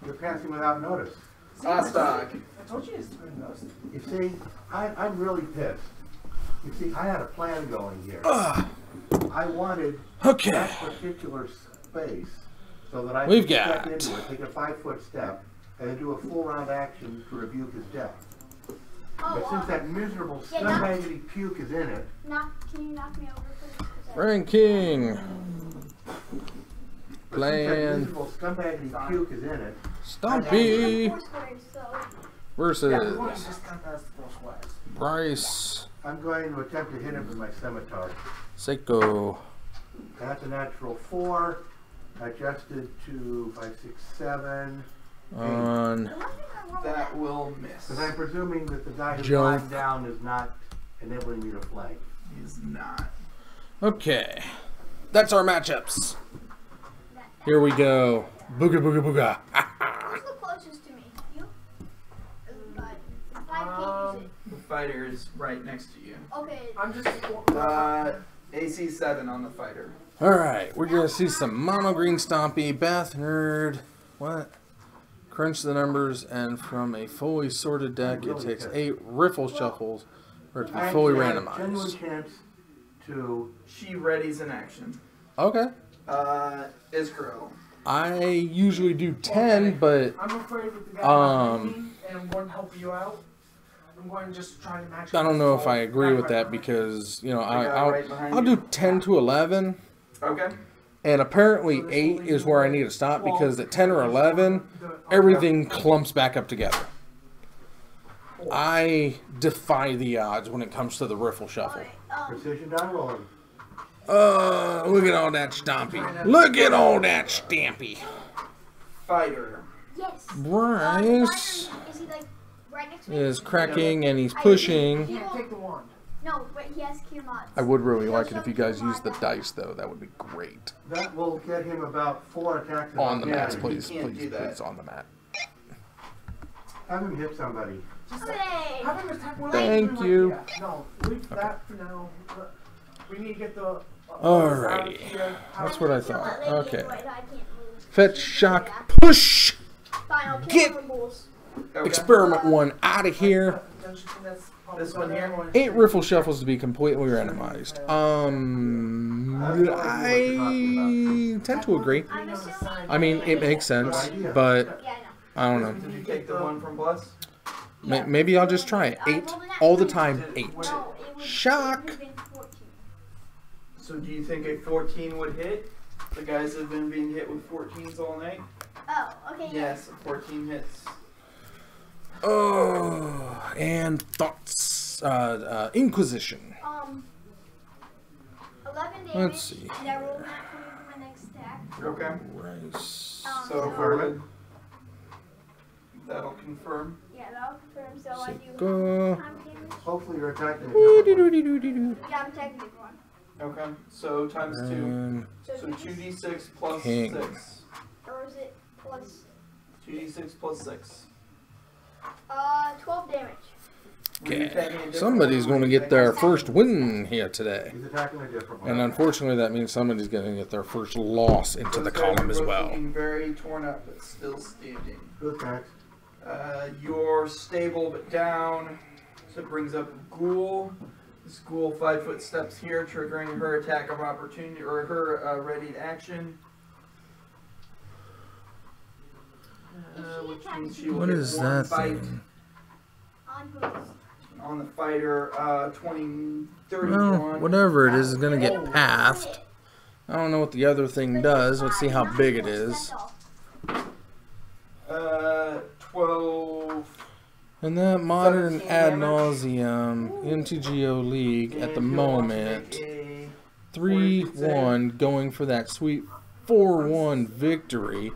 You're passing without notice. Ostog. I told you it's the Green Ghost. You see, I'm really pissed. You see, I had a plan going here. I wanted Okay. that particular space so that I We've could step got- into it, take a 5-foot step, and then do a full round action to rebuke his death. But since that miserable Yeah, not- scumbaggy puke is in it, Can you knock me over, please? Ranking. but since that Plan. miserable scumbaggy puke is in it, Stumpy Four squares, so. Yeah, we want to versus just count that as the four squares. Bryce I'm going to attempt to hit him with my scimitar. Seiko. That's a natural 4, adjusted to 5, 6, 7. On The one thing I rolled That will miss. Because I'm presuming that the guy who's Jump. lying down is not enabling me to flank. He's not. okay, that's our matchups. that. Here we go. Booga booga booga. Who's the closest to me? You? But if I can't use it. The fighter is right next to you. Okay. I'm just. AC 7 on the fighter. All right, we're gonna see some mono green stompy, bath nerd. What? Crunch the numbers, and from a fully sorted deck, it takes 8 riffle shuffles for it to be I fully actually have a genuine randomized. chance to. She readies an action. Okay. Iskro. I usually do 10, but I'm afraid with the guy Um, behind me, and I'm going to help you out. I'm going to just try to match. I don't know if I agree with that behind. because, you know, The guy right behind I'll you. do 10 to 11. Okay. And apparently 8 is where I need to stop because at 10 or 11, everything clumps back up together. I defy the odds when it comes to the riffle shuffle. Precision die rolling. Look at all that stompy. Look at all that stampy. Fighter. Yes. Bryce Is he like right next to me? is cracking and he's pushing. You can't take the wand. No, but he has cure mods. I would really like it if you guys used the dice, though. That would be great. That will get him about 4 attacks. On the Yeah, mat, you please, can't please, do that. please, on the mat. Have him hit somebody. Hooray! Have him attack one. Thank you. Yeah, no, leave that for now. We need to get the. Alrighty. That's what I thought. Kill that lady Okay. anyway, I can't move. Fetch, shock, push! Fine, I'll kill Get- the bulls. Okay. Experiment 1 out of here. This one here? 8 riffle shuffles to be completely randomized. I tend to agree. I'm assuming. I mean, it makes sense, but Yeah, I know. I don't know. Did you take the one from Bless? Maybe I'll just try it. 8 all the time. 8. No, it would- Shock. it would've been 14. So do you think a 14 would hit? The guys have been being hit with 14s all night? Oh, okay. Yes, a 14 hits. Oh, and thoughts. Inquisition. 11 damage. Let's see. And I rolled that for my next attack. Okay. Rice. So Confirm that'll confirm. Yeah, that'll confirm. So I do Go. time damage. Hopefully you're attacking him. Doo-doo-doo-doo-doo-doo. Yeah, I'm attacking everyone. Okay, so times 2. And So So if you 2d6 plus King. 6. or is it plus 2d6 plus 6. 12 damage? Were you attacking a okay, different somebody's one or going to were you get their attacking- first win here today. He's attacking a different one. And unfortunately, that means somebody's going to get their first loss into the Those guys column are as both well. looking very torn up, but still standing. Who's next? You're stable but down, so it brings up Ghoul. This Ghoul 5 foot steps here, triggering her attack of opportunity or her ready action. Which means she will What get is one that bite thing? On whose? on the fighter. 20, 31. Well, whatever it is going to get pathed. I don't know what the other thing does. Let's see how big it is. 12. And that modern 17 ad damage. nauseum MTGO League at the And you'll want to moment. make a 3-1 going for that sweet 4-1 victory.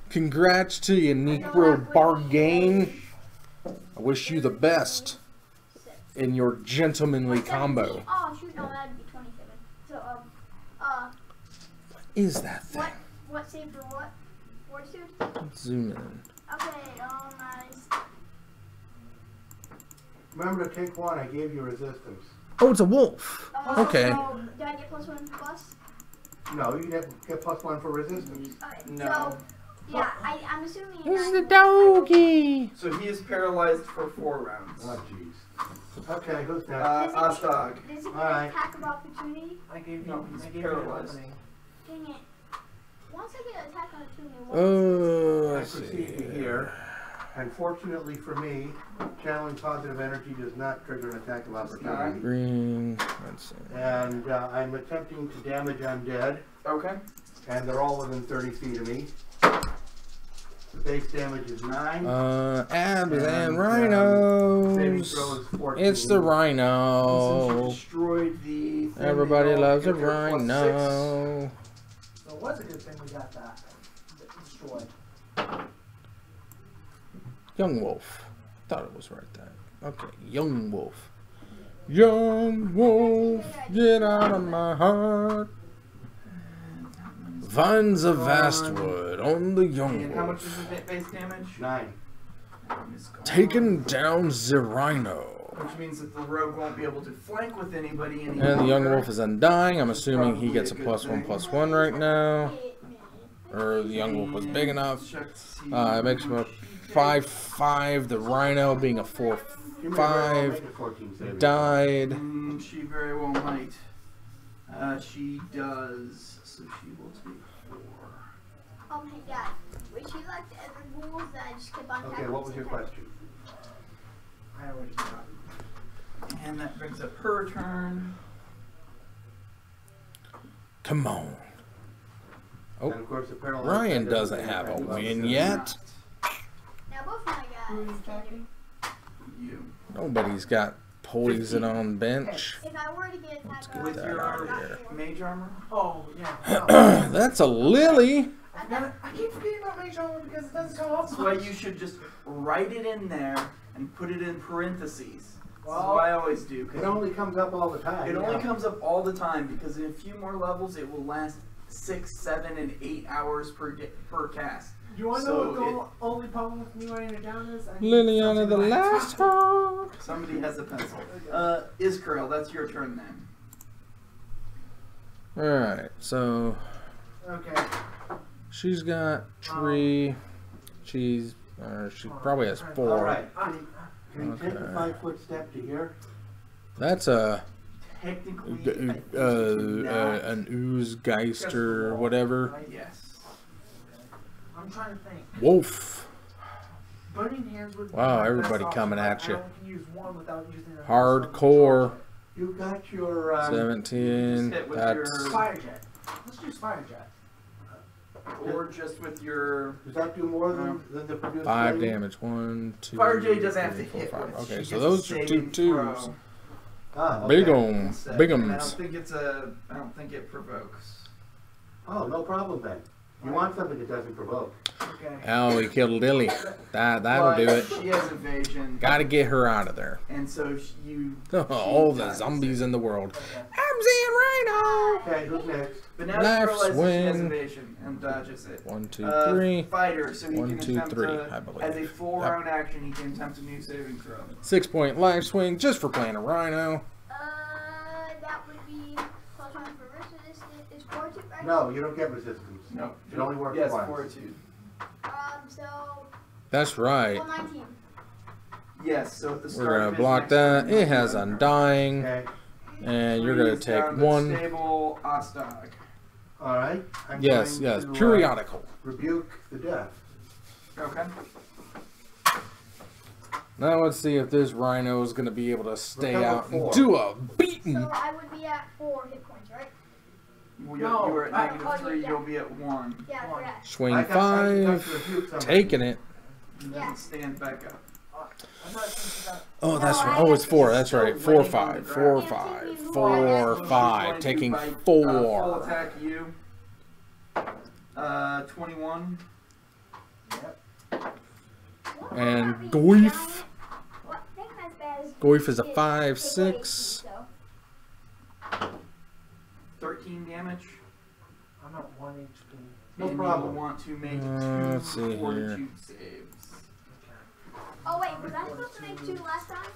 Congrats to you, Necro Bargain. I wish you the best in your gentlemanly combo. Oh shoot, no, that'd be 27. So What is that thing? what save for what? Fortitude? Let's zoom in. Okay, nice. Remember to take one. I gave you resistance. Oh, it's a wolf. Okay. So, do I get +1 plus? No, you get +1 for resistance. Okay, No. so, yeah, I'm assuming. This is the doggy. So he is paralyzed for 4 rounds. Oh, jeez. Okay, who's next? Ostog. Does he get Alright. an attack of opportunity? I gave you. No, he's I gave paralyzed. You an opening. Dang it. Once I get an attack on opportunity, Oh, I let's proceed see. here. Unfortunately for me, channeling positive energy does not trigger an attack of opportunity. Green. Let's see. And I'm attempting to damage undead, Okay. and they're all within 30 feet of me. The base damage is 9. Abs and saving rhinos. throw is 14. It's the Since you rhino. destroyed the thing, Everybody they all loves a get their +6. rhino. So it was a good thing we got that destroyed. Young wolf. Thought it was right there. Okay, young wolf. Young wolf, get out of my heart. Vines of Vastwood on the young And how much is wolf. the base damage? 9. Is gone. Taking down the rhino. Which means that the rogue won't be able to flank with anybody And the young longer. wolf is undying. I'm assuming he gets a +1/+1 right now. Or the young wolf was big enough. Check to see It makes him a 5/5. The rhino being a She may very well 4/5 make a 14 saving. died. She very well might. She does, so she will take 4. Oh my god. Was she like the other ghouls that just kept on Okay, attacking what was your question? I already forgot. And that brings up her turn. Come on. Oh, And of course, the paralyzed Ryan guy doesn't get have a advantage. win yet. Now both my guys. can You. Nobody's got poison on bench. do- If I were to get attacked get With that your out of here. mage armor? Oh yeah. That's a lily. I keep forgetting about Mage Armor because it doesn't come off. That's why you should just write it in there and put it in parentheses. This is Well, what I always do. 'Cause It only comes up all the time. it only comes up all the time because in a few more levels it will last 6, 7, and 8 hours per cast. You want to So know what the only problem with me writing it down is? I need Liliana something the like- last one. Somebody has a pencil. Iskarel, that's your turn then. Alright, so Okay. she's got 3. She probably has 4. Alright. Can you take a Okay. 5-foot step to here? That's a Technically, I think you cannot. an Oozgeister, whatever. Yes. I'm trying to think. Wolf. Burning Hands would be Wow, my best everybody option, coming but at I you. only can use one without using it. Hardcore. You got your 17. Just hit with That's your- Fire Jet. Let's use Fire Jet. Or just with your. Does that do more than the produced 5 value? damage. 1, 2. Fire J doesn't have to 3, 4, hit 5. with. Okay, She so gets a those are 2 saving 2s. throw Ah, okay. Big instead. big And I don't ums. think it's a. I don't think it provokes. Oh, no problem then. You want something that doesn't provoke. Okay. Oh, he killed Lily. That'll do But it. She has evasion. Gotta get her out of there. And so you. All she the dies. zombies in the world. Okay. I'm saying Rhino! Okay, who's next? But now Left he realizes he has swing. evasion and dodges it. 1, 2, 3. Fighter, so he 1, can 2, attempt 3, to, I believe. as a full Yep. round action, he can attempt a new saving throw. 6-point life swing just for playing a Rhino. That would be +1 for resistance. It's fortitude, right? No, you don't get resistance. No. It only works Yes, once. fortitude. So That's right. 19. Yes, so at the start We're of gonna his block next that. turn, It has he'll Undying. Okay. And you're gonna freeze down take the 1. Stable Ostag. All right. I'm Yes, going yes. to, Periodical. rebuke the death. Okay. Now let's see if this Rhino is gonna be able to stay Recover out and 4. do a beating. So I would be at 4 hit points, right? Well, No, you were at I- -3, yeah. you'll be at 1. Yeah, I forgot. Swing I got to 5. rebuke somebody. Taking it. And then stand back up. I'm not thinking that. Oh, that's No, right. I Oh, it's got 4. this. That's right. Still 4, laying on the 5. 4, ground. 5. She's 4, She's going 5. to Taking bite, four. full attack you. 21. And Goif. Well, I think that's bad as Goif is a it- 5, take away 6. so. 13 damage. I'm at 1 HP. No and problem. you'll want to make Let's 2 see fortitude saves. Oh wait, was I supposed to make 2 last time?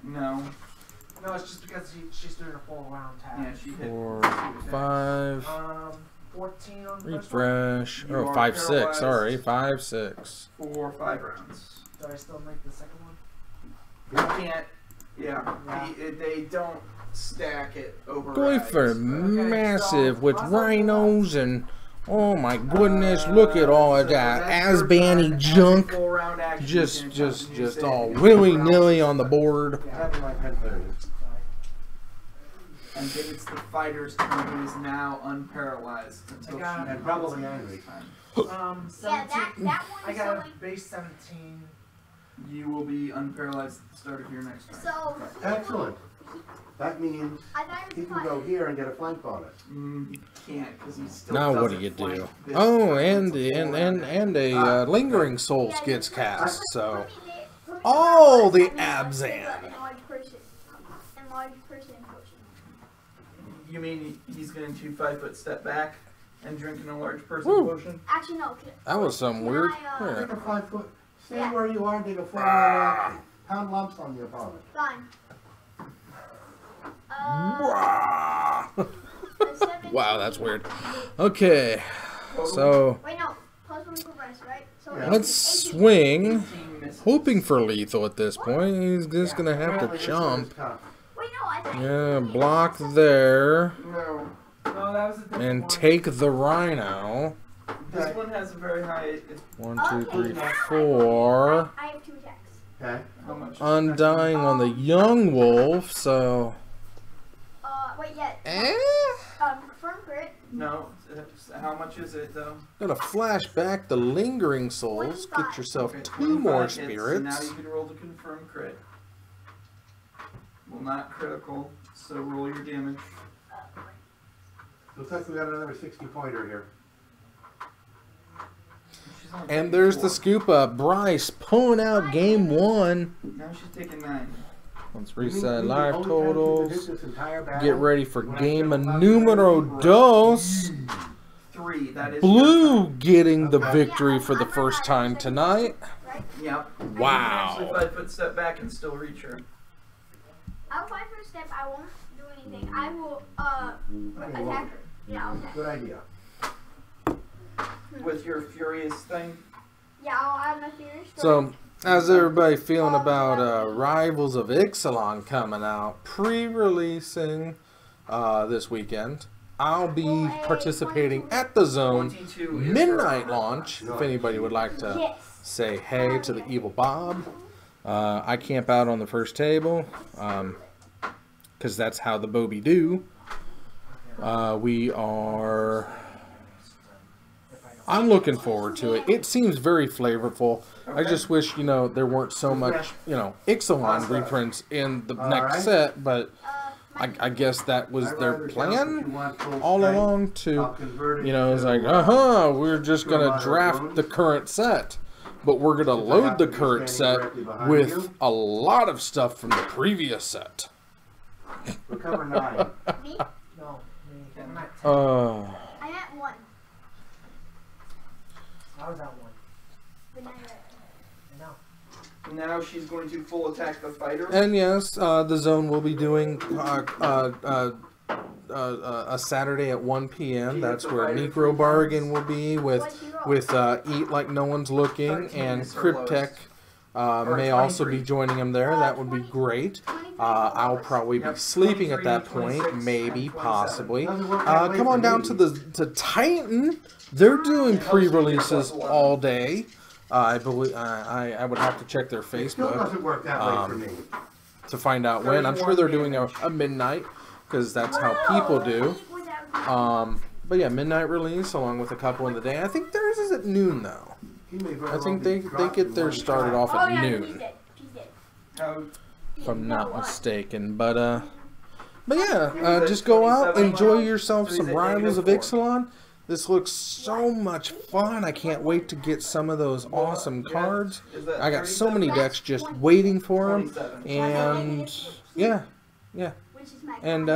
No. No, it's just because she's doing a full round tap. Yeah, she hit 4, 2 attacks. 5. 14 on the first one. Refresh. You Oh, are 5, 6. paralyzed. Sorry. 5, 6. For 5 rounds. Do I still make the second one? You can't. Yeah. They don't stack it over. Goif are massive with rhinos and oh my goodness, look at all of that Asbani junk. Just all willy-nilly on the board. Having my pen cleared. And then it's the fighter's turn, who is now unparalyzed until she And probably angry. Yeah, 17. that I one is got only. a base 17. You will be unparalyzed at the start of your next turn. So. Excellent. That means I thought it he was can go fine. here and get a flank bonus. He can't because he still. Now what do doesn't you do? flank this Oh, turn. and It's a full round action. a lingering souls Yeah, gets you- cast. So put me there- put me Oh, there, the and then I'll Abzan. take an enlarged person potion. You mean he's going to 5-foot step back and drink an enlarged person Woo. potion? Actually, no. that was something Can weird. I, Take Yeah. a 5 foot. Stay Yeah. where you are and take a 4 round action. Pound lumps on the opponent. Fine. Wah. A 17. Wow, that's weird. Okay, so Wait, no. +1 for rest, right? So Yeah. let's 18. swing. 18 misses. Hoping for lethal at this point. He's just gonna have Apparently to this one is jump. tough. Wait, no. I thought Yeah, block there No. No, that was a different and one. take the rhino. This one has a very high. 1, 2, 3, Okay, now 4. I have 2 attacks. Okay. How much? Undying on the young wolf, so. Wait, yeah. Confirm crit. No. How much is it though? Gotta flash back the lingering souls. Get yourself Okay, 2 more 25 hits, so now spirits. you can roll to confirm crit. Well, not critical, so roll your damage. Looks like we got another 60 pointer here. She's only And taking there's the 4. scoop up. Bryce pulling out game 1. Now she's taking 9. Let's You mean reset the live only time you totals. predict this entire battle? Get ready for When I game kill a numero dos. 3. That is. Blue your turn. getting the Okay. victory for the first time tonight. Right? Yep. You can Wow. actually 5-foot step back and still reach her. I'll fight for a step. I won't do anything. I will Okay, well, attack her. Yeah, I'll attack. good idea. With your furious thing. Yeah, I'll add my furious. So, how's everybody feeling about Rivals of Ixalan coming out? Pre-releasing this weekend. I'll be participating at the Zone 22 is midnight her- launch. If anybody would like to Yes. say hey to the Evil Bob. I camp out on the first table because that's how the Bobby do. We are. I'm looking forward to it. It seems very flavorful. I just wish, there weren't so much, Ixalan reprints in the next set, but I guess that was I'd their rather count if you plan want full all strength. along I'll to, convert it it's to, like, we're just gonna draft the current set, but we're gonna Since I load happen the to be current standing set directly behind with you. a lot of stuff from the previous set. Recover 9. Me? No, I'm at 1. I was at 1. But now you're at I know. Now she's going to full attack the fighter. And yes, the zone will be doing a Saturday at 1 p.m. That's where Necro Bargain will be with Eat Like No One's Looking, 13 and is her Cryptech may also be 23. joining him there. That would be great. I'll probably be Yep, sleeping at 23, that point, 26, maybe, and 27. possibly. Doesn't work that way Come on for down me. to Titan. They're doing Helps you get pre-releases +11. all day. I believe I would have to check their It still Facebook doesn't work that way for me. to find out when. I'm sure they're doing a midnight, because that's how people do. But yeah, midnight release along with a couple in the day. I think theirs is at noon though. He may very I well think be they dropped get in theirs one started shot. off Oh at yeah, he's noon, dead. He's dead. How if I'm not What? mistaken. But yeah, just go out, enjoy yourself some Rivals of Ixalan. This looks so much fun. I can't wait to get some of those awesome cards. is that I got so 37? many decks just waiting for them. 27. And yeah, Which is my and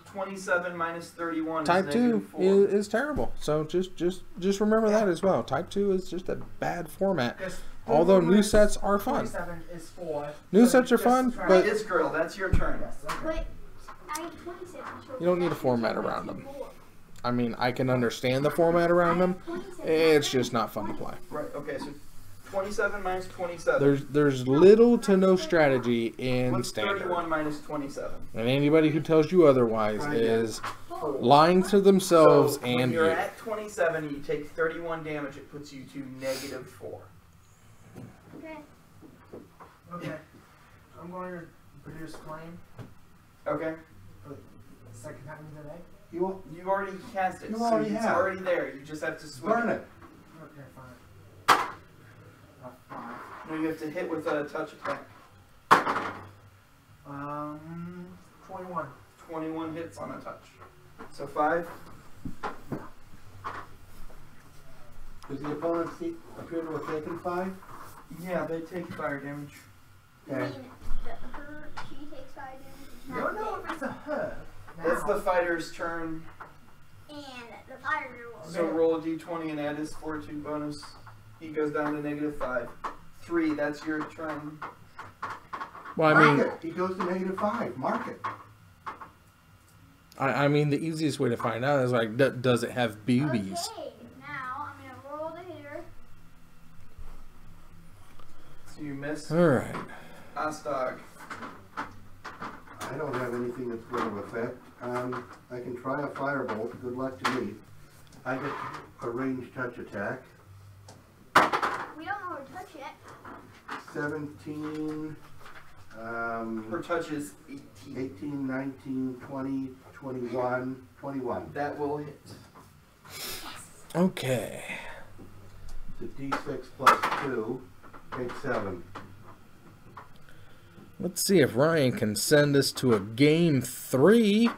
27 minus 31 Type is 2 -4. is terrible. So just remember that as well. Type 2 is just a bad format. Because Although new 31 sets are fun. 27 is 4. New so sets are just fun, try- but- It's girl, that's your turn. Yes, okay. But I have 27. So You don't need a that's format 24. around them. I mean, I can understand the format around them. It's just not fun to play. Right, okay, so 27 minus 27. There's little to no strategy in What's standard. 31 minus 27? And anybody who tells you otherwise Right. is 4. lying to themselves So when and you're you. at 27 and you take 31 damage, it puts you to -4. Okay. Okay. I'm going to produce flame Okay? for the second time today. You You already cast it, You so already it's have. already there. You just have to swing burn it. Okay, fine. 5. No, you have to hit with a touch attack. 21. 21 hits on a touch. So 5. Does the opponent appear to have taken 5? Yeah, they take fire damage. I Okay. mean, she takes 5 damage. I don't know if it's a her. That's now. the fighter's turn. And the fire will. So roll a d20 and add his fortitude bonus. He goes down to -5. 3, that's your turn. Well, I Mark mean, it. He goes to -5. Mark it. I mean, the easiest way to find out is like, does it have boobies? Okay, now I'm gonna roll the hitter. So you miss. All right. Astog. I don't have anything that's going to affect. I can try a firebolt. Good luck to me. I get a ranged touch attack. We don't know where to touch yet. 17, Her touch is 18. 18, 19, 20, 21, 21. That will hit. Okay. It's a D6 plus 2. Take 7. Let's see if Ryan can send us to a game 3.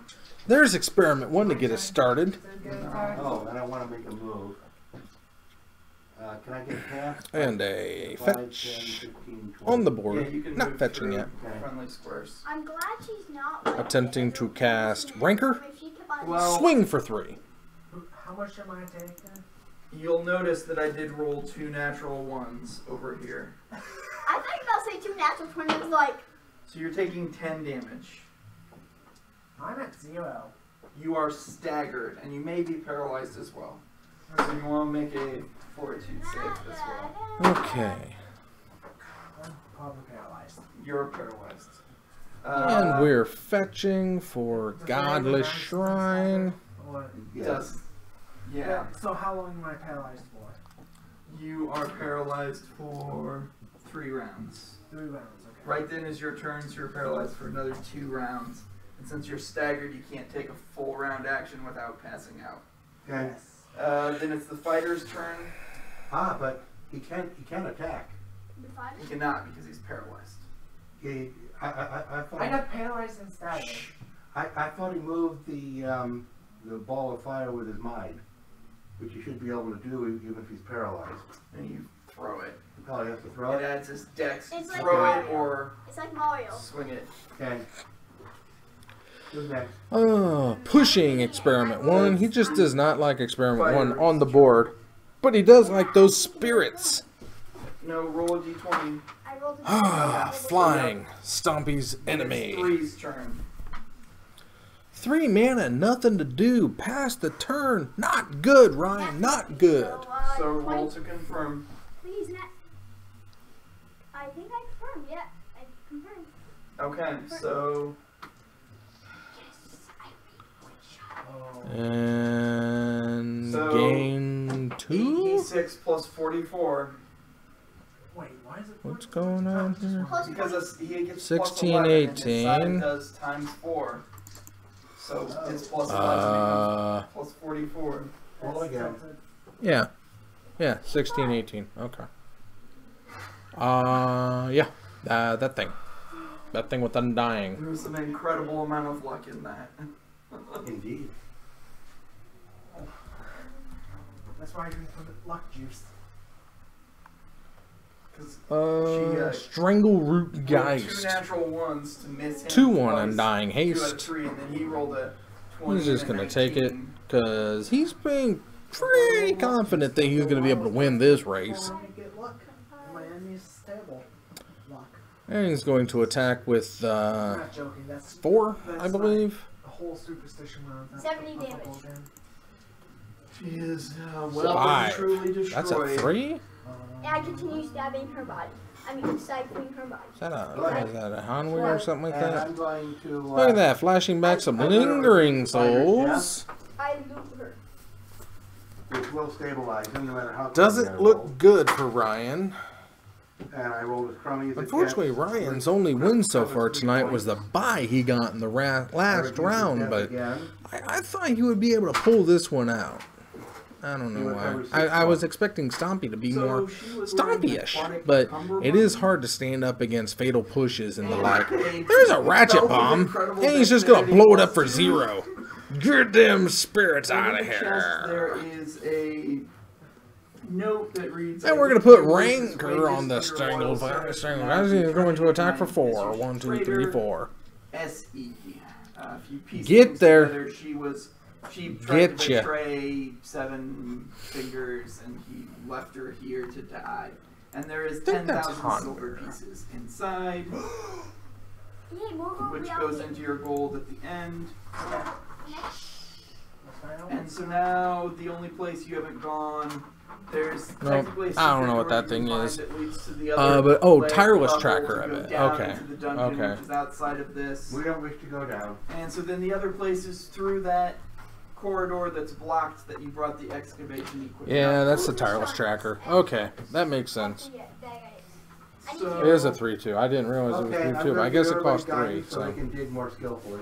There's experiment 1 to get us started. Oh, and I want to make a move. Can I get a cast? And a 5, 10, fetch 15, 20. on the Yeah, board. you can Not move fetching through yet. friendly squares. I'm glad she's not like Attempting to cast Ranker. If she kept on Well- Swing for 3. How much am I taking? You'll notice that I did roll 2 natural 1s over here. I thought you were about to say 2 natural 20. It was like, So you're taking 10 damage. I'm at 0. You are staggered, and you may be paralyzed as well. So you want to make a fortitude save as well. Okay. I'm probably paralyzed. You're paralyzed. And we're fetching for Godless Shrine. Or, Yes. Does, yeah. So how long am I paralyzed for? You are paralyzed for 3 rounds. 3 rounds, okay. Right then is your turn, so you're paralyzed for another 2 rounds. And since you're staggered, you can't take a full round action without passing out. Okay. Yes. Then it's the fighter's turn. But he can't attack. the fighter? He cannot because he's paralyzed. I thought I got paralyzed and staggered. I thought he moved the ball of fire with his mind, which he should be able to do even if he's paralyzed. And you throw it. Oh, you have to throw It it? adds his dex. It's like Throw it Mario. or It's like Mario. swing it. Okay. Who's next? Pushing Experiment 1. He just does not like Experiment 1 on the board. But he does like those spirits. No, roll a d20. I rolled a Flying. Stompy's enemy. It's Three's turn. 3 mana, nothing to do. Pass the turn. Not good, Ryan. Not good. So roll to confirm. Please, Nat. I think I confirmed. Yeah, I confirmed. Okay, so And So, gain 2? 8d6 plus 44. Wait, why is it? What's going on here? Because he gets 16, plus 11, and his 18. side does times 4. So it's plus 11 becomes plus 44. Roll again. Yeah. Yeah, 16, 18. Okay. Yeah. That thing. That thing with Undying. There was an incredible amount of luck in that. Indeed. That's why I drink from the luck juice. Strangle Root Rolled Geist. 2 natural ones to miss him. 2-1 twice, Undying 2 out of Haste. 3, and then he rolled a 20. He's just and a going to take it 19. because he's being pretty confident that he's going to be able to win this race. I get luck. My enemy's stable. Luck. And he's going to attack with I'm not joking. That's 4, I that's believe. a whole superstition around that. 70 damage. She is well 5. and truly destroyed. That's a 3? And I continue stabbing her body. I mean, siphoning her body. Is that a Hanwi or something like And that? I'm going to. Look at that, flashing back some lingering souls. I loot her. Which will stabilize him no matter how. Doesn't quickly I look roll. good for Ryan. And I rolled as crummy as it Unfortunately, gets. Ryan's only win so far tonight was the bye he got in the last Reduce his round, death but again. I thought he would be able to pull this one out. I don't know why. I was expecting Stompy to be more Stompy-ish, but it is hard to stand up against fatal pushes and the like. There's a ratchet bomb, and he's just gonna blow it up for 0. Get them spirits out of here. There is a note that reads, And we're gonna put Rancor on the strangled. He's going to attack for 4. 1, 2, 3, 4. SE. If you piece Get things there. together, she tried Get to ya. betray 7 fingers, and he left her here to die. And there is think that's 10,000 silver Hanwer. pieces inside, Yay, more gold which reality. goes into your gold at the end. That's my own. And so now the only place you haven't gone, there's Nope. technically a I don't secret know what door that you can thing find is. that leads to the other But layer tireless level tracker to of go it. down Okay. into the dungeon, Okay. which is outside of this. We don't wish to go down. And so then the other place is through that corridor that's blocked that you brought the excavation equipment. Yeah, up. that's the tireless tracker. Okay, that makes sense. Yeah, that guy is. I need So- It is a 3-2. I didn't realize it was Okay, 3-2, but I guess it costs 3. so I So, can dig more skillfully.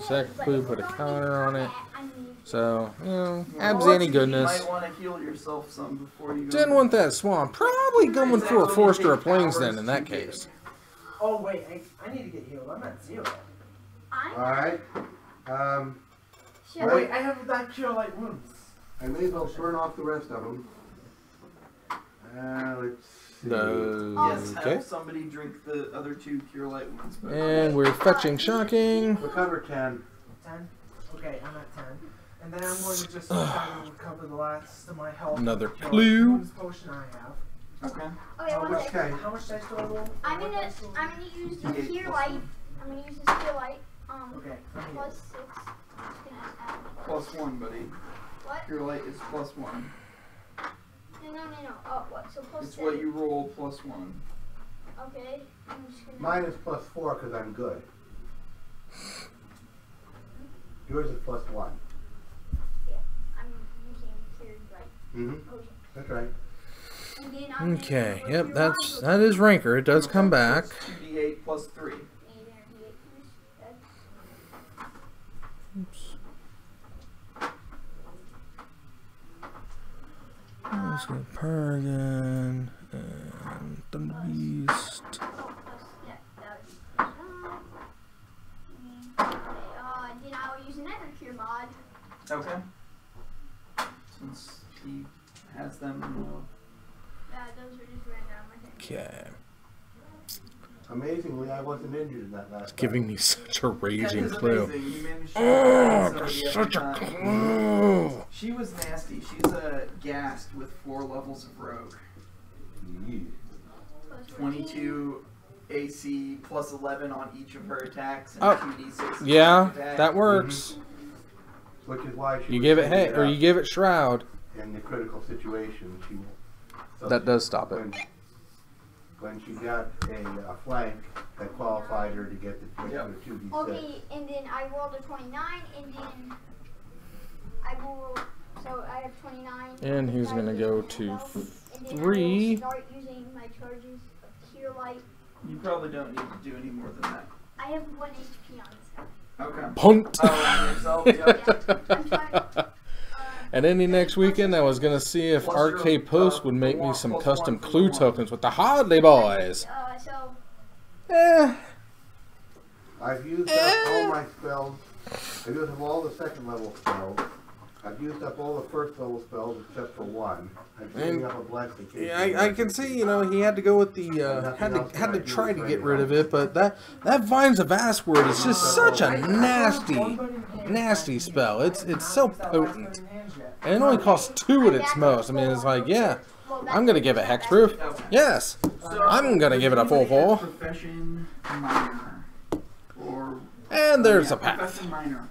second clue, put a counter on it. I need So, you know, You abs know, any You goodness. might want to heal yourself some before you go. Didn't want that swan. Probably going It's for a actually Forester of take Plains hours then in that to get. case. Oh wait, I need to get healed. I'm at 0. I'm Alright. Shit. Wait, I have that cure light wounds. I may as well burn off the rest of them. Let's see. Yes, Okay. have somebody drink the other 2 cure light ones. And we're fetching shocking. Recover 10. 10? Okay, I'm at 10. And then I'm going to just try to recover the last of my health. Another Cure light clue. wounds potion I have. Okay. Okay, one Which, second. how much dice do I roll? I'm What gonna dice do I roll? use the D8 cure plus light. 1. I'm gonna use the cure light. Okay, I'm here. Plus 6. I'm just gonna add. Plus 1, buddy. What? Cure light is plus 1. No. Oh, what? So plus It's 7. what you roll plus 1. Okay. I'm just gonna. Mine is plus 4 because I'm good. Yours is plus 1. I'm using cure light Mm-hmm. potion. That's right. And then I'm Okay, gonna yep, cure that light is Rancor. It does come back. 2d8 plus 3. potion. And then D8 plus- Oops. Let's go Paragon and Thunder Beast. Oh, plus, yeah, that was. Okay, then I'll use another cure mod. Okay. Since he has them. Those are just random, I think. Okay. Amazingly, I wasn't injured in that last. Giving me such a That raging is clue. amazing. You managed to Oh, somebody there's every such a time. clue. She was nasty. She's gassed with 4 levels of rogue. Yeah. 22 AC plus 11 on each of her attacks and Oh, 2d6. Yeah, attack. that works. Which is why she You was give it taking hit, or you up give it shroud. in the critical situation. So That does stop it. When she got a flank that qualified her to get the Yep. 2d6. Okay, and then I rolled a 29, and then I rolled, so I have 29. And he's I gonna use go my to health, and then 3. I will start using my charges of Cure Light. You probably don't need to do any more than that. I have 1 HP on this guy. Okay. Punt. Oh, on yourself? Yep. I'm trying. And any next weekend, I was gonna see if RK Post would make me some custom clue tokens with the Hardly Boys. So, Eh. I've used up all my spells. I've used up all the second level spells. I've used up all the first level spells except for 1. I'm using up a blessed in case. Yeah, I can see, you know, he had to go with the had to try to get rid of it, but that Vines of Asword is just such a nasty spell. It's so potent, and it only costs 2 at its most. I mean, it's like, yeah, I'm gonna give it hexproof. Yes, I'm gonna give it a full 4. Profession minor. Or, And there's yeah, a path. Profession minor.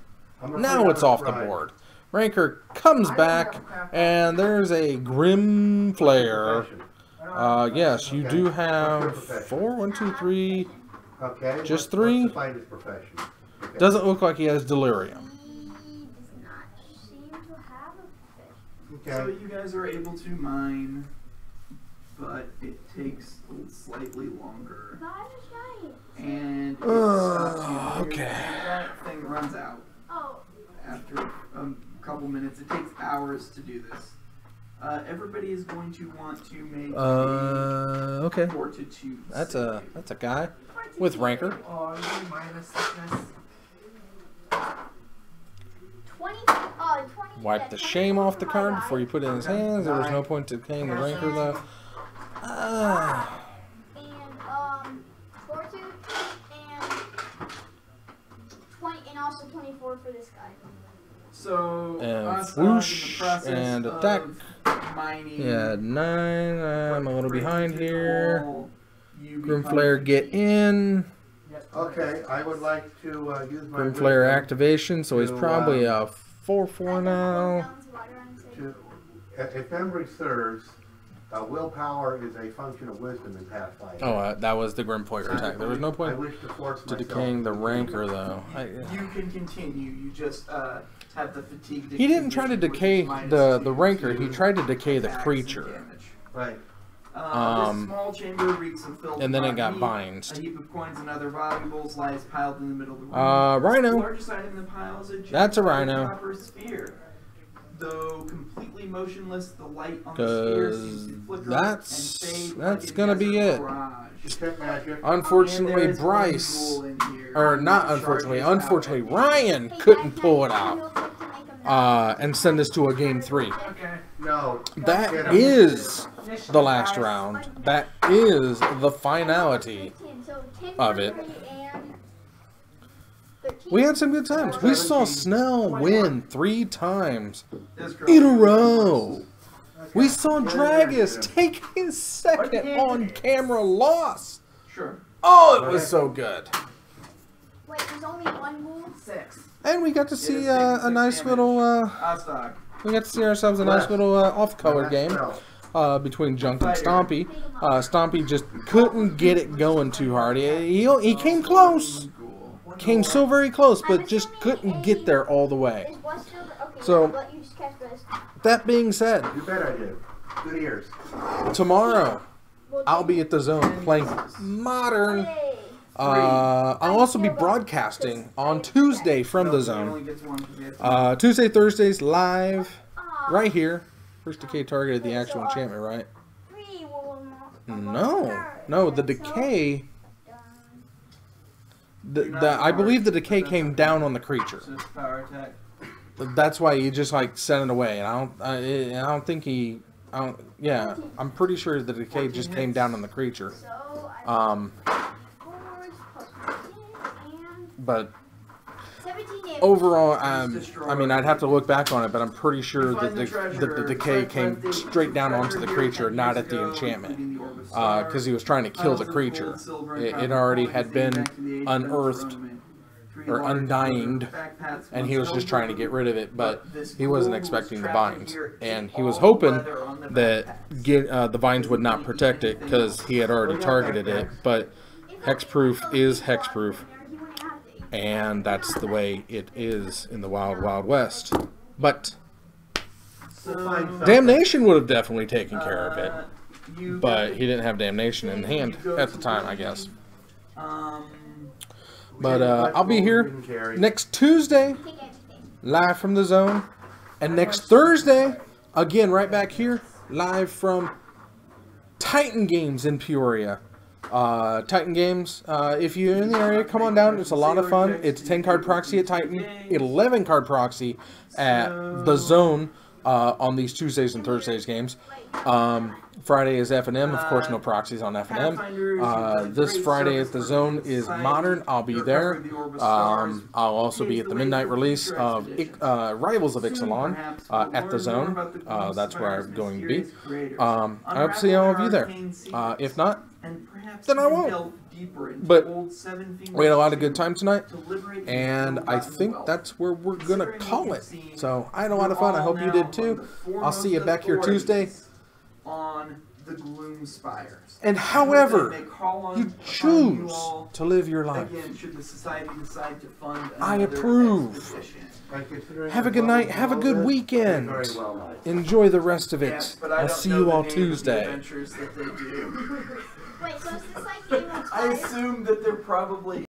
Now it's off the board. Ranker comes back, and there's a Grim Flare. Yes, you do have 4, 1, 2, 3. Okay. Just what's 3? the fighter's profession? Okay. Doesn't look like he has delirium. he does not seem to have a fish. So Okay. you guys are able to mine, but it takes slightly longer. That is right. And it stops you. Okay. That thing runs out Oh, after a couple minutes. It takes hours to do this. Everybody is going to want to make Okay. a fortitude That's save. a guy with Ranker. Oh, you do minus sickness. 20, 20. Wipe yeah, the 20 shame off the for my card guy. before you put it in his hands. There was no point to paying the Ranker though. Ah. And 42 and 20 and also 24 for this guy. So, And us whoosh, in the process and of attack. mining, Yeah, 9. I'm a little behind here. you Grim become Flare get in. Okay, I would like to use my Grim Flare wisdom activation, so he's to, probably a 4/4 now. to, if memory serves, willpower is a function of wisdom in Pathfinder. Oh, that was the Grim Flare attack. There was no I point wish to force to myself decaying the to Ranker though. You can continue. You just have the fatigue. He didn't try to decay the Ranker. He tried to decay the creature. Right. This small chamber reeks of filth And then it rotten got meat. binds. A heap of coins and other valuables lies piled in the middle of the room. Rhino. The largest item in the pile is a That's a rhino. copper sphere. Though completely motionless, the light on the sphere seems to flicker That's- and fade that's like a gonna be desert it. mirage. Detect magic. Unfortunately, And there is one Bryce, ghoul in here or not who unfortunately, charges out unfortunately, at you. Ryan couldn't pull it out and send us to a game 3. Okay. No. That is the last round. That is the finality. of it. We had some good times. We saw Snell win 3 times This girl- in a row. We saw Dragus take his second on-camera loss. Sure. Oh, it was so good. Wait, there's only one move? 6. And we got to see taking a 6 nice damage. little, Ostock. we got to see ourselves a nice little off-color game between Junk and Stompy. Stompy just couldn't get it going too hard. He came close. Came so very close, but just couldn't get there all the way. Is West Silver? Okay, So- I'll let you just catch West. That being said, You bet I did. Good ears. tomorrow Well, I'll be at the Zone playing Modern. Hey. I'll also be broadcasting on Tuesday from the He Zone. only gets one 'cause he has to- Tuesday, Thursdays live Aw, right here. First Decay targeted the actual enchantment, right? 3 will No, the Decay. I believe the Decay came down on the creature. So it's power attack. That's why he just like sent it away, and I don't think he. Yeah, I'm pretty sure the Decay just came down on the creature. So I Um, but 17 damage. overall, I mean, I'd have to look back on it, but I'm pretty sure that the decay came straight down onto the creature, not at the enchantment, because he was trying to kill the creature. It already had been unearthed or undyinged, and he was just trying to get rid of it, but he wasn't expecting the vines, and he was hoping that the vines would not protect it because he had already targeted it, but hexproof is hexproof, and that's the way it is in the Wild Wild West. But Damnation would have definitely taken care of it, but he didn't have Damnation in hand at the time, I guess. But I'll be here next Tuesday, live from the zone. And next Thursday, again, right back here, live from Titan Games in Peoria. Titan Games, if you're in the area, come on down. It's a lot of fun. It's 10-card proxy at Titan, 11-card proxy at the zone on these Tuesdays and Thursdays games. Friday is F&M, of course, no proxies on F&M. This Friday at the Zone is Modern. I'll be there. I'll also be at the midnight release of Rivals of Ixalan at the Zone. That's where I'm going to be. I hope to see all of you there. If not, then I won't. But we had a lot of good time tonight, and I think that's where we're going to call it. So I had a lot of fun. I hope you did too. I'll see you back here Tuesday. On the Gloom Spires. And however you choose to live your life, again, should the society decide to fund I approve. Have a good night. Have a good weekend. Enjoy the rest of it. Yes, I'll see you all Tuesday. Wait, so is this like Game of I assume that they're probably